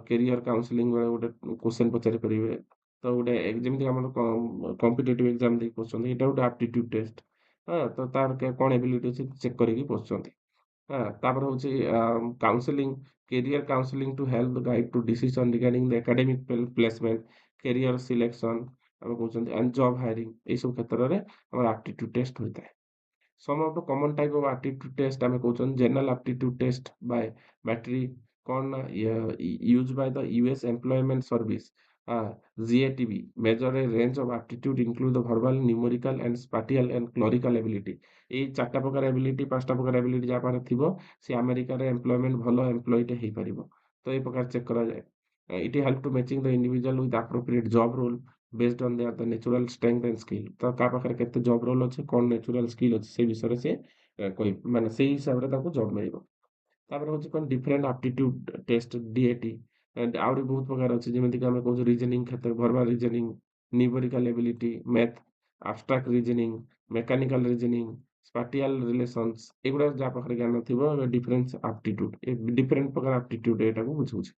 କ୍ୟାରିୟର କାଉନସିଲିଂ ବେଳେ ଗୋଟେ କ୍ୱେଶ୍ଚନ୍ ପଚାରି ପାରିବେ। ତ ଗୋଟେ ଯେମିତି ଆମର କମ୍ପିଟେଟିଭ ଏକ୍ଜାମ ଦେଇ ପଢୁଛନ୍ତି ଏଇଟା ଗୋଟେ ଆପ୍ଟିଟ୍ୟୁଡ ଟେଷ୍ଟ। ତ ତାର କ'ଣ ଏବିଲିଟି ଅଛି ଚେକ୍ କରିକି ପଢୁଛନ୍ତି। ତାପରେ ହେଉଛି counselling career counselling to help guide to decision regarding the academic placement career selection ଆମେ କହୁଛନ୍ତି ଆଣ୍ଡ ଜବ୍ ହାୟରିଂ ଏଇସବୁ କ୍ଷେତ୍ରରେ ଆମର ଆପ୍ଟିଟ୍ୟୁଡ ଟେଷ୍ଟ ହୋଇଥାଏ। Some of the common type of aptitude test ଆମେ କହୁଛନ୍ତି general aptitude test by battery କ'ଣ ନା used by the US Employment Service GATB measure a range of aptitude include the verbal, numerical and spatial and clerical ability। ଏଇ 4ଟା ପ୍ରକାର ability 5ଟା ପ୍ରକାର ability ଯାହା ପାଖରେ ଥିବ ସେ ଆମେରିକାରେ ଏମ୍ପ୍ଲୟମେଣ୍ଟ ଭଲ ଏମ୍ପ୍ଲୟିଟେ ହେଇପାରିବ। ତ এই ପ୍ରକାର ଚେକ୍ କରାଯାଏ। It help to matching the individual with appropriate job role based on their the natural strength and skill। ତ କାହା ପାଖରେ କେତେ ଜବ୍ ରୋଲ୍ ଅଛି କ'ଣ ନ୍ୟାଚୁରାଲ ସ୍କିଲ୍ ଅଛି ସେଇ ବିଷୟରେ ସେ ମାନେ ସେଇ ହିସାବରେ ତାକୁ ଜବ୍ ମିଳିବ। ତାପରେ ହେଉଛି କ'ଣ ଡିଫରେଣ୍ଟ ଆପ୍ଟିଟ୍ୟୁଡ ଟେଷ୍ଟ DAT ଆହୁରି ବହୁତ ପ୍ରକାର ଅଛି ଯେମିତିକି ଆମେ କହୁଛୁ ରିଜନିଂ କ୍ଷେତ୍ରରେ verbal reasoning numerical ability math abstract reasoning mechanical reasoning spatial relations ଏଗୁଡ଼ା ଯାହା ପାଖରେ ଜ୍ଞାନ ଥିବ ଡିଫରେନ୍ସ ଆପ୍ଟିଟ୍ୟୁଡ ଡିଫରେଣ୍ଟ ପ୍ରକାର ଆପ୍ଟିଟ୍ୟୁଡ ଏଟାକୁ ବୁଝଉଛି।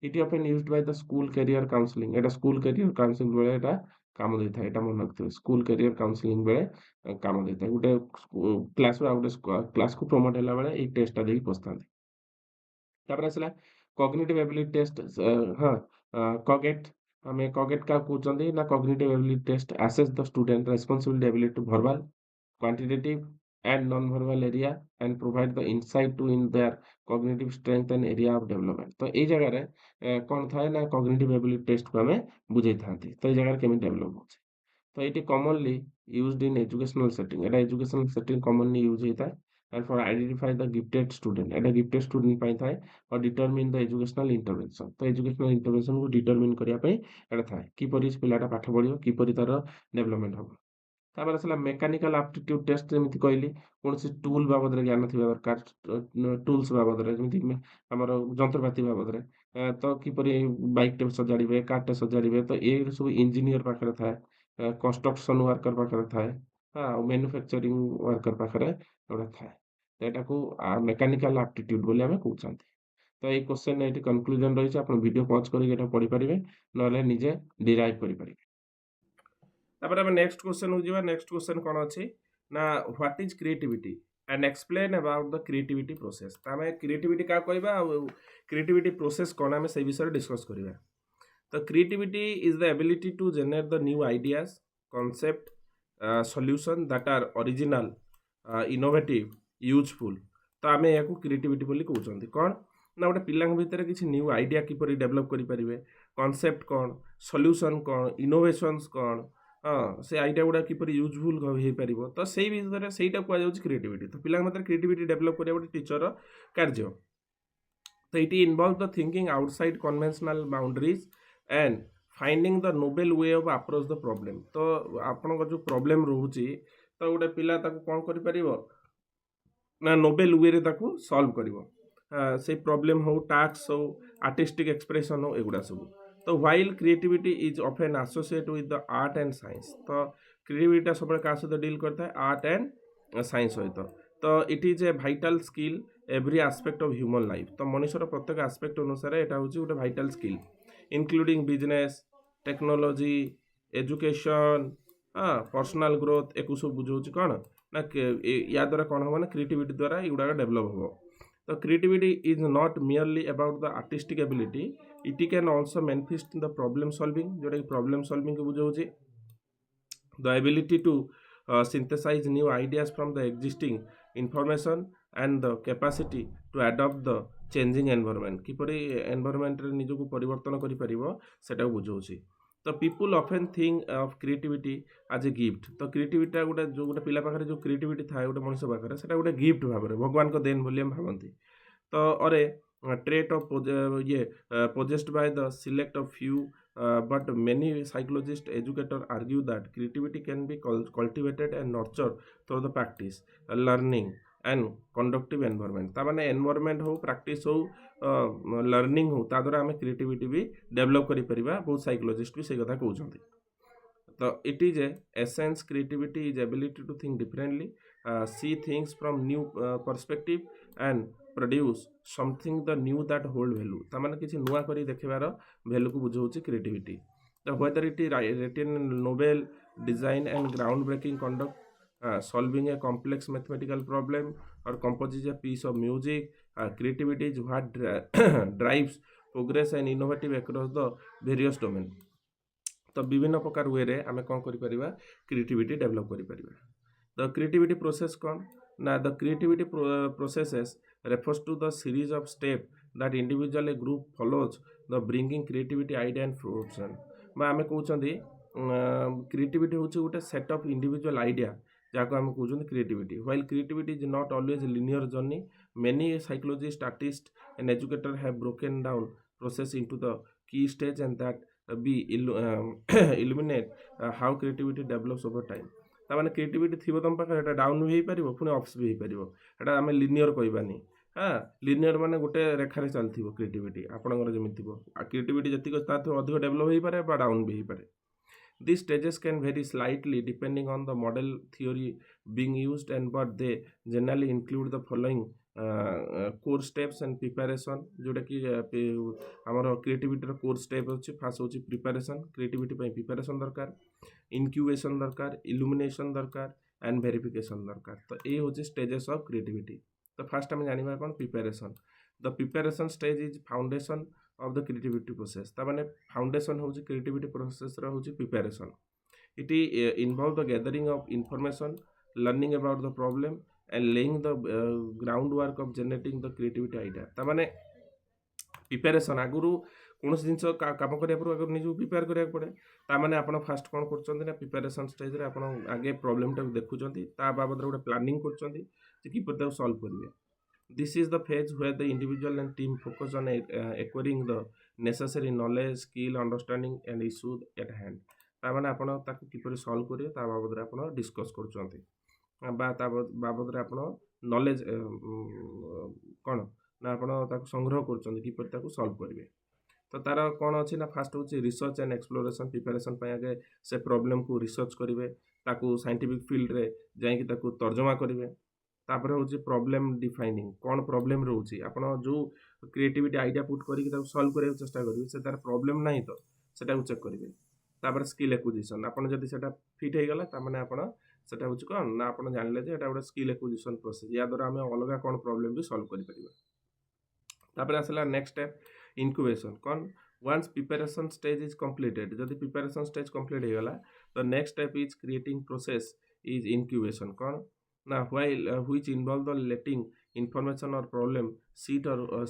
It often used by the school career counseling এটা স্কুল ক্যারিয়র কাউন্সিলিং ବେଳେ এটা କାମ ଦେଇଥାଏ ଏଟା ମନେ ରଖିଥିବେ ସ୍କୁଲ କ୍ୟାରିୟର କାଉନସିଲିଂ ବେଳେ କାମ ଦେଇଥାଏ ଗୋଟେ କ୍ଲାସରୁ ଆଉ ଗୋଟେ କ୍ଲାସକୁ ପ୍ରମୋଟ ହେଲା ବେଳେ ଏଇ ଟେଷ୍ଟଟା ଦେଇକି ପଶିଥାନ୍ତି। ତାପରେ ଆସିଲା କଗ୍ନିଟିଭ ଏବିଲିଟି ଟେଷ୍ଟ ହଁ କଗେଟ୍ ଆମେ କଗେଟ୍ କାହାକୁ କହୁଛନ୍ତି ନା cognitive ability test assess the student responsibility ability to verbal quantitative and non-verbal area and provide the insight to in their cognitive strength and area of development। ତ ଏଇ ଜାଗାରେ କ'ଣ ଥାଏ ନା cognitive ability testକୁ ଆମେ ବୁଝେଇଥାନ୍ତି ତ ଏଇ ଜାଗାରେ କେମିତି ଡେଭଲପ ହେଉଛି। ତ ଏଇଠି commonly used in educational setting ଏଟା educational setting commonly use ହେଇଥାଏ and for identify the gifted student ଏଟା gifted student ପାଇଁ ଥାଏ or determine the educational intervention। ତ educational interventionକୁ determine କରିବା ପାଇଁ ଏଟା ଥାଏ କିପରି ପିଲାଟା ପାଠ ପଢ଼ିବ କିପରି ତାର ଡେଭଲପମେଣ୍ଟ ହେବ। ତାପରେ ଆସିଲା ମେକାନିକାଲ ଆପ୍ଟିଟ୍ୟୁଡ ଟେଷ୍ଟ ଯେମିତି କହିଲି କୌଣସି ଟୁଲ ବାବଦରେ ଜ୍ଞାନ ଥିବା ଦରକାର ଟୁଲ୍ସ ବାବଦରେ ଯେମିତି ଆମର ଯନ୍ତ୍ରପାତି ବାବଦରେ ତ କିପରି ବାଇକଟେ ସଜାଡ଼ିବେ କାରଟେ ସଜାଡ଼ିବେ ତ ଏ ସବୁ ଇଞ୍ଜିନିୟର ପାଖରେ ଥାଏ କନଷ୍ଟ୍ରକ୍ସନ ୱାର୍କର ପାଖରେ ଥାଏ ଆଉ ମ୍ୟାନୁଫ୍ୟାକ୍ଚରିଂ ୱାର୍କର ପାଖରେ ଏଗୁଡ଼ା ଥାଏ ଏଟାକୁ ମେକାନିକାଲ ଆପ୍ଟିଟ୍ୟୁଡ ବୋଲି ଆମେ କହୁଛନ୍ତି। ତ ଏଇ କ୍ୱେଶ୍ଚନ ଏଠି କନକ୍ଲୁଜନ ରହିଛି ଆପଣ ଭିଡ଼ିଓ ପଜ କରିକି ଏଟା ପଢ଼ିପାରିବେ ନହେଲେ ନିଜେ ଡିରାଇଭ୍ କରିପାରିବେ। ତାପରେ ଆମେ ନେକ୍ସଟ କ୍ୱେଶ୍ଚନକୁ ଯିବା ନେକ୍ସଟ କ୍ୱେଶ୍ଚନ କ'ଣ ଅଛି ନା what is creativity and explain about the creativity process. ତ ଆମେ କ୍ରିଏଟିଭିଟି କାହାକୁ କହିବା ଆଉ କ୍ରିଏଟିଭିଟି ପ୍ରୋସେସ୍ କ'ଣ ଆମେ ସେଇ ବିଷୟରେ ଡିସ୍କସ୍ କରିବା। ତ creativity is the ability to generate the new ideas concept solution that are original innovative useful. ତ ଆମେ ଏହାକୁ କ୍ରିଏଟିଭିଟି ବୋଲି କହୁଛନ୍ତି। କ'ଣ ନା ଗୋଟେ ପିଲାଙ୍କ ଭିତରେ କିଛି ନ୍ୟୁ ଆଇଡ଼ିଆ କିପରି ଡେଭଲପ୍ କରିପାରିବେ କନସେପ୍ଟ କ'ଣ ସଲ୍ୟୁସନ୍ କ'ଣ ଇନୋଭେସନ୍ସ କ'ଣ ସେ ଆଇଡ଼ିଆ ଗୁଡ଼ା କିପରି ୟୁଜଫୁଲ୍ ହେଇପାରିବ ତ ସେଇ ବିଷୟରେ ସେଇଟା କୁହାଯାଉଛି କ୍ରିଏଟିଭିଟି। ତ ପିଲାଙ୍କ ମଧ୍ୟରେ କ୍ରିଏଟିଭିଟି ଡେଭଲପ୍ କରିବା ଗୋଟେ ଟିଚରର କାର୍ଯ୍ୟ। ତ ଏଇଠି involve the thinking outside conventional boundaries and finding the novel way of approach the problem. ତ ଆପଣଙ୍କର ଯେଉଁ ପ୍ରୋବ୍ଲେମ୍ ରହୁଛି ତ ଗୋଟେ ପିଲା ତାକୁ କ'ଣ କରିପାରିବ ନା ନୋବେଲ ୱେରେ ତାକୁ ସଲ୍ଭ କରିବ ସେଇ ପ୍ରୋବ୍ଲେମ୍ ହଉ ଟାସ୍କ ହଉ ଆର୍ଟିଷ୍ଟିକ୍ ଏକ୍ସପ୍ରେସନ୍ ହଉ ଏଗୁଡ଼ା ସବୁ। ତ while creativity is often associate with the art and science. ତ क्रिएटिविटी सब क्या सहित डील करता है आर्ट एंड साइंस सहित तो it is a vital skill every aspect of human life तो मनुष्यर प्रत्येक आस्पेक्ट अनुसार यहाँ हूँ गोटे vital skill including business technology education हाँ पर्सनाल ग्रोथ एक सब बुझाऊँ कौन ना या द्वारा कौन हम ना क्रिएटिविटी द्वारा युवा डेभलप हो तो creativity is not merely about the artistic ability it can also manifest the problem solving जोटा कि प्रॉब्लम सॉल्विंग को बुझाऊँ the ability to synthesize new ideas from the existing information and the capacity to adopt the changing environment किपरि environment रे निजको परिवर्तन करि परिबो सेटा बुझौछि तो people often think of creativity as a gift तो creativity गोटे जो गोटे पिला पाखरे जो क्रिएटिविटी थाए गोटे मनुष्य पाखरे सेटा गोटे गिफ्ट भाबरे भगवान को देन बोली हम भाबंती तो अरे trait of possessed by the select of few but many psychologists educators argue that creativity can be cultivated and nurtured through the practice learning and conductive environment ता माने environment हो practice हो learning हो ता द्वारा आमे creativity भी develop करि परिबा बहुत psychologist भी से कथा कहउछंती तो it is a essence creativity is ability to think differently see things from new perspective and produce something the new that hold value ता माने किछि नुआ करी देखबार वैल्यू को बुझाउछि क्रिएटिविटी तो whether it is written novel design and ground breaking conduct solving a complex mathematical problem or composing a piece of music creativity is what drives progress and innovative across the various domain तो विभिन्न प्रकार वे रे आमे कोन करि परिबा creativity develop करि परिबा the creativity process कोन ना the creativity processes refers to the series of steps that individual group follows the bringing creativity idea and fruition मैं आमे कहउछंदी क्रिएटिविटी होछि गोटे सेट ऑफ इंडिविजुअल आइडिया जाको आमे कहउछंदी creativity while creativity is not always linear journey many psychologist artist and educator have broken down process into the key stage and that be illuminate how creativity develops over time ता माने creativity थिबो तम पाखरे एटा down भी हेई परिबो पुनी ups भी हेई परिबो एटा हमें linear कहबानी हाँ लिनियर माने गोटे रेखा रे चलथिबो क्रिएटिविटी आपनकर जेमि थिबो आ क्रिएटिविटी जति को तातो अधिक डेवलप हेई पारे बा डाउन भी हेई पारे these stages can vary slightly depending on the model theory being used and but they generally include the following core steps and preparation जोटा कि हमर क्रिएटिविटी रो कोर स्टेप अछि फास्ट होछि प्रिपरेशन क्रिएटिविटी पई प्रिपरेशन दरकार इनक्यूबेशन दरकार illumination दरकार एंड वेरिफिकेशन दरकार तो ए होछि स्टेजेस ऑफ क्रिएटिविटी तो फास्ट हम जानिबा कोन preparation the preparation stage is foundation of the creativity process ता माने फाउंडेशन होछि क्रिएटिविटी प्रोसेस रो होछि preparation it involve the gathering of information learning about the problem and laying the groundwork of generating the creativity idea ता माने preparation आगुरु कोनोस जिंस काम करिया पर आगुरु निजु प्रिपेयर करिया पड़े ता माने आपण फास्ट कोन करचंदी ना प्रिपरेशन स्टेज रे आपण आगे प्रॉब्लम टा देखुचंदी ता बाबद रे प्लानिंग करचंदी जे कि पता सॉल्व करिवे this is the phase where the individual and team focus on acquiring the necessary knowledge skill understanding and issues at hand ता माने आपण ताकू किपरि सॉल्व करिवे ता बाबद रे आपण डिस्कस करचंदी बा बाबद रे आपण नॉलेज कोन ना आपण ताकू संग्रह करचंदी कि पर ताकू सॉल्व करिवे तो तार कोन अछि ना फास्ट होछि रिसर्च एंड एक्सप्लोरेशन प्रिपरेशन पय आगे से प्रॉब्लम को रिसर्च करिवे ताकू साइंटिफिक फील्ड रे जाई कि ताकू तर्जमा करिवे तापर होछि प्रॉब्लम डिफाइनिंग कोन प्रॉब्लम रहउछि आपण जो क्रिएटिविटी आइडिया पुट करि कि ताकू सॉल्व करे चेष्टा करिवे से तार प्रॉब्लम नाही तो सेटा को चेक करिवे तापर स्किल एक्विजिशन आपण जदी सेटा फिट हे गला ता माने आपण सेटा होछि कोन ना आपण जानले जे एटा गोटे स्किल एक्विजिशन प्रोसेस या द्वारा हमें अलगा कोन प्रॉब्लम भी सॉल्व करि परिबा तापर आसला नेक्स्ट स्टेप इंक्यूबेशन कोन once preparation stage is completed जदी प्रिपरेशन स्टेज कंप्लीट हे गला तो next step is creating process is incubation कोन ना while which involve the letting information or problem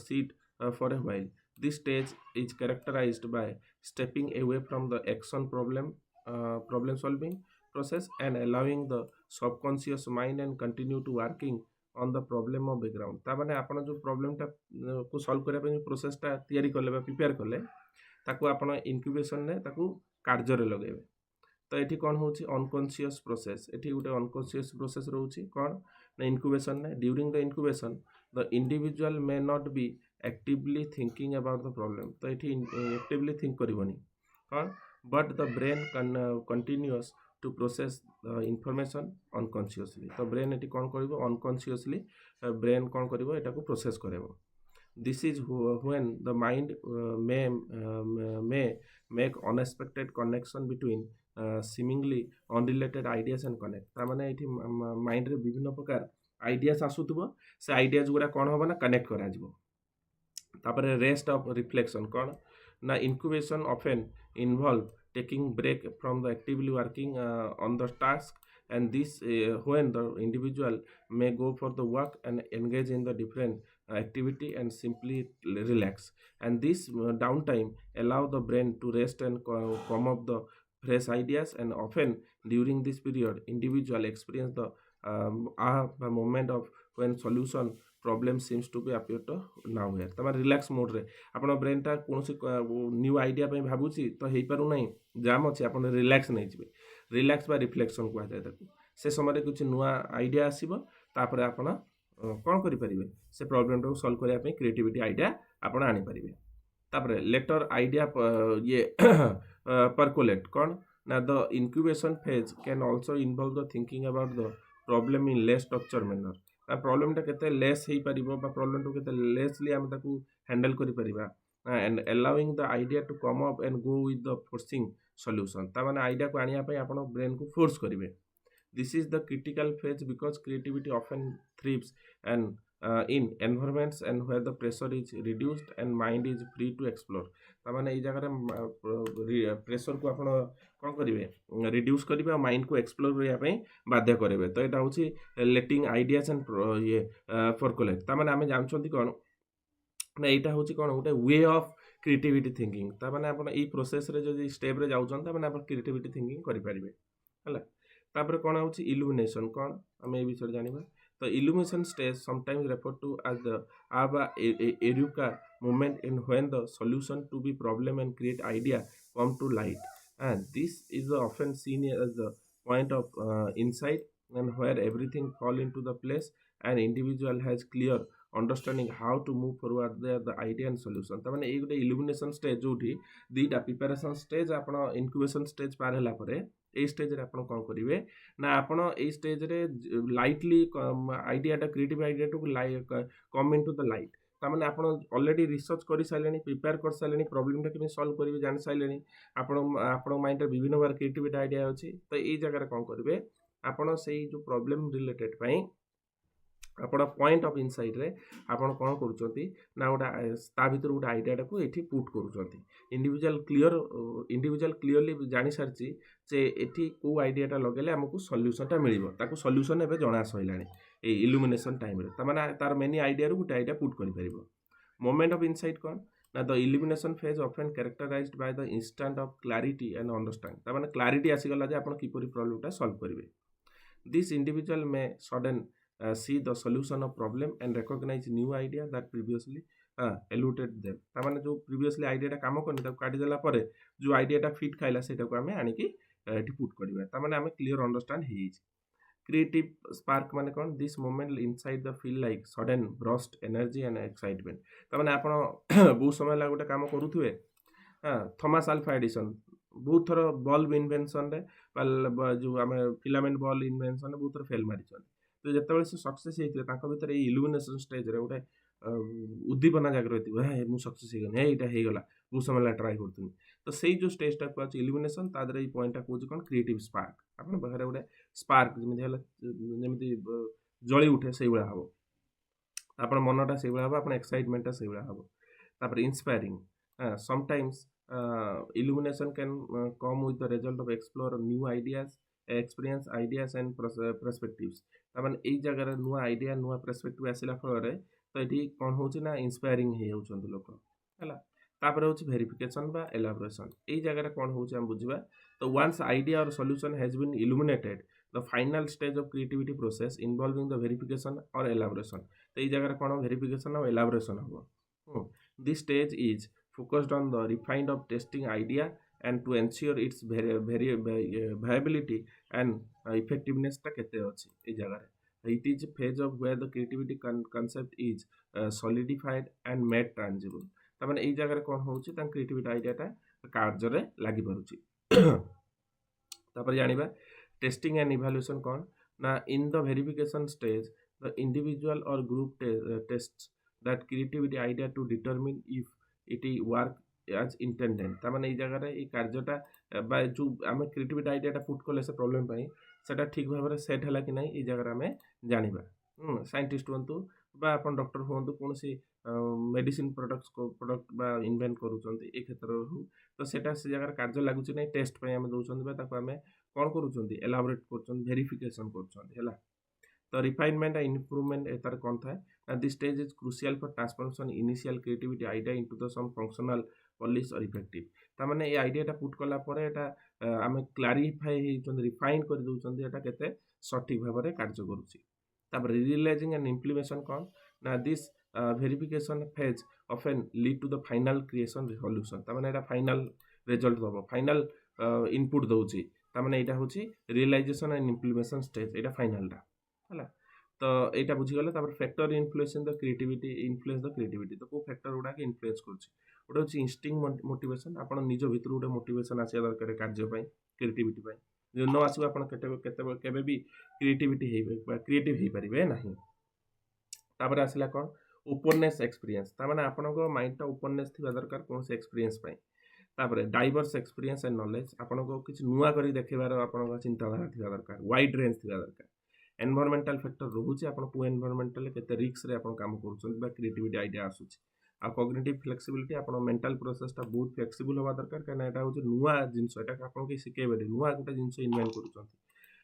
sit for a while this stage is characterized by stepping away from the action problem solving process and allowing the subconscious mind and continue to working on the problem of background ता माने आपण जो problem टा को solve करिया पे process टा तयारी करले बा प्रिपेयर करले ताकू आपण इंक्यूबेशन ने ताकू कार्य रे लगेबे तो एठी कोन होची अनकॉन्शियस प्रोसेस एठी गुटे अनकॉन्शियस प्रोसेस रहउची कोन ना इंक्यूबेशन ने during the incubation the individual may not be actively thinking about the problem तो एठी एक्टिवली थिंक करबनी कोन but the brain continues to process the information unconsciously. तो brain एटी कौन करिवो unconsciously brain कौन करिवो एटा को process करेवो. This is when the mind may make unexpected connection between seemingly unrelated ideas and connect. ता माने एठी mind रे विभिन्न प्रकार आइडियास आसुथबो से आइडियाज गुडा कोन होबो ना कनेक्ट करा जिवो. तापरे रेस्ट ऑफ रिफ्लेक्शन कोन ना incubation often involve taking break from the actively working on the task, and this when the individual may go for the work and engage in the different activity and simply relax, and this downtime allow the brain to rest and come up the fresh ideas, and often during this period individual experience the a moment of when solution problem seems to be appear to now here. Tamar relax mode रे आपण brain टा कोनोसी new idea पे भाबुची तो हेई पारु नै जाम अछि आपण relax नै जिवे. रिलैक्स बा रिफ्लेक्शन को आते ताकू से समय रे कुछ नुवा आइडिया आसीबो तापर आपण कोन करि परिबे से प्रॉब्लम को सॉल्व करिया पे क्रिएटिविटी आइडिया आपण आनि परिबे. तापर लेटर आइडिया ये परकोलेट कोन ना the incubation phase can also involve the thinking about the problem in less structure manner. Problem टा केते लेस हेई परिबो बा प्रॉब्लम टू केते लेसली हम ताकू हैंडल करि परिबा and allowing the idea to come up and go with the forcing solution. ता माने आइडिया को आनिया पे आपण ब्रेन को फोर्स करिवे. This is the critical phase because creativity often thrives and in environments and where the pressure is reduced and mind is free to explore. ता माने ए जगह रे प्रेशर को आपण कोन करिवे रिड्यूस करिवे और माइंड को एक्सप्लोर करिया पे बाध्य करिवे. तो एटा होची लेटिंग आइडियाज एंड ये परकोलेट. ता माने हमें जानछंती कोन ना एटा होची कोन गोटे वे ऑफ क्रिएटिविटी थिंकिंग. ता माने आपण ई प्रोसेस रे जो स्टेप रे जाउछन ता माने आपण क्रिएटिविटी थिंकिंग करि परिबे. हला तापर कौन होची इल्यूमिनेशन कौन आम ए विषय जानिबा. तो illumination stage sometimes refer to as the eureka moment in when the solution to be problem and create idea come to light, and this is often seen as the point of insight and where everything fall into the place and individual has clear understanding how to move forward the idea and solution. ता माने ए गोटे illumination stage जोठी दीटा preparation stage आपण incubation stage पार हला परे ए stage रे आपण कोन करिवे ना आपण ए स्टेज रे लाइटली आइडिया टा creative idea to come into the light. ता माने आपण ऑलरेडी रिसर्च करि साइलेनी प्रिपेयर कर साइलेनी प्रॉब्लम टा केमे सॉल्व करिवे जानि साइलेनी आपण माइंड रे विभिन्न बार क्रिएटिविटी आइडिया अछि. तो ए जगह रे कोन करिवे आपण सेही जो प्रॉब्लम रिलेटेड पई आपण पॉइंट ऑफ इनसाइट रे आपण कोन करूचंती ना गोटा ता भीतर गोटा आइडिया को एठी पुट करूचंती. इंडिविजुअल क्लियरली जानि सारची जे एठी को आइडियाटा लगेले हमकु सॉल्यूशनटा मिलिबो ताकू सॉल्यूशन एबे जणा सइलानी ए इल्यूमिनेशन टाइम रे. ता माने तार मेनी आइडिया रो गोटा आइडिया पुट करि परिबो. मोमेंट ऑफ इनसाइट कोन ना the illumination phase often characterized by the instant of clarity and understanding. ता माने क्लैरिटी आसी गला जे आपण किपरि प्रॉब्लमटा सॉल्व करिवे. This individual may sudden see the solution of problem and recognize new idea that previously eluded them. ता माने जो previously idea टा काम करनी ताको काटी देला परे जो idea टा फिट खाइला सेटा को हमें आनी की एठी पुट करबा. ता माने हमें क्लियर अंडरस्टैंड हे छि. क्रिएटिव स्पार्क माने कोन this moment inside the feel like sudden burst energy and excitement. ता माने आपण बहुत समय ला गोटे काम करूथुवे थॉमस अल्वा एडिसन बहुत थर बल्ब इन्वेंशन रे जो हमें फिलामेंट बल्ब इन्वेंशन बहुत थर फेल मारिछन. तो जिते से सक्सेस होते भर इल्यूमिनेशन स्टेज रे गोटे उद्दीपना जाग रही है मुझे सक्सेस हो गई गला बहुत समय ट्राए करूँ. तो सही जो स्टेजटा कहूँ इल्यूमिनेशन तादर ये पॉइंटा कहूँ कौन क्रिएटिव स्पार्क. आप पाखे गोटे स्पार्क जमी जली उठे से भाया हम आप मनटा से भाया हम आप एक्साइटमेंटा से भाया हम. तापर inspiring sometimes illumination can come with the result of explore new ideas experience ideas and perspectives. ताମାନେ एई जगह नुआ आइडिया नुआ पर्सपेक्टिव आसिला फल तो ये कौन होची ना इंस्पायरिंग हे होचंती लोक हला. तापर होची वेरिफिकेशन बा एलाबोरेशन. एई जगह कौन होची हम बुझिबा. तो वंस आइडिया और solution has been illuminated the final stage of creativity process involving the verification और एलाबोरेशन. तो एई जगह कौन वेरिफिकेशन और एलाबोरेशन हो. This stage is focused on the refined of testing idea and to ensure its viability and effectiveness ta kete achi ei jaga re. It is a phase of where the creativity concept is solidified and made tangible. ta mane ei jaga re kon hochi ta creativity idea ta कार्य रे लागि परुची. तापर जानिबा testing and evaluation कौन ना in the verification stage the individual or group tests that creativity idea to determine if it work as intended तार माने जगह ये कार्यटा जो आम क्रिएटिविटी आइडियाटा पुट कले से प्रोब्लेम सेटा ठीक भाव में सेट है कि नहीं ये जगह आम जाना साइंटिस्ट हूँ बा आप डॉक्टर हूँ कौन मेडिसिन प्रोडक्ट बा इन्वेंट करूँ ये क्षेत्र हो तो सेटा से जगह कार्य लगुच ना टेस्ट पे आम दौरान आम कौन करूँ एलाबोरेट कर वेरिफिकेशन कर तो रिफाइनमेंट एंड इम्प्रूवमेंट तार कौन था this stage is crucial for transformation initial creativity idea into the some functional polish और इफेक्टिव तार ये आइडियाटा पुट कला आम क्लारिफाई रिफाइन कर दौरान यहाँ केते सठिक भाव में कार्य करुँच रियलाइजिंग एंड इम्प्लीमेशन कौन ना this verification phase often lead to the final creation solution तार माने फाइनल रिजल्ट दब फाइनल इनपुट दौची तार माने यहाँ हूँ रियलाइजेशन एंड इम्प्लीमेशन स्टेज यहाँ फाइनलटा है तो यहाँ बुझीगले factor influence in the creativity influence the creativity तो कौ फैक्टर गुड़ा इनफ्लुएंस गोटे हूँ इंस्टिंग मोटिवेशन आपड़ निज भितर गोटे मोटिवेशन आसा दरकार कार्य क्रिएटिविटी जो न आसो आप भी क्रिएटिविटी क्रिएटिव हो पारे ना तापर आसला कौन ओपननेस एक्सपीरियंस तार आपण माइंडटा ओपननेस थी दरकार कौन से एक्सपीरियंस तापर डाइवर्स एक्सपीरियंस एंड नॉलेज आपण किसी नुआ कर देखार आप चिंताधारा थी दरकार वाइड रेंज थी दरकार एनवायरमेंटल फैक्टर रोचे आपको एनवायरमेंटल केते रिस्क रे आपण काम करूछन बा क्रिएटिविटी आइडिया आसुछ आ कॉग्निटिव फ्लेक्सिबिलिटी आपण मेंटल प्रोसेसटा बहुत फ्लेक्सिबल होवा दरकार कारण एटा होचे नुआ जिंस एटा आपण के सिकेबे नुआ गोटे जिंस इन्वेंट करूछन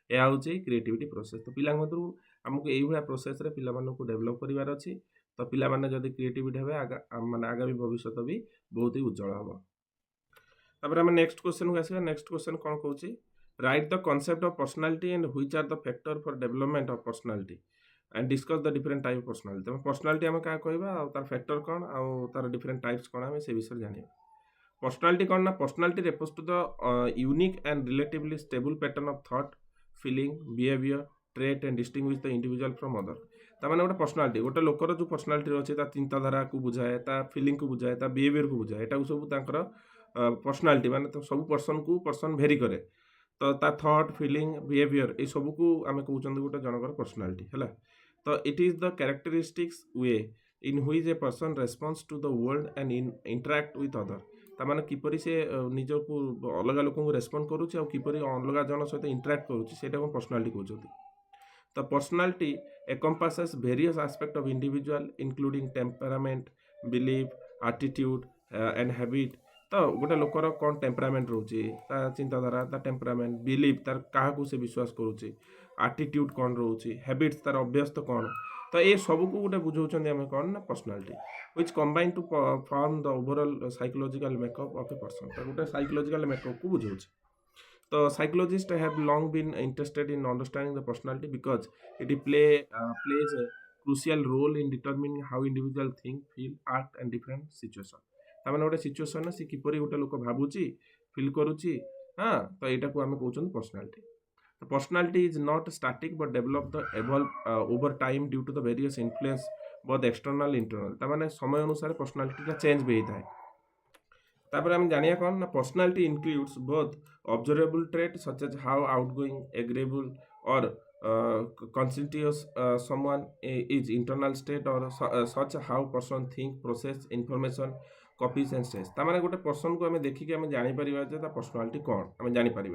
या होचे क्रिएटिविटी प्रोसेस तो पिला मधुर हमको एई भला प्रोसेस रे पिला मानको डेवलप करिवार अछि तो पिला माने जदी क्रिएटिविटी हेबे माने आगामी भविष्य भी बहुत ही उज्जवल हबो तापर हम नेक्स्ट क्वेश्चन को आसीबा नेक्स्ट क्वेश्चन कोन कहूची write the concept of personality and which are the factor for development of personality and discuss the different type of personality तो personality हम क्या कहबा और तार फैक्टर कौन और तार डिफरेंट टाइप्स कौन हमें से विषय जानिबा पर्सनालिटी कौन ना personality refers to the unique and relatively stable pattern of thought feeling behaviour trait and distinguish the individual from other तार माने गोटे पर्सनालिटी गोटे लोकर जो पर्सनालिटी अच्छे ता चिंताधारा को बुझाए ता फीलिंग को बुझाए ता बिहेवियर को बुझाए एटा सब तांकर पर्सनालिटी माने तो सब पर्सन को पर्सन भेरी करे तो ता थॉट फीलिंग बिहेवियर ये सब को आम कहते गोटे जनकर पर्सनालिटी है तो it is the characteristics way in which a person response to the world and interact with other तार किपरि से निज को अलग लोक रेस्पॉन्ड करुच्चे और किपरि अलग जन सहित इंटरैक्ट करुच्चे सेटा को पर्सनालिटी कहते तो personality encompasses various aspect of individual including temperament belief attitude and habit तो गोटे लोकर कौन टेम्परामेंट रोचे चिंताधारा ता टेम्परामेंट बिलीफ तार क्या से विश्वास करुचे एटीट्यूड कौन रोचे हैबिट्स तार अभ्यस्त कौन तो ये सब को गोटे बुझाऊँ आम कौन ना personality which combine to form the overall psychological makeup of a person तो गोटे साइकोलॉजिकल मेकअप को बुझाऊँ तो psychologist have long been interested in understanding the personality because it plays a crucial role in determining how individual think feel act and different situation तार गोटे situation सी किपरि गोटे लोक भावुची feel करुच्ची हाँ तो यहाँ को आम कहते पर्सनालिटी तो personality is not static but develop the evolve over time due to the various influence both external internal तार समय अनुसार पर्सनालिटी चेंज भी होता है तापर आम जानिया कौन ना personality includes both observable trait such as how outgoing agreeable और conscientious someone is internal state or such how person think process information copies and says ता माने गोटे पर्सन को आम देखिक आम जापर जे पर्सनालिटी कौन आम जापर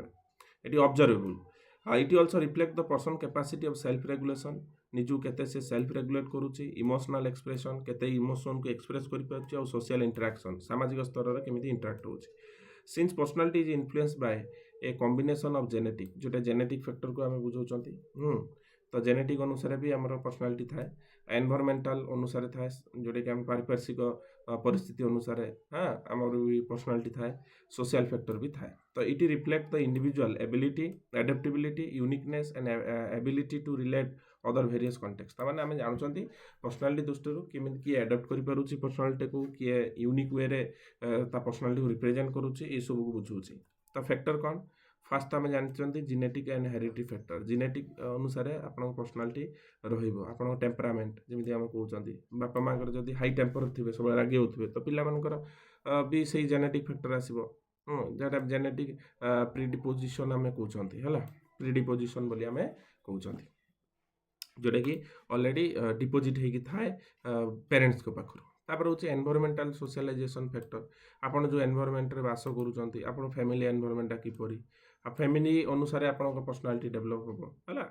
ये observable it also reflect the person capacity of self regulation निजू केते से सेल्फ रेगुलेट करुच्ची इमोशनल एक्सप्रेशन केते इमोशन को एक्सप्रेस कर पारुच्ची और सोशल इंटरेक्शन सामाजिक स्तर में केमिति इंटरेक्ट होउची since personality is influence by a combination of genetic जोटा जेनेटिक फैक्टर को आम बुझाऊँच तो जेनेटिक अनुसार भी आम पर्सनालिटी थाए एनवायरमेंटल अनुसार थाए जोटा कि आम पारिपार्श्विक परिस्थिति अनुसार हाँ आम भी पर्सनालिटी थाए सोशल फैक्टर भी थाए तो it reflect the individual ability adaptability uniqueness and ability to relate other various context तामाने आम जानते पर्सनालिटी दृष्टि केमी किए एडप्ट करुच्ची पर्सनालिटी को किए यूनिक वे रे पर्सनालिटी को रिप्रेजेंट करुच्ची ये सब को बुझाऊँच तो फैक्टर कौन फास्ट आम जानते genetic and heredity factor genetic अनुसार आप पर्सनालिटी रहा टेम्परामेंट जमी आम कहते बापा माँ जब हाई टेम्पर थे सब रागी होते तो पिलार भी से जेनेटिक फैक्टर आसो जेटा जेनेटिक प्रिडिपोजिशन आम कहते है ପ୍ରିଡିପୋଜିସନ୍ ବୋଲି ଆମେ କହୁଛନ୍ତି, ଯେଉଁଟାକି ଅଲରେଡ଼ି ଡିପୋଜିଟ୍ ହେଇକି ଥାଏ ପ୍ୟାରେଣ୍ଟସ୍ଙ୍କ ପାଖରୁ। ତାପରେ ହେଉଛି ଏନଭାରମେଣ୍ଟାଲ ସୋସିଆଲାଇଜେସନ୍ ଫ୍ୟାକ୍ଟର। ଆପଣ ଯେଉଁ ଏନଭାରମେଣ୍ଟରେ ବାସ କରୁଛନ୍ତି, ଆପଣ ଫ୍ୟାମିଲି ଏନଭାରମେଣ୍ଟଟା କିପରି, ଆଉ ଫ୍ୟାମିଲି ଅନୁସାରେ ଆପଣଙ୍କ ପର୍ସନାଲିଟି ଡେଭଲପ୍ ହେବ ହେଲା।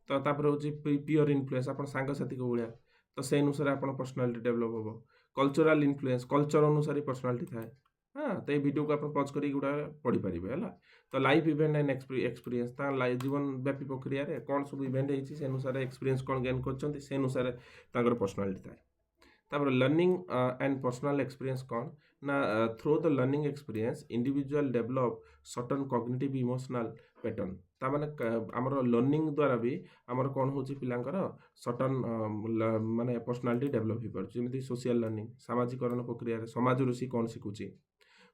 ତ ତାପରେ ହେଉଛି ପିଅର ଇନଫ୍ଲୁଏନ୍ସ, ଆପଣ ସାଙ୍ଗସାଥିଙ୍କ ଭଳିଆ, ତ ସେ ଅନୁସାରେ ଆପଣ ପର୍ସନାଲିଟି ଡେଭଲପ୍ ହେବ। କଲଚରାଲ ଇନଫ୍ଲୁଏନ୍ସ, କଲଚର ଅନୁସାରେ ପର୍ସନାଲିଟି ଥାଏ। ହଁ, ତ ଏଇ ଭିଡ଼ିଓକୁ ଆପଣ ପଜ୍ କରିକି ଗୁଡ଼ା ପଢ଼ିପାରିବେ ହେଲା। ତ ଲାଇଫ୍ ଇଭେଣ୍ଟ ଆଣ୍ଡ ଏକ୍ସପିରିଏନ୍ସ, ତା ଜୀବନ ବ୍ୟାପୀ ପ୍ରକ୍ରିୟାରେ କ'ଣ ସବୁ ଇଭେଣ୍ଟ ହେଇଛି ସେ ଅନୁସାରେ ଏକ୍ସପିରିଏନ୍ସ କ'ଣ ଗେନ୍ କରିଛନ୍ତି ସେ ଅନୁସାରେ ତାଙ୍କର ପର୍ସନାଲିଟି ଥାଏ। ତାପରେ ଲର୍ଣ୍ଣିଂ ଆଣ୍ଡ ପର୍ସନାଲ ଏକ୍ସପିରିଏନ୍ସ କ'ଣ ନା through the learning experience individual develop certain cognitive emotional pattern. ତାମାନେ ଆମର ଲର୍ଣ୍ଣିଂ ଦ୍ୱାରା ବି ଆମର କ'ଣ ହେଉଛି ପିଲାଙ୍କର ସର୍ଟନ୍ ମାନେ ପର୍ସନାଲିଟି ଡେଭଲପ୍ ହେଇପାରୁଛି। ଯେମିତି ସୋସିଆଲ ଲର୍ଣ୍ଣିଂ, ସାମାଜିକରଣ ପ୍ରକ୍ରିୟାରେ ସମାଜରୁ ସେ କ'ଣ ଶିଖୁଛି।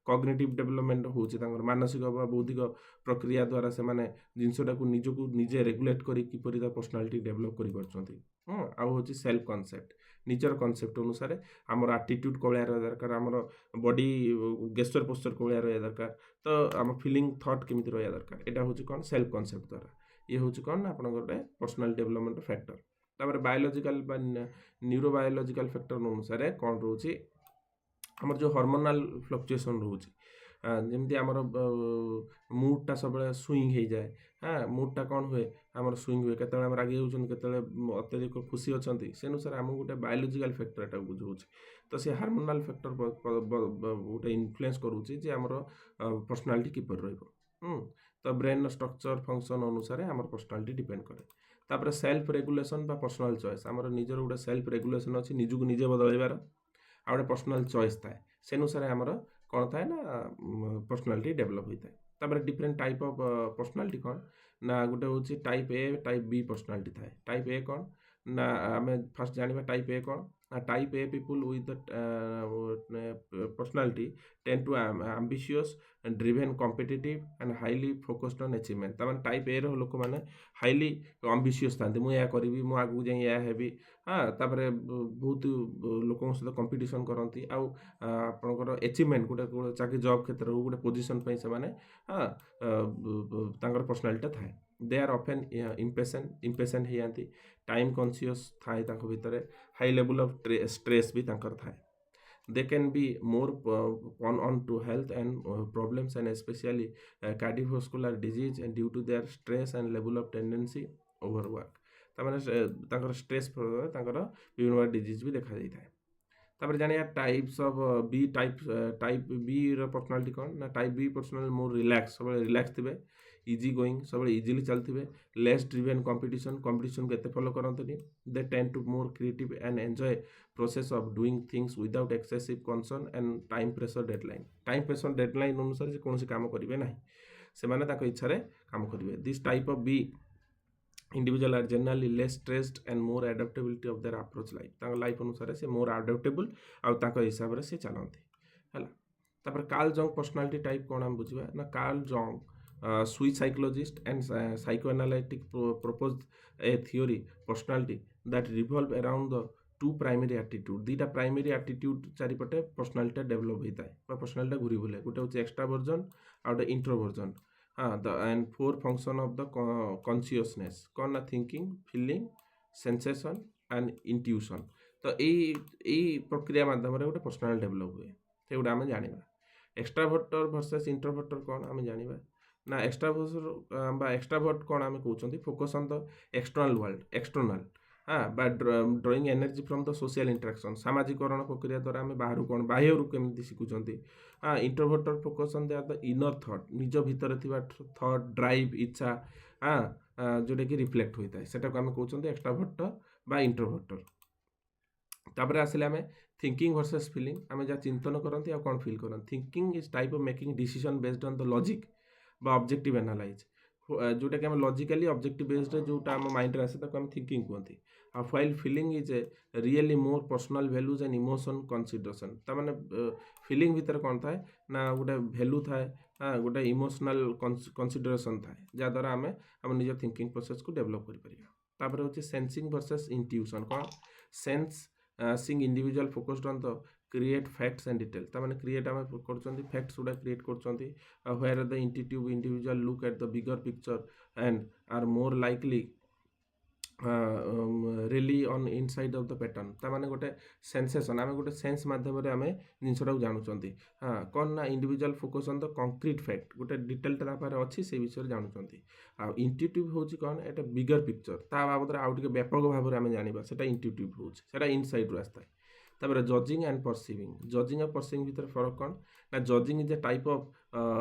କଗ୍ନିଟିଭ୍ ଡେଭଲପମେଣ୍ଟ ହେଉଛି ତାଙ୍କର ମାନସିକ ବା ବୌଦ୍ଧିକ ପ୍ରକ୍ରିୟା ଦ୍ୱାରା ସେମାନେ ଜିନିଷଟାକୁ ନିଜକୁ ନିଜେ ରେଗୁଲେଟ୍ କରି କିପରି ତା ପର୍ସନାଲିଟି ଡେଭଲପ୍ କରିପାରୁଛନ୍ତି। ଆଉ ହେଉଛି ସେଲ୍ଫ କନସେପ୍ଟ, ନିଜର କନସେପ୍ଟ ଅନୁସାରେ ଆମର ଆଟିଟ୍ୟୁଡ଼ କୋଭଳିଆ ରହିବା ଦରକାର, ଆମର ବଡି ଗେସ୍ଚର ପୋସ୍ଚର କୋଭଳିଆ ରହିବା ଦରକାର, ତ ଆମ ଫିଲିଂ ଥଟ୍ କେମିତି ରହିବା ଦରକାର। ଏଇଟା ହେଉଛି କ'ଣ ସେଲ୍ଫ କନସେପ୍ଟ ଦ୍ୱାରା। ଇଏ ହେଉଛି କ'ଣ ନା ଆପଣଙ୍କର ଗୋଟେ ପର୍ସନାଲ ଡେଭଲପମେଣ୍ଟ ଫ୍ୟାକ୍ଟର। ତାପରେ ବାୟୋଲୋଜିକାଲ ବା ନ୍ୟୁରୋ ବାୟୋଲୋଜିକାଲ ଫ୍ୟାକ୍ଟର ଅନୁସାରେ କ'ଣ ରହୁଛି ଆମର ଯେଉଁ ହର୍ମୋନାଲ ଫ୍ଲକ୍ଚୁଏସନ୍ ରହୁଛି, ଯେମିତି ଆମର ମୁଡ୍ଟା ସବୁବେଳେ ସୁଇଙ୍ଗ ହେଇଯାଏ। ମୁଡ୍ଟା କ'ଣ ହୁଏ ଆମର ସୁଇଙ୍ଗ ହୁଏ, କେତେବେଳେ ଆମେ ରାଗି ଯାଉଛନ୍ତି, କେତେବେଳେ ଅତ୍ୟଧିକ ଖୁସି ଅଛନ୍ତି, ସେ ଅନୁସାରେ ଆମକୁ ଗୋଟେ ବାୟୋଲୋଜିକାଲ ଫ୍ୟାକ୍ଟର ଏଟାକୁ ବୁଝାଉଛି। ତ ସେ ହାର୍ମୋନାଲ ଫ୍ୟାକ୍ଟର ଗୋଟେ ଇନଫ୍ଲୁଏନ୍ସ କରୁଛି ଯେ ଆମର ପର୍ସନାଲିଟି କିପରି ରହିବ। ତ ବ୍ରେନ୍ର ଷ୍ଟ୍ରକ୍ଚର ଫଙ୍କସନ୍ ଅନୁସାରେ ଆମର ପର୍ସନାଲିଟି ଡିପେଣ୍ଡ କରେ। ତାପରେ ସେଲ୍ଫ ରେଗୁଲେସନ୍ ବା ପର୍ସନାଲ ଚଏସ୍, ଆମର ନିଜର ଗୋଟେ ସେଲ୍ଫ ରେଗୁଲେସନ୍ ଅଛି, ନିଜକୁ ନିଜେ ବଦଳାଇବାର, ଆଉ ଗୋଟେ ପର୍ସନାଲ ଚଏସ୍ ଥାଏ। ସେ ଅନୁସାରେ ଆମର କ'ଣ ଥାଏ ନା ପର୍ସନାଲିଟି ଡେଭଲପ୍ ହୋଇଥାଏ। ତାପରେ ଡିଫରେଣ୍ଟ ଟାଇପ୍ ଅଫ୍ ପର୍ସନାଲିଟି କ'ଣ ନା ଗୋଟେ ହେଉଛି type A, type B personality ଥାଏ। ଟାଇପ୍ ଏ କ'ଣ ନା ଆମେ ଫାର୍ଷ୍ଟ ଜାଣିବା ଟାଇପ୍ ଏ କ'ଣ ନା type A people with personality tend to ambitious, driven, competitive and highly focused on achievement. ତାମାନେ ଟାଇପ୍ ଏ ର ଲୋକମାନେ ହାଇଲି ଆମ୍ବିସିୟସ୍ ଥାନ୍ତି, ମୁଁ ଏହା କରିବି, ମୁଁ ଆଗକୁ ଯାଇ ଏହା ହେବି। ତାପରେ ବହୁତ ଲୋକଙ୍କ ସହିତ କମ୍ପିଟିସନ୍ କରନ୍ତି, ଆଉ ଆପଣଙ୍କର ଆଚିଭମେଣ୍ଟ ଗୋଟେ ଚାକିରି ଜବ୍ କ୍ଷେତ୍ରରେ ଗୋଟେ ପୋଜିସନ୍ ପାଇଁ ସେମାନେ ତାଙ୍କର ପର୍ସନାଲିଟିଟା ଥାଏ। ଦେ ଆର୍ ଅଫେନ୍ ଇମ୍ପେସେଣ୍ଟ ହେଇଯାନ୍ତି, ଟାଇମ୍ କନସିୟସ୍ ଥାଏ ତାଙ୍କ ଭିତରେ, ହାଇ ଲେବୁଲ୍ ଅଫ୍ ଷ୍ଟ୍ରେସ୍ ବି ତାଙ୍କର ଥାଏ। They can be more on to health and problems and especially cardiovascular disease and due to their stress and level of tendency overwork। ତାମାନେ ତାଙ୍କର ଷ୍ଟ୍ରେସ୍ ତାଙ୍କର ବିଭିନ୍ନ ପ୍ରକାର ଡିଜିଜ୍ ବି ଦେଖାଯାଇଥାଏ। ତାପରେ ଜାଣିବା types of B type B ର ପର୍ସନାଲିଟି କ'ଣ ନା type B personally more relax, ସବୁବେଳେ ରିଲାକ୍ସ ଥିବେ, ଇଜି ଗୋଇଂ, ସବୁବେଳେ ଇଜିଲି ଚାଲିଥିବେ, ଲେସ୍ ଡ୍ରିଭେନ୍ କମ୍ପିଟିସନ୍କୁ ଏତେ ଫଲୋ କରନ୍ତିନି। They tend to more creative and enjoy process of doing things without excessive concern and time pressure deadline. Time pressure deadline ଅନୁସାରେ ସେ କୌଣସି କାମ କରିବେ ନାହିଁ, ସେମାନେ ତାଙ୍କ ଇଚ୍ଛାରେ କାମ କରିବେ। This type of B individual are generally less stressed and more adaptability of their approach life। ତାଙ୍କ ଲାଇଫ୍ ଅନୁସାରେ ସେ ମୋର୍ ଆଡାପ୍ଟେବୁଲ୍ ଆଉ ତାଙ୍କ ହିସାବରେ ସେ ଚାଲନ୍ତି ହେଲା। ତାପରେ କାର୍ଲ ଜଙ୍ଗ ପର୍ସନାଲିଟି ଟାଇପ୍ କ'ଣ ଆମେ ବୁଝିବା ନା Carl Jung Swiss psychologist and psychoanalytic propose a theory personality that revolve around the two primary attitude. ଦୁଇଟା ପ୍ରାଇମେରୀ ଆଟିଟ୍ୟୁଡ୍ ଚାରିପଟେ ପର୍ସନାଲିଟିଟା ଡେଭଲପ୍ ହେଇଥାଏ ବା ପର୍ସନାଲିଟିଟା ଘୁରି ବୁଲେ। ଗୋଟେ ହେଉଛି ଏକ୍ସଟ୍ରାଭର୍ଜନ୍ ଆଉ ଗୋଟେ ଇଣ୍ଟ୍ରୋଭର୍ଜନ୍। and four function of the consciousness କ'ଣ ନା ଥିଙ୍କିଂ, ଫିଲିଂ, ସେନ୍ସେସନ୍ ଆଣ୍ଡ ଇଣ୍ଟ୍ୟୁସନ୍। ତ ଏଇ ପ୍ରକ୍ରିୟା ମାଧ୍ୟମରେ ଗୋଟେ ପର୍ସନାଲ ଡେଭଲପ୍ ହୁଏ, ସେଗୁଡ଼ା ଆମେ ଜାଣିବା। ଏକ୍ସଟ୍ରାଭର୍ଟର ଭର୍ସେସ୍ ଇଣ୍ଟ୍ରୋଭର୍ଟର କ'ଣ ଆମେ ଜାଣିବା ନା ଏକ୍ସଟ୍ରାଭର୍ଟ କ'ଣ ଆମେ କହୁଛନ୍ତି focus on the external world, external ବା drawing energy from the social interaction, ସାମାଜିକରଣ ପ୍ରକ୍ରିୟା ଦ୍ୱାରା ଆମେ ବାହାରୁ କ'ଣ ବାହ୍ୟରୁ କେମିତି ଶିଖୁଛନ୍ତି। ଇଣ୍ଟ୍ରୋଭର୍ଟର focus on the inner thought, ନିଜ ଭିତରେ ଥିବା ଥଟ୍, ଡ୍ରାଇଭ୍, ଇଚ୍ଛା ଯେଉଁଟାକି ରିଫ୍ଲେକ୍ଟ ହୋଇଥାଏ, ସେଟାକୁ ଆମେ କହୁଛନ୍ତି ଏକ୍ସଟ୍ରାଭର୍ଟର ବା ଇଣ୍ଟ୍ରୋଭର୍ଟର। ତାପରେ ଆସିଲେ ଆମେ ଥିଙ୍କିଂ ଭର୍ସେସ୍ ଫିଲିଂ, ଆମେ ଯାହା ଚିନ୍ତନ କରନ୍ତି ଆଉ କ'ଣ ଫିଲ୍ କରନ୍ତି। Thinking is type of making decision based on the logic ବା ଅବଜେକ୍ଟିଭ୍ ଆନାଲାଇଜ୍, ଯେଉଁଟାକି ଆମେ ଲଜିକାଲି ଅବଜେକ୍ଟିଭ୍ ବେସ୍ଡରେ ଯେଉଁଟା ଆମ ମାଇଣ୍ଡରେ ଆସେ ତାକୁ ଆମେ ଥିଙ୍କିଂ କୁହନ୍ତି। ଆଉ while feeling is a really more personal values and emotion consideration. ତାମାନେ ଫିଲିଂ ଭିତରେ କ'ଣ ଥାଏ ନା ଗୋଟେ ଭ୍ୟାଲୁ ଥାଏ, ଗୋଟେ ଇମୋସନାଲ୍ କନସିଡରେସନ୍ ଥାଏ, ଯାହାଦ୍ୱାରା ଆମେ ଆମ ନିଜ ଥିଙ୍କିଂ ପ୍ରୋସେସ୍କୁ ଡେଭଲପ୍ କରିପାରିବା। ତାପରେ ହେଉଛି ସେନ୍ସିଂ ଭର୍ସେସ୍ ଇଣ୍ଟ୍ୟୁସନ୍। କ'ଣ sensing individual focused on the create facts and detail. ତାମାନେ କ୍ରିଏଟ୍ ଆମେ କରୁଛନ୍ତି, ଫ୍ୟାକ୍ଟସ୍ ଗୁଡ଼ା କ୍ରିଏଟ୍ କରୁଛନ୍ତି। Where the intuitive individual look at the bigger picture and are more likely really on inside of the pattern ତା ମାନେ ଗୋଟେ sensation ଆମେ ଗୋଟେ ସେନ୍ସ ମାଧ୍ୟମରେ ଆମେ ଜିନିଷଟାକୁ ଜାଣୁଛନ୍ତି କ'ଣ ନା individual focus on the concrete fact ଗୋଟେ ଡିଟେଲଟା ତା ପାଖରେ ଅଛି ସେଇ ବିଷୟରେ ଜାଣୁଛନ୍ତି ଆଉ ଇଣ୍ଟୁଇଟିଭ୍ ହେଉଛି କ'ଣ ଏଟା ବିଗର ପିକ୍ଚର ତା ବାବଦରେ ଆଉ ଟିକେ ବ୍ୟାପକ ଭାବରେ ଆମେ ଜାଣିବା ସେଟା ଇଣ୍ଟୁଇଟିଭ୍ ହେଉଛି ସେଟା ଇନସାଇଡ୍ରୁ ଆସିଥାଏ ତାପରେ ଜଜିଂ ଆଣ୍ଡ ପରସିଭିଂ ଜଜିଂ ଆଉ ପରସିଭିଂ ଭିତରେ ଫରକ କ'ଣ ନା ଜଜିଂ is a type of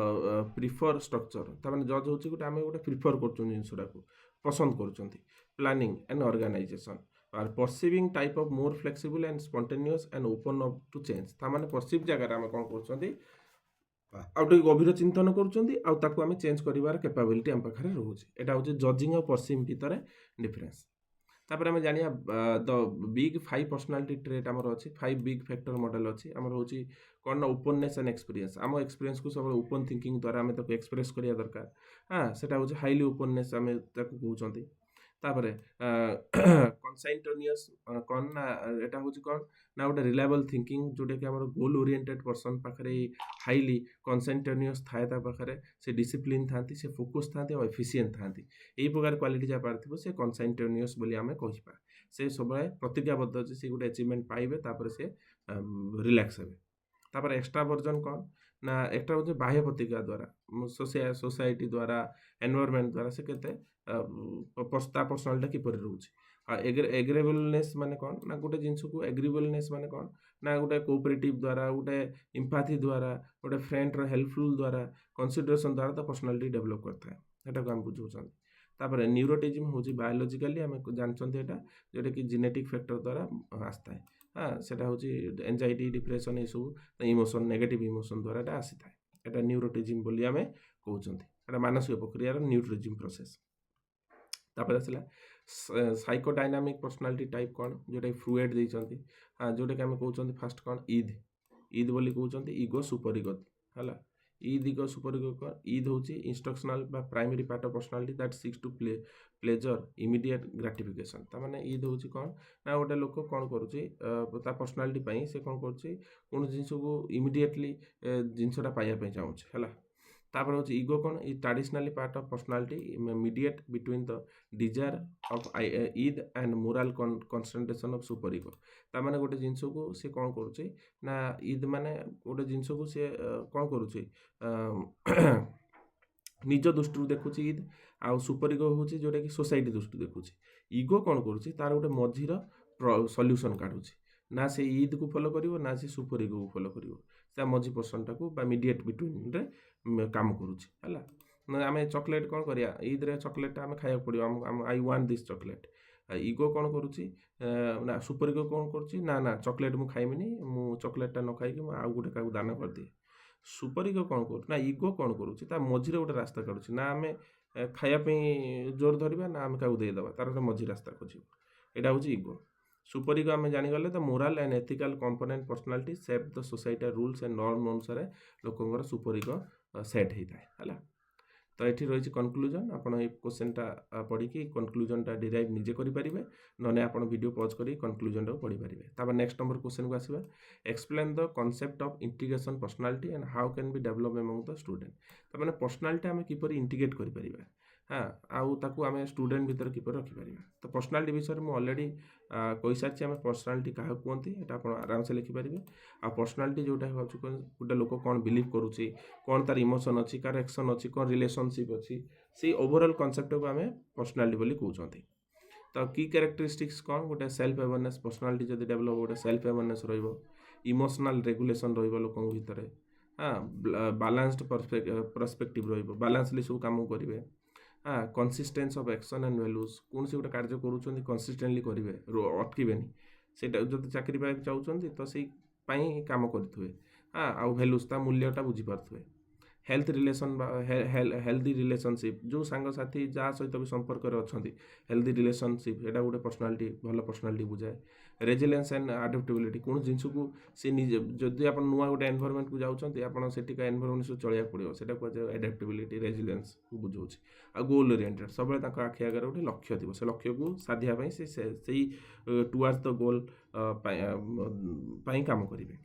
prefer structure ତାମାନେ ଜଜ୍ ହେଉଛି ଗୋଟେ ଆମେ ଗୋଟେ ପ୍ରିଫର କରୁଛନ୍ତି ଜିନିଷଟାକୁ ପସନ୍ଦ କରୁଛନ୍ତି planning and organization or perceiving type of more flexible and spontaneous and open up to change ତା ମାନେ perceive ଜାଗାରେ ଆମେ କ'ଣ କରୁଛନ୍ତି ଆଉ ଟିକେ ଗଭୀର ଚିନ୍ତନ କରୁଛନ୍ତି ଆଉ ତାକୁ ଆମେ ଚେଞ୍ଜ କରିବାର କ୍ୟାପାବିଲିଟି ଆମ ପାଖରେ ରହୁଛି ଏଇଟା ହେଉଛି ଜଜିଂ ଆଉ ପରସିଭିଂ ଭିତରେ ଡିଫରେନ୍ସ ତାପରେ ଆମେ ଜାଣିବା ଦ ବିଗ୍ 5 ପର୍ସନାଲିଟି ଟ୍ରେଟ୍ ଆମର ଅଛି 5 ବିଗ୍ ଫ୍ୟାକ୍ଟର ମଡେଲ ଅଛି ଆମର ହେଉଛି କ'ଣ ନା ଓପନନେସ୍ ଆଣ୍ଡ ଏକ୍ସପିରିଏନ୍ସ ଆମ ଏକ୍ସପିରିଏନ୍ସକୁ ସବୁବେଳେ ଓପନ୍ ଥିଙ୍କିଂ ଦ୍ୱାରା ଆମେ ତାକୁ ଏକ୍ସପ୍ରେସ୍ କରିବା ଦରକାର ସେଟା ହେଉଛି ହାଇଲି ଓପନନେସ୍ ଆମେ ତାକୁ କହୁଛନ୍ତି ତାପରେ କନସାଇଣ୍ଟନିୟସ୍ କ'ଣ ନା ଏଟା ହେଉଛି କ'ଣ ନା ଗୋଟେ ରିଲାଏବଲ୍ ଥିଙ୍କିଂ ଯେଉଁଟାକି ଆମର ଗୋଲ୍ ଓରିଏଣ୍ଟେଡ୍ ପର୍ସନ୍ ପାଖରେ ହାଇଲି କନସାଇଣ୍ଟନିୟସ୍ ଥାଏ ତା ପାଖରେ ସେ ଡିସିପ୍ଲିନ୍ ଥାନ୍ତି ସେ ଫୋକସ୍ ଥାନ୍ତି ଆଉ ଏଫିସିଏଣ୍ଟ ଥାନ୍ତି ଏହି ପ୍ରକାର କ୍ୱାଲିଟି ଯାହା ପାଖରେ ଥିବ ସେ କନସାଇଣ୍ଟନିୟସ୍ ବୋଲି ଆମେ କହିବା ସେ ସବୁବେଳେ ପ୍ରତିଜ୍ଞାବଦ୍ଧ ଅଛି ସେ ଗୋଟେ ଆଚିଭମେଣ୍ଟ ପାଇବେ ତାପରେ ସେ ରିଲାକ୍ସ ହେବେ ତାପରେ ଏକ୍ସଟ୍ରା ଭର୍ଜନ୍ କ'ଣ ନା ଏକ୍ସଟ୍ରା ଭର୍ଜନ୍ ବାହ୍ୟ ପ୍ରତିକ୍ରିୟା ଦ୍ୱାରା ସୋସାଇଟି ଦ୍ୱାରା ଏନଭାରମେଣ୍ଟ ଦ୍ୱାରା ସେ କେତେ ତା ପର୍ସନାଲିଟା କିପରି ରହୁଛି ଆଉ ଏଗ୍ରେବଲନେସ୍ ମାନେ କ'ଣ ନା ଗୋଟେ ଜିନିଷକୁ ଏଗ୍ରିବଲନେସ୍ ମାନେ କ'ଣ ନା ଗୋଟେ କୋଅପରେଟିଭ୍ ଦ୍ୱାରା ଗୋଟେ ଇମ୍ପାଥି ଦ୍ୱାରା ଗୋଟେ ଫ୍ରେଣ୍ଡର ହେଲ୍ପଫୁଲ୍ ଦ୍ୱାରା କନସିଡରେସନ୍ ଦ୍ୱାରା ତା ପର୍ସନାଲିଟି ଡେଭଲପ୍ କରିଥାଏ ସେଟାକୁ ଆମେ ବୁଝାଉଛନ୍ତି ତାପରେ ନ୍ୟୁରୋଟିଜିମ୍ ହେଉଛି ବାୟୋଲୋଜିକାଲି ଆମେ ଜାଣିଛନ୍ତି ଏଇଟା ଯେଉଁଟାକି ଜେନେଟିକ୍ ଫ୍ୟାକ୍ଟର ଦ୍ୱାରା ଆସିଥାଏ ସେଟା ହେଉଛି ଏନ୍ଜାଇଟି ଡିପ୍ରେସନ୍ ଏସବୁ ଇମୋସନ୍ ନେଗେଟିଭ୍ ଇମୋସନ୍ ଦ୍ୱାରା ଏଟା ଆସିଥାଏ ଏଟା ନ୍ୟୁରୋଟିଜିମ୍ ବୋଲି ଆମେ କହୁଛନ୍ତି ଏଟା ମାନସିକ ପ୍ରକ୍ରିୟାର ନ୍ୟୁରୋଟିଜିମ୍ ପ୍ରୋସେସ୍ ତାପରେ ଆସିଲା ସାଇକୋଡାଇନାମିକ୍ ପର୍ସନାଲିଟି ଟାଇପ୍ କ'ଣ ଯେଉଁଟାକି ଫ୍ରୁଏଡ୍ ଦେଇଛନ୍ତି ଯେଉଁଟାକି ଆମେ କହୁଛନ୍ତି ଫାଷ୍ଟ କ'ଣ ଇଦ୍ ବୋଲି କହୁଛନ୍ତି ଇଗୋ ସୁପର ଇଗୋ ହେଲା ଇଦ୍ ଇଗୋ ସୁପର ଇଗୋ କ'ଣ ଇଦ୍ ହେଉଛି ଇନଷ୍ଟ୍ରକ୍ସନାଲ୍ ବା primary part of personality that seeks to pleasure immediate gratification ତାମାନେ ଇଦ୍ ହେଉଛି କ'ଣ ନା ଗୋଟେ ଲୋକ କ'ଣ କରୁଛି ତା ପର୍ସନାଲିଟି ପାଇଁ ସେ କ'ଣ କରୁଛି କୌଣସି ଜିନିଷକୁ ଇମିଡ଼ିଏଟଲି ଜିନିଷଟା ପାଇବା ପାଇଁ ଚାହୁଁଛି ହେଲା ତାପରେ ହେଉଛି ଇଗୋ କ'ଣ ଇ traditionally part of personality mediate between the desire of id and moral concentration of super ego ତାମାନେ ଗୋଟେ ଜିନିଷକୁ ସେ କ'ଣ କରୁଛି ନା ଇଦ୍ ମାନେ ଗୋଟେ ଜିନିଷକୁ ସେ କ'ଣ କରୁଛି ନିଜ ଦୃଷ୍ଟିରୁ ଦେଖୁଛି ଇଦ୍ ଆଉ ସୁପର ଇଗୋ ହେଉଛି ଯେଉଁଟାକି ସୋସାଇଟି ଦୃଷ୍ଟିରୁ ଦେଖୁଛି ଇଗୋ କ'ଣ କରୁଛି ତାର ଗୋଟେ ମଝିର ସଲ୍ୟୁସନ୍ କାଢ଼ୁଛି ନା ସେ ଇଦ୍କୁ ଫଲୋ କରିବ ନା ସେ ସୁପର ଇଗୋକୁ ଫଲୋ କରିବ ତା ମଝି ପର୍ସନ୍ଟାକୁ ବା ମିଡ଼ିଏଟ୍ ବିଟୱିନ୍ରେ କାମ କରୁଛି ହେଲା ଆମେ ଚକୋଲେଟ୍ କ'ଣ କରିବା ଇଦ୍ରେ ଚକୋଲେଟ୍ଟା ଆମେ ଖାଇବାକୁ ପଡ଼ିବ I want this chocolate ego କ'ଣ କରୁଛି ନା ସୁପର ଇଗୋ କ'ଣ କରୁଛି ନା ଚକୋଲେଟ୍ ମୁଁ ଖାଇବିନି ମୁଁ ଚକୋଲେଟ୍ଟା ନ ଖାଇକି ମୁଁ ଆଉ ଗୋଟେ କାହାକୁ ଦାନ କରିଦିଏ ସୁପର ଇଗୋ କ'ଣ କରୁଛି ନା ଇଗୋ କ'ଣ କରୁଛି ତା ମଝିରେ ଗୋଟେ ରାସ୍ତା କାଢ଼ୁଛି ନା ଆମେ ଖାଇବା ପାଇଁ ଜୋର ଧରିବା ନା ଆମେ କାହାକୁ ଦେଇଦେବା ତାର ଗୋଟେ ମଝି ରାସ୍ତା ଖୋଜିବ ଏଇଟା ହେଉଛି ଇଗୋ ସୁପର ଇଗୋ ଆମେ ଜାଣିଗଲେ the moral and ethical component personality serve the society rules and norm ଅନୁସାରେ ଲୋକଙ୍କର ସୁପର ଇଗୋ ସେଟ୍ ହେଇଥାଏ ହେଲା ତ ଏଠି ରହିଛି କନକ୍ଲୁଜନ୍ ଆପଣ ଏଇ କ୍ୱେଶ୍ଚନଟା ପଢ଼ିକି କନକ୍ଲୁଜନଟା ଡିରାଇଭ୍ ନିଜେ କରିପାରିବେ ନହେଲେ ଆପଣ ଭିଡ଼ିଓ ପଜ୍ କରି କନକ୍ଲୁଜନଟାକୁ ପଢ଼ିପାରିବେ ତାପରେ ନେକ୍ସଟ ନମ୍ବର କ୍ୱେଶ୍ଚନକୁ ଆସିବା explain the concept of integration personality and how can be develop among the student ତାମାନେ ପର୍ସନାଲିଟି ଆମେ କିପରି ଇଣ୍ଟିଗ୍ରେଟ୍ କରିପାରିବା ଆଉ ତାକୁ ଆମେ ଷ୍ଟୁଡେଣ୍ଟ ଭିତରେ କିପରି ରଖିପାରିବା ତ ପର୍ସନାଲିଟି ବିଷୟରେ ମୁଁ ଅଲରେଡ଼ି କହିସାରିଛି ଆମେ ପର୍ସନାଲିଟି କାହାକୁ କୁହନ୍ତି ଏଇଟା ଆପଣ ଆରାମସେ ଲେଖିପାରିବେ ଆଉ ପର୍ସନାଲିଟି ଯେଉଁଟା ହେଉଛି ଗୋଟେ ଲୋକ କ'ଣ ବିଲିଭ୍ କରୁଛି କ'ଣ ତାର ଇମୋସନ୍ ଅଛି କାହାର ଆକ୍ସନ୍ ଅଛି କ'ଣ ରିଲେସନସିପ୍ ଅଛି ସେଇ ଓଭରଅଲ୍ କନସେପ୍ଟକୁ ଆମେ ପର୍ସନାଲିଟି ବୋଲି କହୁଛନ୍ତି ତ କି କ୍ୟାରେକ୍ଟରିଷ୍ଟିକ୍ସ କ'ଣ ଗୋଟେ ସେଲ୍ଫ ଆୱାରନେସ୍ ପର୍ସନାଲିଟି ଯଦି ଡେଭଲପ୍ ଗୋଟେ ସେଲ୍ଫ ଆୱାରନେସ୍ ରହିବ ଇମୋସନାଲ୍ ରେଗୁଲେସନ୍ ରହିବ ଲୋକଙ୍କ ଭିତରେ ବାଲାନ୍ସଡ ପର୍ସପେକ୍ଟିଭ୍ ରହିବ ବାଲାନ୍ସଲି ସବୁ କାମ କରିବେ କନସିଷ୍ଟେନ୍ସ ଅଫ୍ ଆକ୍ସନ୍ ଆଣ୍ଡ ଭ୍ୟାଲୁଜ୍ କୌଣସି ଗୋଟେ କାର୍ଯ୍ୟ କରୁଛନ୍ତି କନସିଷ୍ଟେଣ୍ଟଲି କରିବେ ଅଟକିବେନି ସେଇଟା ଯଦି ଚାକିରି ପାଇବାକୁ ଚାହୁଁଛନ୍ତି ତ ସେଇ ପାଇଁ କାମ କରିଥିବେ ଆଉ ଭ୍ୟାଲୁଜ୍ ତା ମୂଲ୍ୟଟା ବୁଝିପାରୁଥିବେ ହେଲ୍ଥ ରିଲେସନ୍ ବା ହେଲ୍ଦି ରିଲେସନସିପ୍ ଯେଉଁ ସାଙ୍ଗସାଥି ଯାହା ସହିତ ବି ସମ୍ପର୍କରେ ଅଛନ୍ତି ହେଲ୍ଦି ରିଲେସନସିପ୍ ଏଇଟା ଗୋଟେ ପର୍ସନାଲିଟି ଭଲ ପର୍ସନାଲିଟି ବୁଝାଏ ରେଜିଲିଏନ୍ସ ଆଣ୍ଡ ଆଡାପ୍ଟେବିଲିଟି କୌଣସି ଜିନିଷକୁ ସେ ନିଜେ ଯଦି ଆପଣ ନୂଆ ଗୋଟେ ଏନଭାରମେଣ୍ଟକୁ ଯାଉଛନ୍ତି ଆପଣ ସେଠିକା ଏନଭାରମେଣ୍ଟ ସବୁ ଚଳିବାକୁ ପଡ଼ିବ ସେଇଟା କୁହାଯାଏ ଆଡାପ୍ଟେବିଲିଟି ରେଜିଲିଏନ୍ସକୁ ବୁଝାଉଛି ଆଉ ଗୋଲ୍ ଓରିଏଣ୍ଟେଡ୍ ସବୁବେଳେ ତାଙ୍କ ଆଖି ଆଗରେ ଗୋଟେ ଲକ୍ଷ୍ୟ ଥିବ ସେ ଲକ୍ଷ୍ୟକୁ ସାଧିବା ପାଇଁ ସେଇ ଟୁୱାର୍ଡସ୍ ଦ ଗୋଲ୍ ପାଇଁ କାମ କରିବେ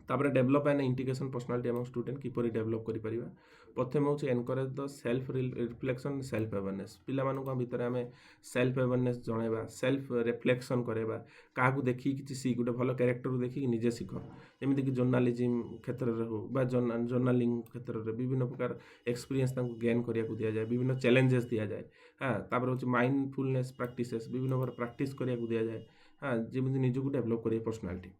ତାପରେ ଡେଭଲପ୍ ଆଣ୍ଡ ଇଣ୍ଟିଗ୍ରେସନ୍ ପର୍ସନାଲିଟି ଆମ ଷ୍ଟୁଡେଣ୍ଟ କିପରି ଡେଭଲପ୍ କରିପାରିବା प्रथम हूँ encourage the self reflection self awareness पिला भितर आम सेल्फ अवेयरनेस जनवा सेल्फ रिफ्लेक्शन करवा क्या देखिए किसी सी गोटे भल क्यारेक्टर देखिए निजे शिख जमीक जर्नालीजम क्षेत्र में हो जर्नालिंग क्षेत्र में विभिन्न प्रकार एक्सपीरियंस गेन करने को दि जाए विभिन्न चैलेंजेस दि जाए हाँ तापर हूँ माइंडफुलनेस प्रैक्टिसेस विभिन्न प्रकार प्रैक्टिस करने को दि जाए हाँ जमी निजक डेभलप करें पर्सनालिटी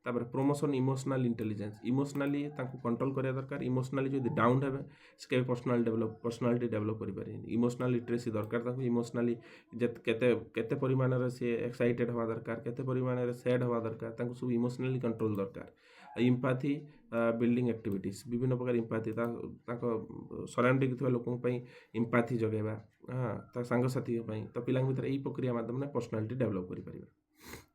तापर प्रमोशन इमोशनल इंटेलिजेंस इमोशनाली कंट्रोल करा दरकार इमोशनाली जो डाउन है से पर्सनालिटी डेभलप करें इमोशनल लिटरेसी दरकार इमोशनाली केते परिमाण से एक्साइटेड हवा दरकार केते परिमाण सैड हवा दरकार सब इमोशनाली कंट्रोल दरकार इम्पाथी बिल्डिंग एक्टिविटीज विभिन्न प्रकार इम्पाथी सराउंडिंग थोड़ा लोक इम्पाथी जगेवा हाँ सांगसाथी तो पिला भर यही प्रक्रिया माध्यम पर्सनालिटी डेभलप करें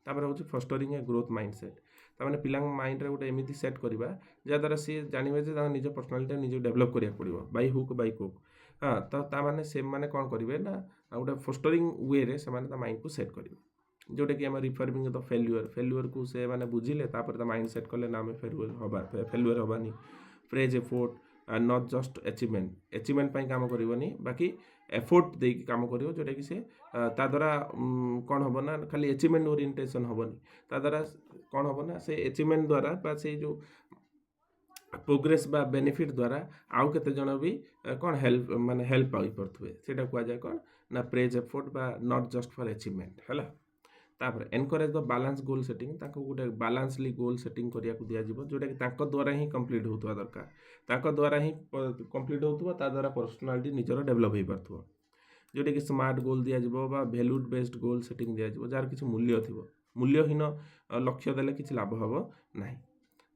तापर हूँ फस्टरिंग ए ग्रोथ माइंडसेट ताने पिला माइंड रे गोटे एमती सेट करवा जहाँद्वारा सी जानवे जे निज पर्सनालिटी निज डेभलप करा पड़ो बै हुक बै कुक हाँ तो ताने से मैंने कौन करेंगे ना गोटे फोस्टरिंग वे रे से माइंड को सेट करेंगे जोटा कि आम रिफर्मिंग द फेल्युअर को से मैंने बुझिले माइंड सेट कले ना आम फेल्युअर हबानी praise effort not just achievement काम करनी बाकी एफोर्ट देकी काम करियो जोटा कि से ता द्वारा कौन हम ना खाली अचीवमेंट ओरिएंटेशन हेनी ता द्वारा कौन हम ना से अचीवमेंट द्वारा बा से जो प्रोग्रेस बा बेनिफिट द्वारा आउ केते जन भी कौन हेल्प माने हेल्प पाई पड़थुए सेटा कुआ जाय कौन ना प्रेज एफोर्ट बा नॉट जस्ट फॉर अचीवमेंट हैला तापर encourage the balance goal setting गोटे बैलेंसली गोल सेटिंग करिया को दिया जिवो जोटा कि ताको द्वारा ही कंप्लीट होतवा दरकार ताको द्वारा ही कंप्लीट होतवा ता द्वारा पर्सनालिटी निजर डेभलप हो पारथुवा जोटा कि स्मार्ट गोल दिया जिवो बा वैल्यू बेस्ड गोल सेटिंग दिया जिवो जार किछि मूल्य थिवो मूल्यहीन लक्ष्य देले किछि लाभ हबो नाही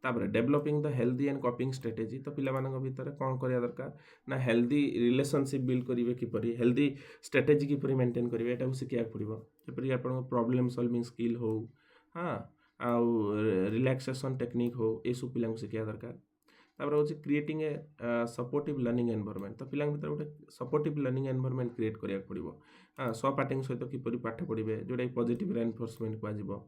तापर developing the healthy and coping strategy तो पिला मानक भितर कौन करिया दरकार ना हेल्दी रिलेशनशिप बिल्ड करिवे किपरि हेल्दी स्ट्रेटेजी किपरि मेंटेन करिवे एटा शिखिया पड़ो जेपरि आपन प्रॉब्लम सॉल्विंग स्किल हो हाँ आउ रिलैक्सेशन टेक्निक हो ये सब पिला शिखिया दरकार तापर हूँ creating a supportive learning environment तो पिला भर गोटे सपोर्टिव लर्निंग एनवायरनमेंट क्रिएट करिया पड़ो हाँ सहपाठी सहित किपरि पाठ पढ़े जोटा पॉजिटिव रेनफोर्समेंट कहुँ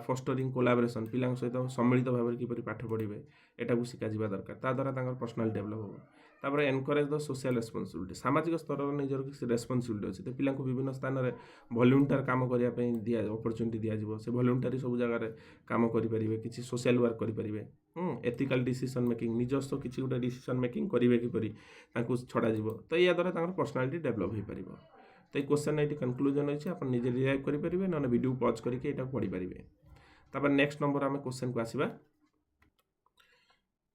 फस्टरिंग कोलाबोरेशन पिला सहित सम्मिलित भाव में किपरि पाठ पढ़े यहाँ शिखा दरकार ता द्वारा पर्सनाल डेभलप हो तापर एनकरेज द सोशल रेस्पॉन्सिबिलिटी सामाजिक स्तर में निजर किसी रेस्पॉन्सिबिलिटी अच्छी तो पिला विभिन्न स्थान में वॉलंटियर काम करने दिया अपॉर्चुनिटी दिया से वॉलंटियर सब जगह काम करेंगे किसी सोशल वर्क करेंगे एथिकल डिसीजन मेकिंग निजस्व किसी गोटे डिसीजन मेकिंग करेंगे किपरि छड़ा तो या द्वारा पर्सनालिटी डेभलप हो पार तो ये क्वेश्चन ये कनक्लूजन अच्छे आप निजे रिलाइव करेंगे ना वीडियो पॉज करके पढ़ी पारे तापर नेक्स्ट नंबर आम क्वेश्चन को आसवा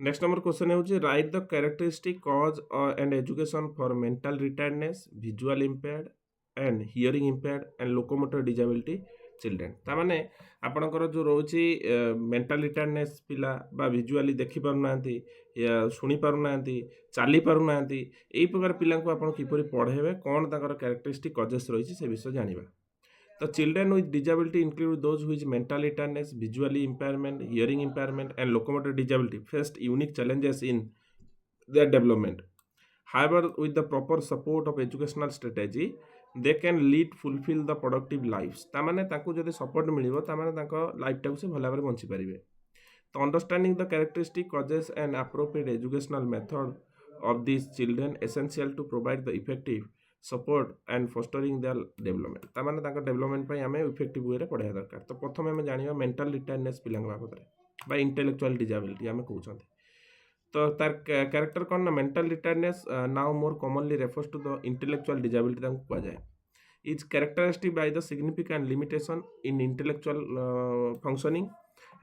नेक्स्ट नंबर क्वेश्चन है write the characteristic cause and education for mental retardedness visual impaired and hearing impaired and locomotor disability children ताने आपणकर जो रोचे मेंटल रिटायर्डनेस पिला बा विजुअली देखि पारुना या शुणी पारुना चली पारुना यही प्रकार पिला आप किपरि पढ़ेबे कौन ताकर कैरेक्टरिस्टिक कजेस रही से विषय जानिबा तो children with disability include those which mental retardedness visually impairment hearing impairment and locomotor disability faced unique challenges in their development. However, with the proper support of educational strategy, they can lead fulfill the productive lives. तामाने ताको जदि support मिलिबो तामाने ताको life टाको से भला भाबरे bunchy पारिबे. तो understanding the characteristic causes and appropriate educational method of these children essential to provide the effective support and fostering their development. तामाने ताको development पई हमें इफेक्टिव वे रे पढ़ाया दरकार. तो प्रथम हमें जानिबा मेंटल रिटायर्डनेस पिलांग बाबतरे बा इंटेलेक्चुअल डिसेबिलिटी हमें कहउछन्ते. तो तार कैरेक्टर कौन ना mental retardedness now more commonly refers to the intellectual disability कहा जाए is characteristic by the significant limitation in intellectual functioning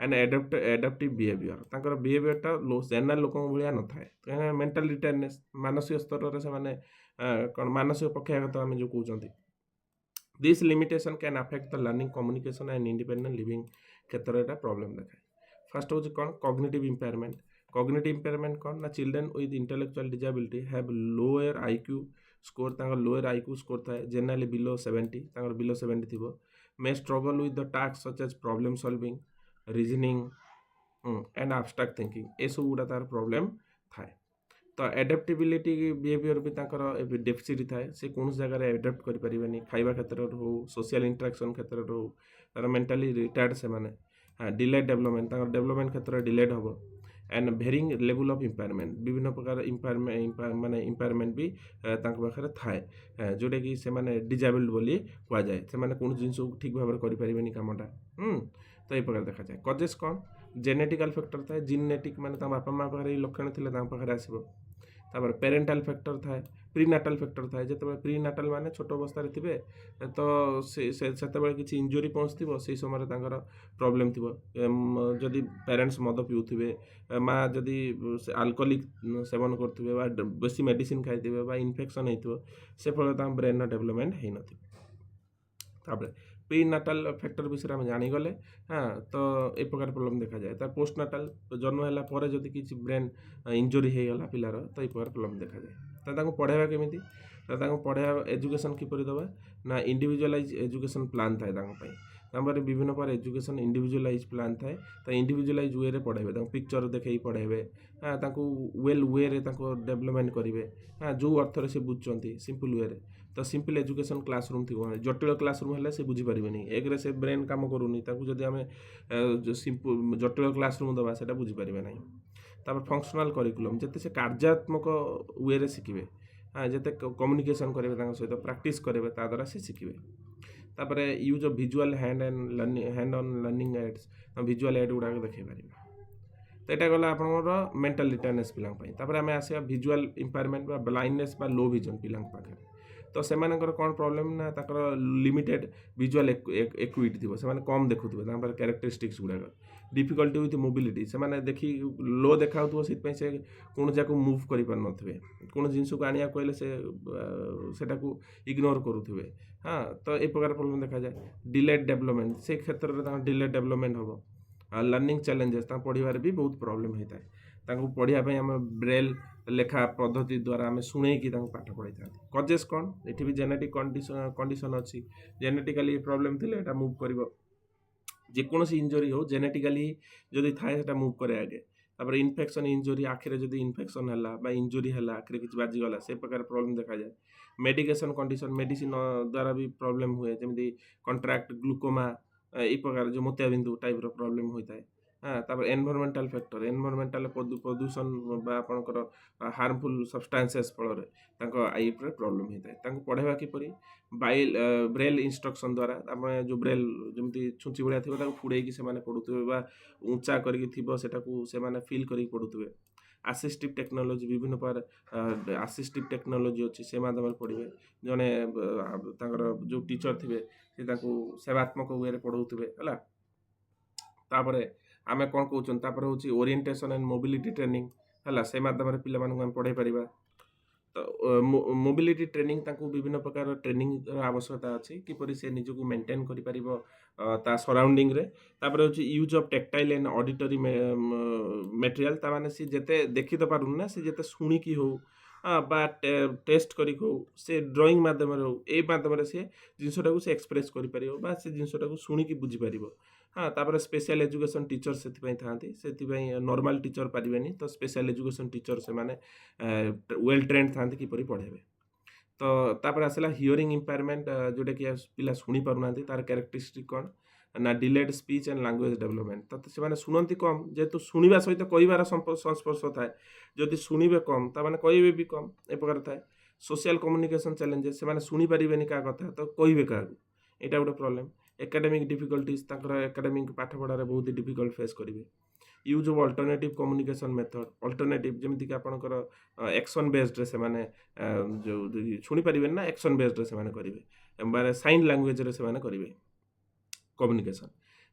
and adaptive behavior तांकर बिहेवियरटा जनरल लोक भाया न थाए कहीं मेंटल रिटायर्डनेस मानसिक स्तर से कौन मानसिक पक्षाघात आम जो कहते this limitation can affect the learning communication and independent living क्षेत्र में प्रॉब्लम देखाए. फर्स्ट हूँ कौन कॉग्निटिव इम्पेयरमेंट. कॉग्निटिव इम्पेयरमेंट कौन ना children with intellectual disability have lower IQ score तांकर लोअर आईक्यू स्कोर थाए जनरली बिलो 70 तांकर बिलो 70 थिबो may struggle with the task such as problem solving reasoning and abstract thinking ए सब गुड़ा तार प्रॉब्लम थाए. तो एडेप्टेबिलिटी बिहेवियर भी तांकर डेफिसिट थाए से कौन जगह एडेप्ट कर परिबेनी खाइबा क्षेत्र हो सोशल इंटरेक्शन क्षेत्र हो तार मेंटली रिटायर्ड से माने डिलेड डेवलपमेंट तांकर डेवलपमेंट क्षेत्र डिलेड होबो एंड भेरिंग लेवल ऑफ इम्पेयरमेंट विभिन्न प्रकार माने इम्पेयरमेंट भी तांको पाखरे थाए जोटा कि से माने डिजेबल्ड बोली कुआ जाए से माने कोन जिंस को ठीक भाव करि परिबेनी कामटा तो ये प्रकार देखा जाए कजेस कौन जेनेटिकल फैक्टर थाए जीनेटिक माने बापा माँ पाखे लक्षण थिले पाखे आसब तापर पेरेंटाल फैक्टर थाए प्रीनाटाल फैक्टर थाए जो प्रीनाटाल माने छोट अवस्था थे तो से किसी इंजुरी पहुँचो से समय प्रॉब्लम थी जदि पेरेंट्स मद पिउथिबे माँ जदि अल्कोहलिक सेवन करुवे बेसी मेडिसिन खाइथिबे इन्फेक्शन होइथिबो से फल ब्रेन डेवलपमेंट हो न प्रीनाटाल फैक्टर विषय में जानीगले हाँ तो ए प्रकार प्रॉब्लम देखा जाए तार पोस्ट नाटाल जन्म है पर जदि किसी ब्रेन इंजुरी हो गला पिलार तो ये प्रकार प्रॉब्लम देखा जाए तो पढ़ाइबा केमिति तो पढ़ाइबा एजुकेशन किपरि दबा ना इंडिविजुअलाइज एजुकेशन प्लान थाए तांपर विभिन्न प्रकार एजुकेशन इंडिविजुअलाइज प्लान थाए तो इंडिविजुअलाइज वे रे पढ़ाइबे पिक्चर देखै पढ़ाइबे हाँ वेल वे रे डेवलपमेंट करेंगे हाँ जो अर्थ से बुझुंट सिंपल वे रे तो सिंपल एजुकेशन क्लासरूम थी जटिल क्लासरूम है से बुझीपारे एक से ब्रेन काम करूनी जदि आम जटिल क्लासरूम दबा से बुझीपारे ना तापर फंक्शनल करिकुलम जिते से कार्यात्मक वे रे शिखिबे हाँ जिते कम्युनिकेशन करेंगे सहित प्रैक्टिस करेंगे ता द्वारा से शिखिबे तापर use of visual hand on learning aids visual aid गुड़ा देखे पारे तो यहाँ गला आप मेंटल रिटर्नेस पिलापर आम आसा visual impairment blindness low vision पिला पाखे तो से कौन प्रॉब्लम ना लिमिटेड विजुअल एक्विटी थी से कम देखुए कैरेक्टरिस्टिक्स गुड़ाक डिफिकल्टी विथ मोबिलिटी से देखी लो देखा से कौन जाक मुव कर कौन जिनस को आने कहले से इग्नोर करुवे हाँ तो ये प्रकार प्रॉब्लम देखा जाए डिलेड डेवलपमेंट से क्षेत्र में डिलेड डेवलपमेंट हम लर्निंग चैलेंजेस पढ़ार भी बहुत प्रॉब्लम होता है पढ़ाई आम ब्रेल लेखा पद्धति द्वारा आम शुणे कि पाठ पढ़ाई था कजेस कौन ये भी जेनेटिक कंडीशन अच्छी जेनेटिकली प्रॉब्लम थी मुव कर जेकोसी इंजरी हो जेनेटिकली जदि थाए मुव करे आगे तापर इन्फेक्शन इंजरी आखिरे जदि इन्फेक्शन है इंजरी है आखिरे किसी बाजीगला से प्रकार प्रॉब्लम देखा जाए मेडिकेशन कंडीशन मेडिसिन द्वारा भी प्रॉब्लम हुए जमी कंट्राक्ट ग्लूकोमा ये प्रकार जो मोतियाबिंदु टाइप प्रॉब्लम होता है हाँ तापर एनवायरमेंटल फैक्टर एनवायरमेंटल प्रदूषण आपणकर हार्मफुल सब्सटेंसेस फल आई प्रॉब्लम होता है पढ़ाइबा किपरि बाइल ब्रेल इंस्ट्रक्शन द्वारा आप जो ब्रेल जमी छुंची भाया थी फुड़े से पढ़ुवे ऊंचा कर फिल कर पढ़ुवे आसिस्टिव टेक्नोलोजी विभिन्न प्रकार आसिस्टिव टेक्नोलोजी अच्छी से माध्यम पढ़े जड़े जो टीचर थे सेवात्मक वे पढ़ाऊे है आम कौन कहते हूँ ओरिएंटेशन एंड मोबिलिटी ट्रेनिंग है से माध्यम पे पढ़ाई पार तो मोबिलिटी ट्रेनिंग विभिन्न प्रकार ट्रेनिंग आवश्यकता अच्छी किपरि से निजक मेंटेन कर सराउंडिंग रे तापर होची use of tactile and auditory material ता माने सी जेते देखि तो पारुन ना सी जेते सुनी की हो बा टेस्ट करी हो से ड्राइंग माध्यम रे हो ए माध्यम रे से जिनसटा को से एक्सप्रेस करि परियो बा से जिनसटा को सुनी की बुझी परियो हाँ तापर स्पेशल एजुकेशन टीचर से था नॉर्मल टीचर पारिबेनी तो स्पेशल एजुकेशन टीचर से माने वेल ट्रेंड था किपरि पढ़ेबे तो तापर आसला हियरिंग इम्पेयरमेंट जोटा कि पिला शुणी पारुना तार कैरेक्टरिस्टिक कौन ना delayed speech and language development तो से शुणती कम जेहेतु शुणा सहित कहबार संस्पर्श थाए जदि शुणे कम ताने कहे भी कम ए प्रकार थाए सोशल कम्युनिकेशन चैलेंजेस से शुणी पारे क्या कथा तो कहे क्या यहाँ गोटे प्रॉब्लम एकेडमिक डिफिकल्टीज एकेडमिक पाठ पढ़ार बहुत डिफिकल्ट फेस करेंगे use of alternative communication method alternative जमीक आपंकर एक्शन बेस्ड से जो शुणी पारे ना एक्शन बेस्ड से करेंगे साइन लैंग्वेज से करेंगे कम्युनिकेशन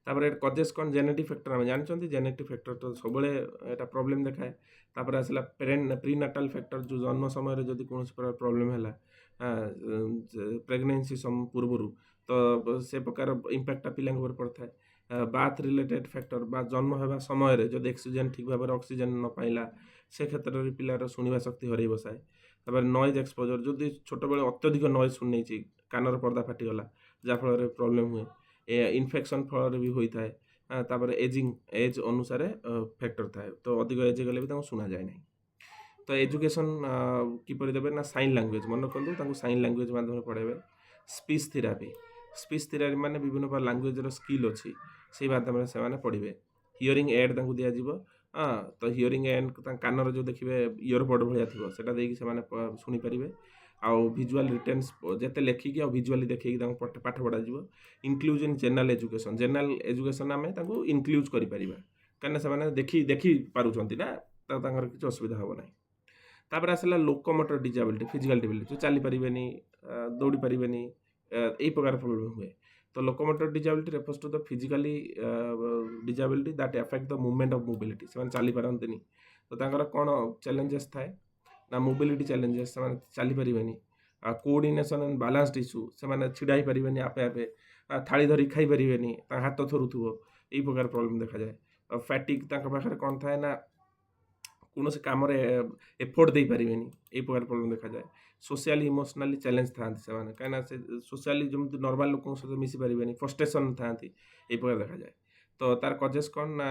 तापर कजेस कौन जेनेटिक फैक्टर आम जानते जेनेटिक फैक्टर तो सब यहाँ प्रॉब्लम देखाए तापर आसला प्रीनाटाल फैक्टर जो जन्म समय जदि कौन प्रॉब्लम है प्रेगनेंसी पूर्व तो से प्रकार इम्पैक्टा पिला पड़ता है बाथ रिलेटेड फैक्टर बा जन्म होगा समय जब ऑक्सीजन ठीक भाव ऑक्सीजन न पाइला से क्षेत्र में पिलार शुणा शक्ति हर बसाए तापर नॉइज एक्सपोजर जदि छोट बेले अत्यधिक नॉइज शुणी कानर पर्दा फाटीगला जहाँफल प्रॉब्लम हुए इन्फेक्शन फल भी होता है तापर एजिंग एज अनुसार फैक्टर थाए तो अधिक एज गले भी शुणा जाए ना तो एजुकेशन किपरि देबे ना साइन लैंग्वेज मन रखु साइन लैंग्वेज माध्यम पढ़ेबे स्पीच थेरापी माने विभिन्न प्रकार लैंग्वेज स्किल अच्छी से माध्यम से पढ़े हियरिंग एड दिज्व ହଁ ତ ହିୟରିଂ ଏଣ୍ଡ ତାଙ୍କ କାନର ଯେଉଁ ଦେଖିବେ ଇୟରବଡ୍ ଭଳିଆ ଥିବ ସେଇଟା ଦେଇକି ସେମାନେ ଶୁଣିପାରିବେ। ଆଉ ଭିଜୁଆଲ୍ ରିଟେନ୍ସ ଯେତେ ଲେଖିକି ଆଉ ଭିଜୁଆଲି ଦେଖେଇକି ତାଙ୍କୁ ପାଠ ପଢ଼ାଯିବ। Include in general education, general education ଆମେ ତାଙ୍କୁ ଇନକ୍ଲୁଜ୍ କରିପାରିବା କାହିଁକିନା ସେମାନେ ଦେଖି ପାରୁଛନ୍ତି ନା, ତ ତାଙ୍କର କିଛି ଅସୁବିଧା ହେବ ନାହିଁ। ତାପରେ ଆସିଲା ଲୋକୋମୋଟର ଡିଜାବିଲିଟି, ଫିଜିକାଲ୍ ଡିବିଲିଟି, ଯେଉଁ ଚାଲିପାରିବେନି, ଦୌଡ଼ି ପାରିବେନି, ଏଇ ପ୍ରକାର ପ୍ରୋବ୍ଲେମ୍ ହୁଏ। ତ locomotor disability refers to the physically disability that affect the movement of mobility. ସେମାନେ ଚାଲିପାରନ୍ତିନି, ତ ତାଙ୍କର କ'ଣ ଚ୍ୟାଲେଞ୍ଜେସ୍ ଥାଏ ନା ମୋବିଲିଟି ଚ୍ୟାଲେଞ୍ଜେସ୍, ସେମାନେ ଚାଲିପାରିବେନି। କୋଅର୍ଡ଼ିନେସନ୍ ଆଣ୍ଡ ବାଲାନ୍ସଡ୍ ଇସ୍ୟୁ, ସେମାନେ ଛିଡ଼ା ହେଇପାରିବେନି ଆପେ ଆପେ, ଥାଳି ଧରି ଖାଇପାରିବେନି, ତାଙ୍କ ହାତ ଥରୁଥିବ, ଏଇ ପ୍ରକାର ପ୍ରୋବ୍ଲେମ୍ ଦେଖାଯାଏ। ଫ୍ୟାଟିକ୍, ତାଙ୍କ ପାଖରେ କ'ଣ ଥାଏ ନା କୌଣସି କାମରେ ଏଫୋର୍ଟ ଦେଇପାରିବେନି, ଏଇ ପ୍ରକାର ପ୍ରୋବ୍ଲେମ୍ ଦେଖାଯାଏ। ସୋସିଆଲି ଇମୋସନାଲି ଚ୍ୟାଲେଞ୍ଜ ଥାନ୍ତି ସେମାନେ, କାହିଁକିନା ସେ ସୋସିଆଲି ଯେମିତି ନର୍ମାଲ ଲୋକଙ୍କ ସହିତ ମିଶି ପାରିବେନି, ଫ୍ରଷ୍ଟ୍ରେସନ୍ ଥାନ୍ତି, ଏଇ ପ୍ରକାର ଦେଖାଯାଏ। ତ ତାର କଜେସ୍ କ'ଣ ନା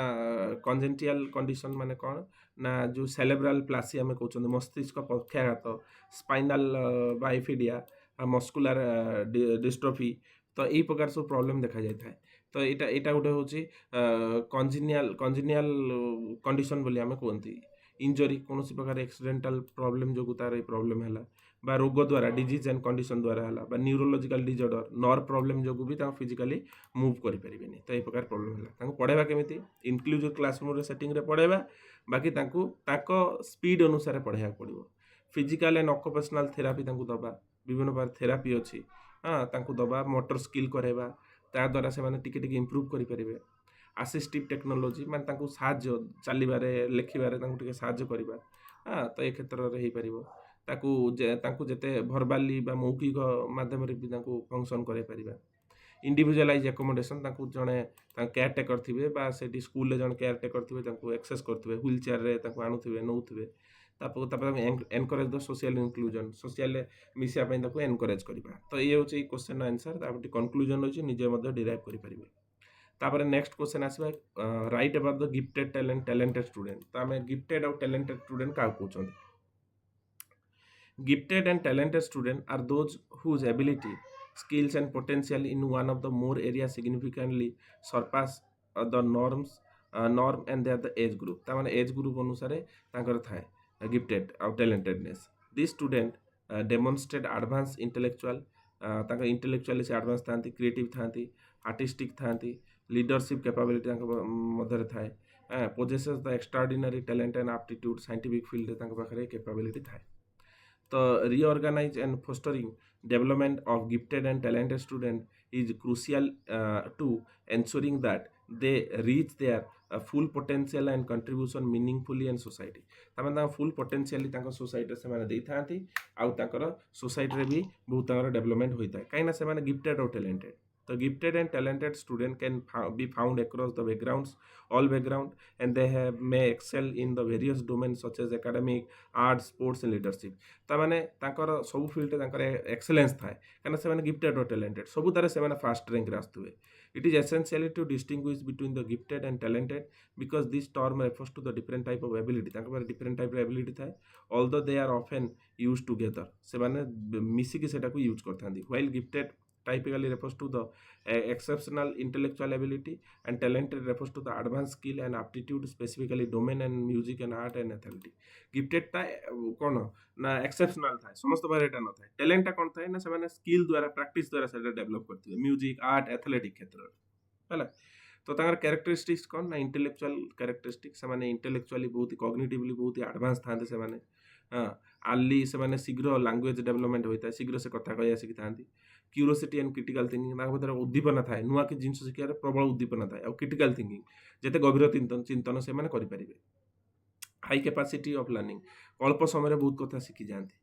କଞ୍ଜେଣ୍ଟିଆଲ୍ କଣ୍ଡିସନ୍, ମାନେ କ'ଣ ନା ଯେଉଁ ସେଲେବ୍ରାଲ୍ ପ୍ଲାସି ଆମେ କହୁଛନ୍ତି, ମସ୍ତିଷ୍କ ପକ୍ଷାଘାତ, ସ୍ପାଇନାଲ୍ ବାଇଫିଡ଼ିଆ, ମସ୍କୁଲାର ଡିଷ୍ଟ୍ରଫି, ତ ଏଇ ପ୍ରକାର ସବୁ ପ୍ରୋବ୍ଲେମ୍ ଦେଖାଯାଇଥାଏ। ତ ଏଇଟା ଗୋଟେ ହେଉଛି କଞ୍ଜିନିଆଲ୍ କଣ୍ଡିସନ୍ ବୋଲି ଆମେ କୁହନ୍ତି। ଇଞ୍ଜରୀ, କୌଣସି ପ୍ରକାର ଏକ୍ସିଡେଣ୍ଟାଲ୍ ପ୍ରୋବ୍ଲେମ୍ ଯୋଗୁଁ ତାର ଏଇ ପ୍ରୋବ୍ଲେମ୍ ହେଲା, ବା ରୋଗ ଦ୍ୱାରା, ଡିଜିଜ୍ ଆଣ୍ଡ କଣ୍ଡିସନ୍ ଦ୍ୱାରା ହେଲା, ବା ନ୍ୟୁରୋଲୋଜିକାଲ୍ ଡିଜର୍ଡର, ନର୍ଭ ପ୍ରୋବ୍ଲେମ୍ ଯୋଗୁଁ ବି ତାଙ୍କୁ ଫିଜିକାଲି ମୁଭ୍ କରିପାରିବେନି। ତ ଏଇ ପ୍ରକାର ପ୍ରୋବ୍ଲେମ୍ ହେଲା, ତାଙ୍କୁ ପଢ଼ାଇବା କେମିତି? ଇନକ୍ଲୁଜିଭ୍ କ୍ଲାସରୁମ୍ରେ ସେଟିଂରେ ପଢ଼ାଇବା, ବାକି ତାଙ୍କୁ ତାଙ୍କ ସ୍ପିଡ୍ ଅନୁସାରେ ପଢ଼ାଇବାକୁ ପଡ଼ିବ। ଫିଜିକାଲ୍ ଆଣ୍ଡ ଅକୁପେସନାଲ୍ ଥେରାପି ତାଙ୍କୁ ଦେବା, ବିଭିନ୍ନ ପ୍ରକାର ଥେରାପି ଅଛି, ତାଙ୍କୁ ଦେବା, ମୋଟର ସ୍କିଲ୍ କରାଇବା, ତାଦ୍ୱାରା ସେମାନେ ଟିକେ ଟିକେ ଇମ୍ପ୍ରୁଭ୍ କରିପାରିବେ। ଆସିଷ୍ଟିଭ୍ ଟେକ୍ନୋଲୋଜି, ମାନେ ତାଙ୍କୁ ସାହାଯ୍ୟ, ଚାଲିବାରେ, ଲେଖିବାରେ ତାଙ୍କୁ ଟିକେ ସାହାଯ୍ୟ କରିବା, ତ ଏ କ୍ଷେତ୍ରରେ ହେଇପାରିବ। ତାଙ୍କୁ ଯେତେ ଭର୍ବାଲି ବା ମୌଖିକ ମାଧ୍ୟମରେ ବି ତାଙ୍କୁ ଫଙ୍କସନ୍ କରାଇ ପାରିବା। ଇଣ୍ଡିଭିଜୁଆଲାଇଜ୍ ଆକୋମୋଡେସନ୍, ତାଙ୍କୁ ଜଣେ ତାଙ୍କ କେୟାର ଟେକର୍ ଥିବେ, ବା ସେଠି ସ୍କୁଲରେ ଜଣେ କେୟାର ଟେକର୍ ଥିବେ, ତାଙ୍କୁ ଏକ୍ସେସ୍ କରୁଥିବେ, ହ୍ୱିଲ୍ ଚେୟାରରେ ତାଙ୍କୁ ଆଣୁଥିବେ, ନେଉଥିବେ। ତାପରେ ଏନକରେଜ୍ ଦ ସୋସିଆଲ୍ ଇନକ୍ଲୁଜନ୍, ସୋସିଆଲରେ ମିଶିବା ପାଇଁ ତାକୁ ଏନକରେଜ୍ କରିବା। ତ ଇଏ ହେଉଛି ଏଇ କ୍ୱେଶ୍ଚନ୍ ଆନ୍ସର୍। ତାପରେ କନକ୍ଲୁଜନ୍ ହେଉଛି ନିଜେ ମଧ୍ୟ ଡିରାଇଭ୍ କରିପାରିବେ। ତାପରେ ନେକ୍ସଟ କ୍ୱେଶ୍ଚନ୍ ଆସିବା, right about the gifted talented student. ତ ଆମେ ଗିଫ୍ଟେଡ୍ ଆଉ ଟ୍ୟାଲେଣ୍ଟେଡ୍ ଷ୍ଟୁଡେଣ୍ଟ କାହାକୁ କହୁଛନ୍ତି? Gifted and talented students are those whose ability, skills and potential in one of the more areas significantly surpass the norm and they are the age group। ତା ମାନେ age group ଅନୁସାରେ ତାଙ୍କର ଥାଏ gifted ଆଉ ଟ୍ୟାଲେଣ୍ଟେଡନେସ୍। This student ଡେମନଷ୍ଟ୍ରେଟ୍ advance intellectual, ତାଙ୍କ ଇଣ୍ଟେଲେକ୍ଚୁଆଲି ସେ advance ଥାନ୍ତି, creative ଥାନ୍ତି, ଆର୍ଟିଷ୍ଟିକ୍ ଥାନ୍ତି, ଲିଡରସିପ୍ କ୍ୟାପାବିଲିଟି ତାଙ୍କ ମଧ୍ୟରେ ଥାଏ, ପୋଜେସେସ୍ ଦ ଏକ୍ସଟ୍ରାଅର୍ଡିନାରୀ ଟ୍ୟାଲେଣ୍ଟ ଆଣ୍ଡ ଆପ୍ଟିଟ୍ୟୁଡ୍, ସାଇଣ୍ଟିଫିକ୍ ଫିଲ୍ଡରେ ତାଙ୍କ ପାଖରେ କ୍ୟାପାବିଲିଟି ଥାଏ। ତ reorganize and fostering development of gifted and talented student is crucial to ensuring that they reach their full potential and contribution meaningfully in society। ତାମାନେ ତାଙ୍କ ଫୁଲ୍ ପୋଟେନ୍ସିଆଲି ତାଙ୍କ ସୋସାଇଟିରେ ସେମାନେ ଦେଇଥାନ୍ତି, ଆଉ ତାଙ୍କର ସୋସାଇଟିରେ ବି ବହୁତ ତାଙ୍କର ଡେଭଲପମେଣ୍ଟ ହୋଇଥାଏ, କାହିଁକିନା ସେମାନେ ଗିଫ୍ଟେଡ୍ ଆଉ ଟ୍ୟାଲେଣ୍ଟେଡ୍। ତ gifted and talented student can be found across the backgrounds, all background, and they may excel in the various domains such as academic, arts, sports and leadership। ତାମାନେ ତାଙ୍କର ସବୁ ଫିଲ୍ଡରେ ତାଙ୍କର ଏକ୍ସେଲେନ୍ସ ଥାଏ, କାହିଁକିନା ସେମାନେ ଗିଫ୍ଟେଡ୍ ଓ ଟ୍ୟାଲେଣ୍ଟେଡ୍, ସବୁଥିରେ ସେମାନେ ଫାଷ୍ଟ ର୍ୟାଙ୍କରେ ଆସୁଥିବେ। It is essentially to distinguish between the gifted and talented because this term refers to the different type of ability. ତାଙ୍କ ପାଖରେ ଡିଫରେଣ୍ଟ ଟାଇପ୍ର ଏବିଲିଟି ଥାଏ, ଅଲଦୋ ଦେ ଆର୍ ଅଫେନ୍ ୟୁଜ୍ ଟୁଗେଦର, ସେମାନେ ମିଶିକି ସେଟାକୁ ୟୁଜ୍ କରିଥାନ୍ତି। While gifted typically refers to the exceptional intellectual ability and talented refers to the advanced skill and aptitude, specifically domain and music and art and athletics। gifted ଟା କ'ଣ ନା exceptional ଥାଏ, ସମସ୍ତ ପାଖରେ ଏଇଟା ନଥାଏ। ଟ୍ୟାଲେଣ୍ଟଟା କ'ଣ ଥାଏ ନା ସେମାନେ ସ୍କିଲ୍ ଦ୍ୱାରା, ପ୍ରାକ୍ଟିସ୍ ଦ୍ୱାରା ସେଇଟା ଡେଭଲପ୍ କରିଥିବେ, ମ୍ୟୁଜିକ୍, ଆର୍ଟ, ଆଥଲେଟିକ୍ କ୍ଷେତ୍ରରେ, ହେଲା। ତ ତାଙ୍କର କ୍ୟାରେକ୍ଟରିଷ୍ଟିକ୍ସ କ'ଣ ନା ଇଣ୍ଟେଲେକ୍ଚୁଆଲ୍ କ୍ୟାରେକ୍ଟରିଷ୍ଟିକ୍ସ, ସେମାନେ ଇଣ୍ଟେଲେକ୍ଚୁଆଲି ବହୁତ, କଗ୍ନିଟିଭଲି ବହୁତ ଆଡ଼ଭାନ୍ସ ଥାନ୍ତି ସେମାନେ। ଆର୍ଲି ସେମାନେ ଶୀଘ୍ର ଲାଙ୍ଗୁଏଜ୍ ଡେଭଲପମେଣ୍ଟ ହୋଇଥାଏ, ଶୀଘ୍ର ସେ କଥା କହିବା ଶିଖିଥାନ୍ତି। କ୍ୟୁରିଓସିଟି ଆଣ୍ଡ କ୍ରିଟିକାଲ୍ ଥିଙ୍କିଂ, ତାଙ୍କ ଭିତରେ ଉଦ୍ଦୀପନା ଥାଏ, ନୂଆ କିଛି ଜିନିଷ ଶିଖିବାରେ ପ୍ରବଳ ଉଦ୍ଦୀପନା ଥାଏ। ଆଉ କ୍ରିଟିକାଲ୍ ଥିଙ୍କିଂ, ଯେତେ ଗଭୀର ଚିନ୍ତନ ସେମାନେ କରିପାରିବେ। ହାଇ କାପାସିଟି ଅଫ୍ ଲର୍ଣ୍ଣିଂ, ଅଳ୍ପ ସମୟରେ ବହୁତ କଥା ଶିଖିଯାଆନ୍ତି।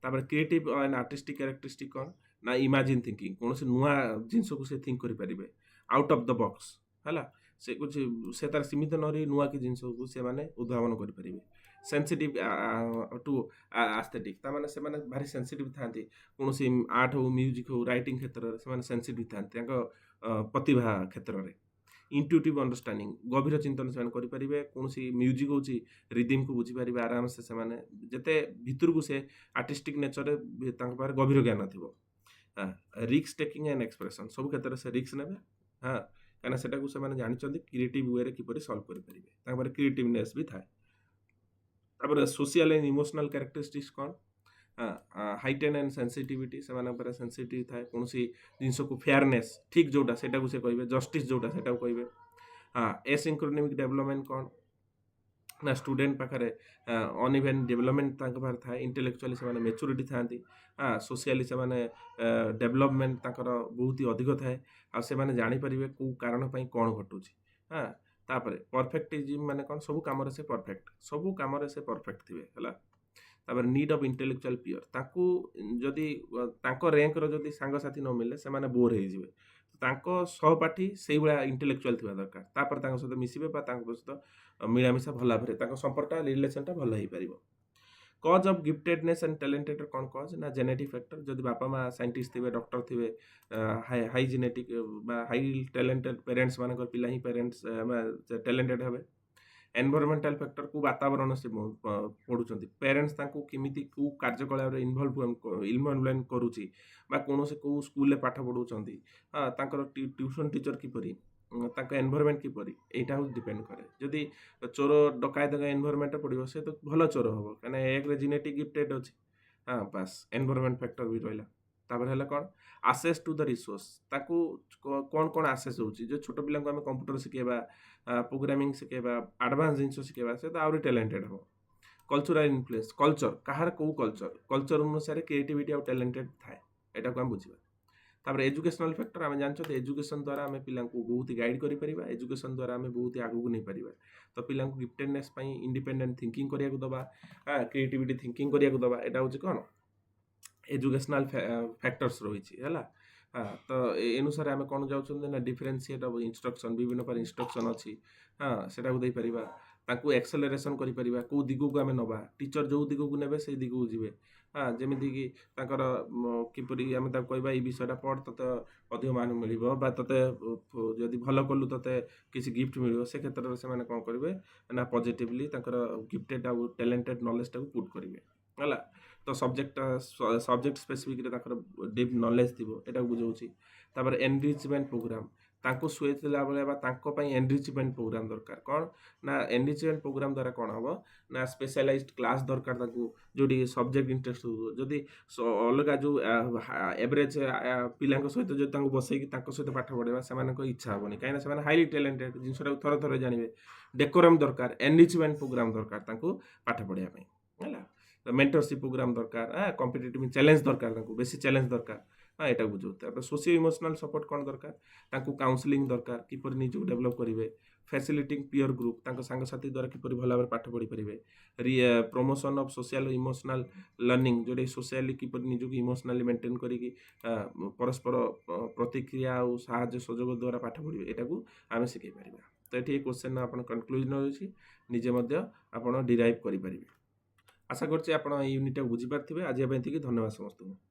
ତାପରେ କ୍ରିଏଟିଭ୍ ଆଣ୍ଡ ଆର୍ଟିଷ୍ଟିକ୍ କ୍ୟାରେକ୍ଟରିଷ୍ଟିକ୍ କ'ଣ ନା ଇମାଜିନ୍ ଥିଙ୍କିଂ, କୌଣସି ନୂଆ ଜିନିଷକୁ ସେ ଥିଙ୍କ କରିପାରିବେ, ଆଉଟ୍ ଅଫ୍ ଦ ବକ୍ସ, ହେଲା। ସେ ତାର ସୀମିତ ନ ରହି ନୂଆ କି ଜିନିଷକୁ ସେମାନେ ଉଦ୍ଭାବନ କରିପାରିବେ। ସେନ୍ସିଟିଭ୍ ଟୁ ଆସ୍ଥେଟିକ୍, ତାମାନେ ସେମାନେ ଭାରି ସେନ୍ସିଟିଭ୍ ଥାନ୍ତି, କୌଣସି ଆର୍ଟ ହଉ, ମ୍ୟୁଜିକ୍ ହଉ, ରାଇଟିଂ କ୍ଷେତ୍ରରେ ସେମାନେ ସେନ୍ସିଟିଭ୍ ଥାନ୍ତି ତାଙ୍କ ପ୍ରତିଭା କ୍ଷେତ୍ରରେ। ଇଣ୍ଟୁଇଟିଭ୍ ଅଣ୍ଡରଷ୍ଟାଣ୍ଡିଂ, ଗଭୀର ଚିନ୍ତନ ସେମାନେ କରିପାରିବେ, କୌଣସି ମ୍ୟୁଜିକ୍ ହେଉଛି ରିଦିମ୍କୁ ବୁଝିପାରିବେ ଆରାମସେ ସେମାନେ, ଯେତେ ଭିତରକୁ ସେ ଆର୍ଟିଷ୍ଟିକ୍ ନେଚରରେ ତାଙ୍କ ପାଖରେ ଗଭୀର ଜ୍ଞାନ ଥିବ। ରିକ୍ସ ଟେକିଂ ଆଣ୍ଡ ଏକ୍ସପ୍ରେସନ୍, ସବୁ କ୍ଷେତ୍ରରେ ସେ ରିକ୍ସ ନେବେ, କାହିଁକିନା ସେଟାକୁ ସେମାନେ ଜାଣିଛନ୍ତି କ୍ରିଏଟିଭ୍ ୱେରେ କିପରି ସଲ୍ଭ କରିପାରିବେ, ତାଙ୍କ ପାଖରେ କ୍ରିଏଟିଭନେସ୍ ବି ଥାଏ। ତାପରେ ସୋସିଆଲ ଆଣ୍ଡ ଇମୋସନାଲ କ୍ୟାରେକ୍ଟରିଷ୍ଟିକ୍ସ କ'ଣ, ହାଇଟେନ୍ ଆଣ୍ଡ ସେନ୍ସିଟିଭିଟି, ସେମାନଙ୍କର ସେନ୍ସିଟିଭ୍ ଥାଏ କୌଣସି ଜିନିଷକୁ, ଫେୟାରନେସ୍ ଠିକ୍ ଯେଉଁଟା ସେଟାକୁ ସେ କହିବେ, ଜଷ୍ଟିସ୍ ଯେଉଁଟା ସେଟାକୁ କହିବେ। ଏସିଙ୍କ୍ରୋନିକ୍ ଡେଭଲପମେଣ୍ଟ କ'ଣ ନା ଷ୍ଟୁଡେଣ୍ଟ ପାଖରେ ଅନଇଭେନ୍ ଡେଭଲପମେଣ୍ଟ ତାଙ୍କ ପାଖରେ ଥାଏ, ଇଣ୍ଟେଲେକ୍ଚୁଆଲି ସେମାନେ ମେଚୁରିଟି ଥାନ୍ତି, ସୋସିଆଲି ସେମାନେ ଡେଭଲପମେଣ୍ଟ ତାଙ୍କର ବହୁତ ଅଧିକ ଥାଏ, ଆଉ ସେମାନେ ଜାଣିପାରିବେ କେଉଁ କାରଣ ପାଇଁ କ'ଣ ଘଟୁଛି। ତାପରେ ପରଫେକ୍ଟିଜିମ୍ ମାନେ କ'ଣ, ସବୁ କାମରେ ସେ ପରଫେକ୍ଟ, ସବୁ କାମରେ ସେ ପରଫେକ୍ଟ ଥିବେ ହେଲା। ତାପରେ ନିଡ୍ ଅଫ୍ ଇଣ୍ଟେଲେକ୍ଚୁଆଲ ପିୟର, ତାଙ୍କୁ ଯଦି ତାଙ୍କ ର୍ୟାଙ୍କର ଯଦି ସାଙ୍ଗସାଥି ନ ମିଳିଲେ ସେମାନେ ବୋର୍ ହେଇଯିବେ, ତାଙ୍କ ସହପାଠୀ ସେଇଭଳିଆ ଇଣ୍ଟେଲେକ୍ଚୁଆଲ ଥିବା ଦରକାର, ତାପରେ ତାଙ୍କ ସହିତ ମିଶିବେ ବା ତାଙ୍କ ସହିତ ମିଳାମିଶା ଭଲ ଭାବରେ ତାଙ୍କ ସମ୍ପର୍କଟା ରିଲେସନଟା ଭଲ ହେଇପାରିବ। କଜ୍ ଅଫ୍ ଗିଫ୍ଟେଡନେସ୍ ଆଣ୍ଡ ଟ୍ୟାଲେଣ୍ଟେଡ୍ କ'ଣ କଜ୍ ନା ଜେନେଟିକ୍ ଫ୍ୟାକ୍ଟର, ଯଦି ବାପା ମା ସାଇଣ୍ଟିଷ୍ଟ ଥିବେ, ଡକ୍ଟର ଥିବେ, ହାଇ ଜେନେଟିକ୍ ବା ହାଇ ଟ୍ୟାଲେଣ୍ଟେଡ୍ ପ୍ୟାରେଣ୍ଟସ୍ ମାନଙ୍କର ପିଲା ହିଁ ପ୍ୟାରେଣ୍ଟସ୍ ଟ୍ୟାଲେଣ୍ଟେଡ୍ ହେବେ। ଏନଭାରମେଣ୍ଟାଲ ଫ୍ୟାକ୍ଟର, କେଉଁ ବାତାବରଣ ସେ ପଢ଼ୁଛନ୍ତି, ପ୍ୟାରେଣ୍ଟସ୍ ତାଙ୍କୁ କେମିତି କେଉଁ କାର୍ଯ୍ୟକଳାପରେ ଇନଭଲଭମେଣ୍ଟ କରୁଛି ବା କୌଣସି କେଉଁ ସ୍କୁଲରେ ପାଠ ପଢ଼ାଉଛନ୍ତି, ତାଙ୍କର ଟ୍ୟୁସନ୍ ଟିଚର କିପରି, ତାଙ୍କ ଏନଭାରମେଣ୍ଟ କିପରି, ଏଇଟା ହେଉଛି ଡିପେଣ୍ଡ କରେ। ଯଦି ଚୋର ଡକାୟତଙ୍କ ଏନଭାରମେଣ୍ଟରେ ପଡ଼ିବ ସେ ତ ଭଲ ଚୋର ହେବ, କାହିଁକିନା ଏକରେ ଜେନେଟିକ୍ ଗିଫ୍ଟେଡ୍ ଅଛି, ବାସ୍ ଏନଭାରମେଣ୍ଟ ଫ୍ୟାକ୍ଟର ବି ରହିଲା। ତାପରେ ହେଲା କ'ଣ, ଆସେସ୍ ଟୁ ଦ ରିସୋର୍ସ, ତାକୁ କ'ଣ ଆସେସ୍ ହେଉଛି, ଯେଉଁ ଛୋଟ ପିଲାଙ୍କୁ ଆମେ କମ୍ପ୍ୟୁଟର ଶିଖେଇବା, ପ୍ରୋଗ୍ରାମିଂ ଶିଖେଇବା, ଆଡ଼ଭାନ୍ସ ଜିନିଷ ଶିଖେଇବା, ସେ ତ ଆହୁରି ଟ୍ୟାଲେଣ୍ଟେଡ୍ ହେବ। କଲଚରାଲ ଇନଫ୍ଲୁଏନ୍ସ, କଲଚର କାହାର କେଉଁ କଲଚର ଅନୁସାରେ କ୍ରିଏଟିଭିଟି ଆଉ ଟ୍ୟାଲେଣ୍ଟେଡ୍ ଥାଏ, ଏଟାକୁ ଆମେ ବୁଝିବା। ତାପରେ ଏଜୁକେସନାଲ ଫ୍ୟାକ୍ଟର, ଆମେ ଜାଣିଛନ୍ତି ଏଜୁକେସନ୍ ଦ୍ୱାରା ଆମେ ପିଲାଙ୍କୁ ବହୁତ ଗାଇଡ଼ କରିପାରିବା, ଏଜୁକେସନ୍ ଦ୍ୱାରା ଆମେ ବହୁତ ଆଗକୁ ନେଇପାରିବା। ତ ପିଲାଙ୍କୁ ଗିଫ୍ଟେଡନେସ୍ ପାଇଁ ଇଣ୍ଡିପେଣ୍ଡେଣ୍ଟ ଥିଙ୍କିଂ କରିବାକୁ ଦେବା, କ୍ରିଏଟିଭିଟି ଥିଙ୍କିଂ କରିବାକୁ ଦେବା, ଏଇଟା ହେଉଛି କ'ଣ ଏଜୁକେସନାଲ ଫ୍ୟାକ୍ଟର୍ସ ରହିଛି ହେଲା। ତ ଏ ଅନୁସାରେ ଆମେ କ'ଣ ଯାଉଛନ୍ତି ନା ଡିଫରେନ୍ସିଏଟ୍ ଅଫ୍ ଇନଷ୍ଟ୍ରକ୍ସନ୍, ବିଭିନ୍ନ ପ୍ରକାର ଇନଷ୍ଟ୍ରକ୍ସନ୍ ଅଛି, ସେଟାକୁ ଦେଇପାରିବା। ତାଙ୍କୁ ଏକ୍ସେଲରେସନ୍ କରିପାରିବା, କେଉଁ ଦିଗକୁ ଆମେ ନେବା, ଟିଚର ଯେଉଁ ଦିଗକୁ ନେବେ ସେଇ ଦିଗକୁ ଯିବେ। ଯେମିତିକି ତାଙ୍କର କିପରି ଆମେ ତାକୁ କହିବା ଏଇ ବିଷୟଟା ପଢ଼, ତୋତେ ଅଧିକ ମାନ ମିଳିବ, ବା ତୋତେ ଯଦି ଭଲ କଲୁ ତୋତେ କିଛି ଗିଫ୍ଟ ମିଳିବ, ସେ କ୍ଷେତ୍ରରେ ସେମାନେ କ'ଣ କରିବେ ନା ପଜିଟିଭଲି ତାଙ୍କର ଗିଫ୍ଟେଡ୍ ଆଉ ଟ୍ୟାଲେଣ୍ଟେଡ୍ ନଲେଜଟାକୁ ପୁଟ୍ କରିବେ ହେଲା। ତ ସବଜେକ୍ଟ ସ୍ପେସିଫିକରେ ତାଙ୍କର ଡିପ୍ ନଲେଜ ଥିବ, ଏଟାକୁ ବୁଝାଉଛି। ତାପରେ ଏନରିଚମେଣ୍ଟ ପ୍ରୋଗ୍ରାମ, ତାଙ୍କୁ ଶୁଏଥିଲା ବେଳେ ବା ତାଙ୍କ ପାଇଁ ଏନରିଚମେଣ୍ଟ ପ୍ରୋଗ୍ରାମ ଦରକାର। କ'ଣ ନା ଏନରିଚମେଣ୍ଟ ପ୍ରୋଗ୍ରାମ ଦ୍ୱାରା କ'ଣ ହେବ ନା ସ୍ପେଶାଲାଇଜଡ୍ କ୍ଲାସ୍ ଦରକାର ତାଙ୍କୁ, ଯେଉଁଠି ସବଜେକ୍ଟ ଇଣ୍ଟରେଷ୍ଟ ହେଉଥିବ। ଯଦି ଅଲଗା ଯେଉଁ ଏଭରେଜ ପିଲାଙ୍କ ସହିତ ଯଦି ତାଙ୍କୁ ବସେଇକି ତାଙ୍କ ସହିତ ପାଠ ପଢ଼ାଇବା, ସେମାନଙ୍କ ଇଚ୍ଛା ହେବନି, କାହିଁକିନା ସେମାନେ ହାଇଲି ଟ୍ୟାଲେଣ୍ଟେଡ୍, ଜିନିଷଟାକୁ ଥରେ ଜାଣିବେ। ଡେକୋରମ୍ ଦରକାର, ଏନରିଚମେଣ୍ଟ ପ୍ରୋଗ୍ରାମ ଦରକାର ତାଙ୍କୁ ପାଠ ପଢ଼ାଇବା ପାଇଁ ହେଲା। ମେଣ୍ଟରସିପ୍ ପ୍ରୋଗ୍ରାମ ଦରକାର, କମ୍ପିଟିଟିଭ୍ ଚ୍ୟାଲେଞ୍ଜ ଦରକାର, ତାଙ୍କୁ ବେଶୀ ଚ୍ୟାଲେଞ୍ଜ ଦରକାର, ଏଇଟା ବୁଝାଉ। ତାପରେ ସୋସିଓ ଇମୋସନାଲ ସପୋର୍ଟ କ'ଣ ଦରକାର, ତାଙ୍କୁ କାଉନସିଲିଂ ଦରକାର, କିପରି ନିଜକୁ ଡେଭଲପ୍ କରିବେ। ଫ୍ୟାସିଲିଟିଂ ପିୟର ଗ୍ରୁପ୍, ତାଙ୍କ ସାଙ୍ଗସାଥି ଦ୍ୱାରା କିପରି ଭଲ ଭାବରେ ପାଠ ପଢ଼ିପାରିବେ। Promotion of social emotional learning, ଯେଉଁଟା ସୋସିଆଲି କିପରି ନିଜକୁ ଇମୋସନାଲି ମେଣ୍ଟେନ୍ କରିକି ପରସ୍ପର ପ୍ରତିକ୍ରିୟା ଆଉ ସାହାଯ୍ୟ ସହଯୋଗ ଦ୍ୱାରା ପାଠ ପଢ଼ିବେ, ଏଟାକୁ ଆମେ ଶିଖାଇ ପାରିବା। ତ ଏଠି ଏ କ୍ୱେଶ୍ଚନ୍ ଆପଣ କନକ୍ଲୁଜନ୍ ଅଛି, ନିଜେ ମଧ୍ୟ ଆପଣ ଡିରାଇଭ୍ କରିପାରିବେ। ଆଶା କରୁଛି ଆପଣ ଏଇ ୟୁନିଟ୍ଟାକୁ ବୁଝିପାରିଥିବେ। ଆଜି ପାଇଁ ଏତିକି, ଧନ୍ୟବାଦ ସମସ୍ତଙ୍କୁ।